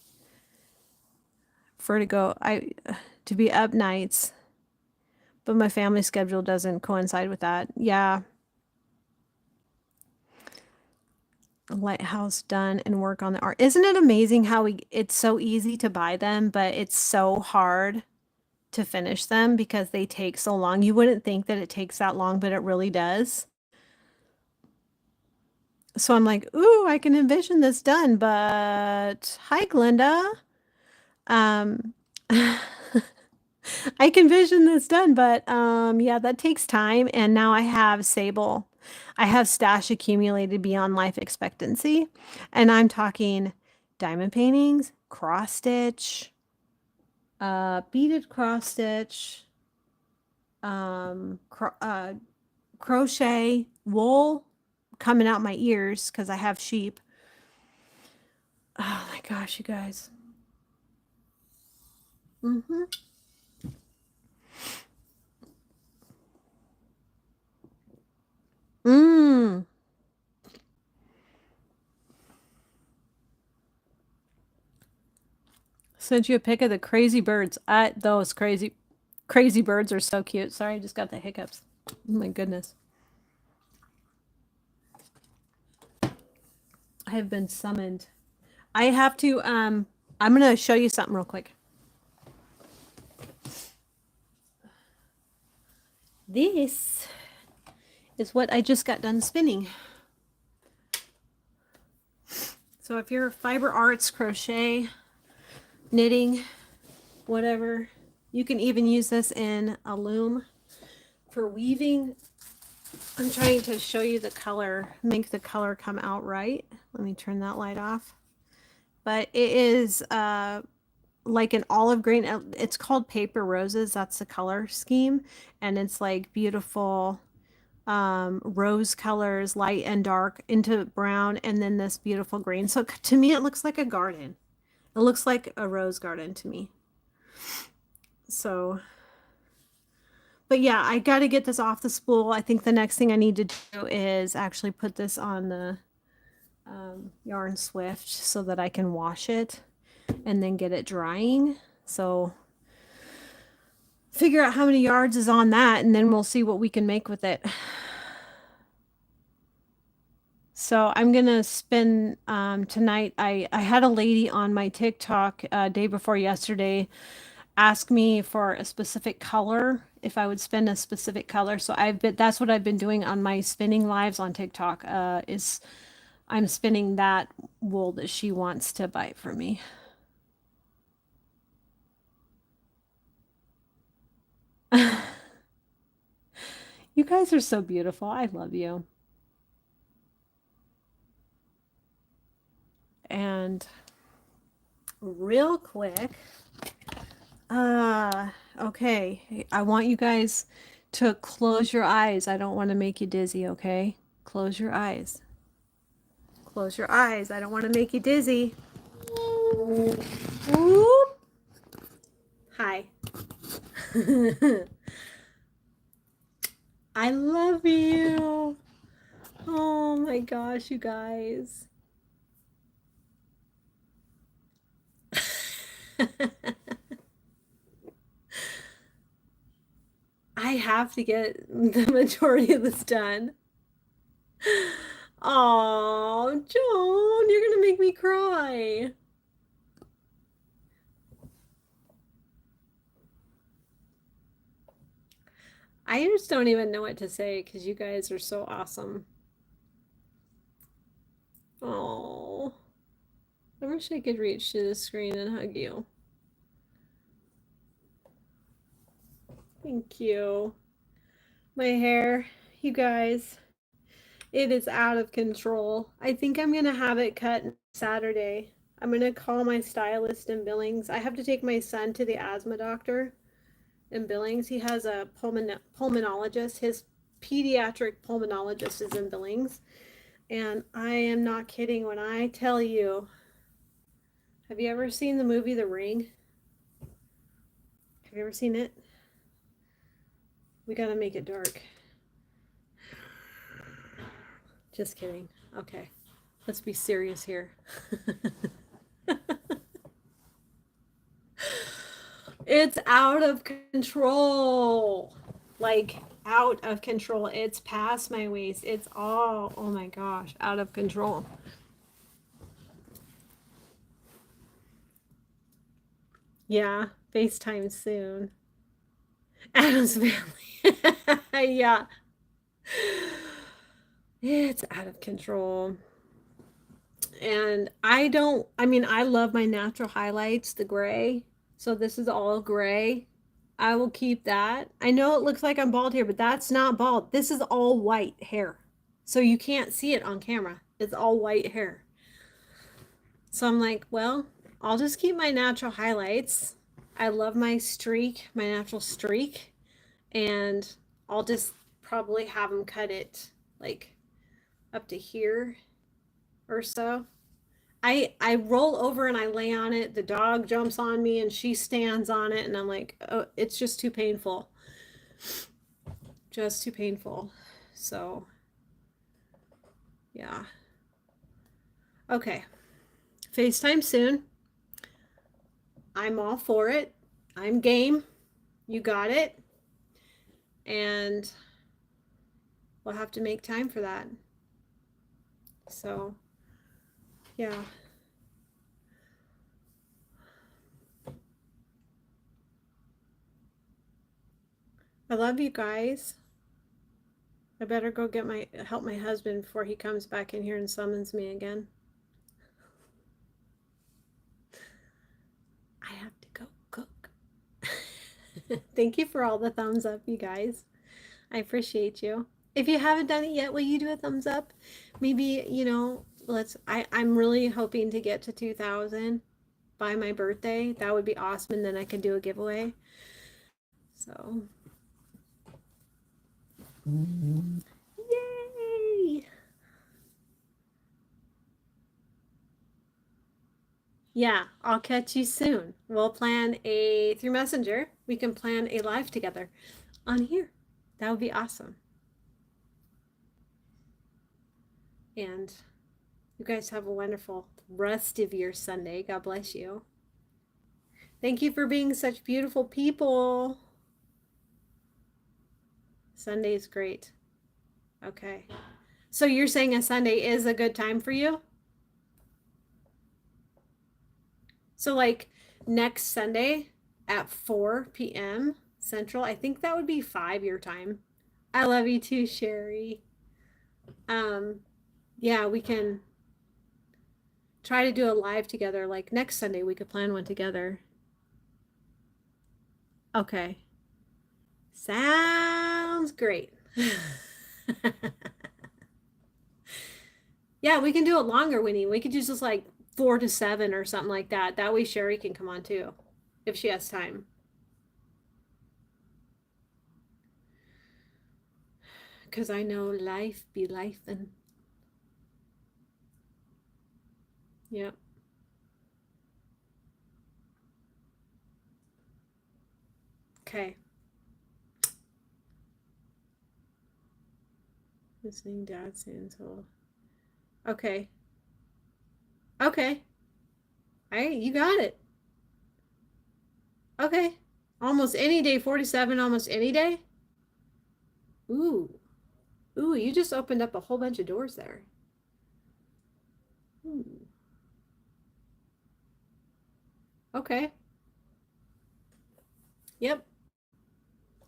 Vertigo, to be up nights, but my family schedule doesn't coincide with that. Yeah. Lighthouse done and work on the art. Isn't it amazing how it's so easy to buy them, but it's so hard to finish them because they take so long. You wouldn't think that it takes that long, but it really does. So I'm like, ooh, I can envision this done, but hi, Glenda. Um, I can vision this done, but yeah, that takes time. And now I have Sable. I have stash accumulated beyond life expectancy. And I'm talking diamond paintings, cross stitch, beaded cross stitch, crochet, wool coming out my ears because I have sheep. Oh my gosh, you guys. Mm-hmm. Mm. Sent you a pic of the crazy birds. Those crazy birds are so cute. Sorry, I just got the hiccups. Oh my goodness. I have been summoned. I have to I'm going to show you something real quick. This is what I just got done spinning. So if you're fiber arts, crochet, knitting, whatever, you can even use this in a loom for weaving. I'm trying to show you the color, make the color come out right. Let me turn that light off. But it is like an olive green. It's called Paper Roses. That's the color scheme. And it's like beautiful rose colors, light and dark into brown, and then this beautiful green. So to me, it looks like a garden. It looks like a rose garden to me. So, But yeah, I got to get this off the spool. I think the next thing I need to do is actually put this on the Yarn Swift so that I can wash it and then get it drying. So figure out how many yards is on that, and then we'll see what we can make with it. So I'm gonna spend tonight. I had a lady on my TikTok day before yesterday ask me for a specific color, if I would spin a specific color. So that's what I've been doing on my spinning lives on TikTok. Is I'm spinning that wool that she wants to buy for me. You guys are so beautiful. I love you. And real quick, okay, I want you guys to close your eyes. I don't want to make you dizzy, okay? Close your eyes. Close your eyes. I don't want to make you dizzy. Whoop. Hi. I love you. Oh my gosh, you guys. I have to get the majority of this done. Oh, Joan, you're gonna make me cry. I just don't even know what to say because you guys are so awesome. Oh, I wish I could reach to the screen and hug you. Thank you. My hair, you guys, it is out of control. I think I'm gonna have it cut Saturday. I'm gonna call my stylist in Billings. I have to take my son to the asthma doctor in Billings. He has a pulmonologist. His pediatric pulmonologist is in Billings. And I am not kidding when I tell you, have you ever seen the movie The Ring? Have you ever seen it? We gotta make it dark. Just kidding. Okay. Let's be serious here. It's out of control. Like, out of control. It's past my waist. It's all, oh my gosh, out of control. Yeah, FaceTime soon. Adam's family. Yeah. It's out of control. And I mean, I love my natural highlights, the gray. So this is all gray. I will keep that. I know it looks like I'm bald here, but that's not bald. This is all white hair. So you can't see it on camera. It's all white hair. So I'm like, well, I'll just keep my natural highlights. I love my streak, my natural streak. And I'll just probably have them cut it like up to here or so. I roll over and I lay on it. The dog jumps on me and she stands on it, and I'm like, oh, it's just too painful. Just too painful. So, yeah. Okay. FaceTime soon. I'm all for it. I'm game. You got it. And we'll have to make time for that. So, yeah. I love you guys. I better go help my husband before he comes back in here and summons me again. I have to go cook. Thank you for all the thumbs up, you guys. I appreciate you. If you haven't done it yet, will you do a thumbs up? Maybe, I'm really hoping to get to 2,000 by my birthday. That would be awesome, and then I can do a giveaway. So, yay! Yeah, I'll catch you soon. We'll plan through Messenger, we can plan a live together. on here. That would be awesome. And you guys have a wonderful rest of your Sunday. God bless you. Thank you for being such beautiful people. Sunday's great. Okay. So you're saying a Sunday is a good time for you? So like next Sunday at 4 p.m. Central, I think that would be 5 your time. I love you too, Sherry. Yeah, we can try to do a live together. Like next Sunday, we could plan one together. Okay. Sounds great. Yeah, we can do it longer, Winnie. We could do just like 4 to 7 or something like that. That way Sherry can come on too, if she has time. Because I know life be life and yep. Okay. Listening dad soon, so okay. Okay. You got it. Okay. Almost any day, 47, almost any day. Ooh. Ooh, you just opened up a whole bunch of doors there. Ooh. Okay. Yep.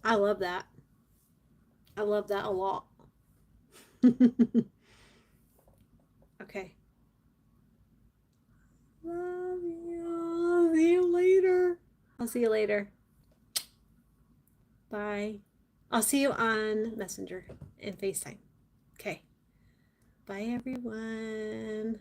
I love that. I love that a lot. Okay. Love you. See you later. I'll see you later. Bye. I'll see you on Messenger and FaceTime. Okay. Bye, everyone.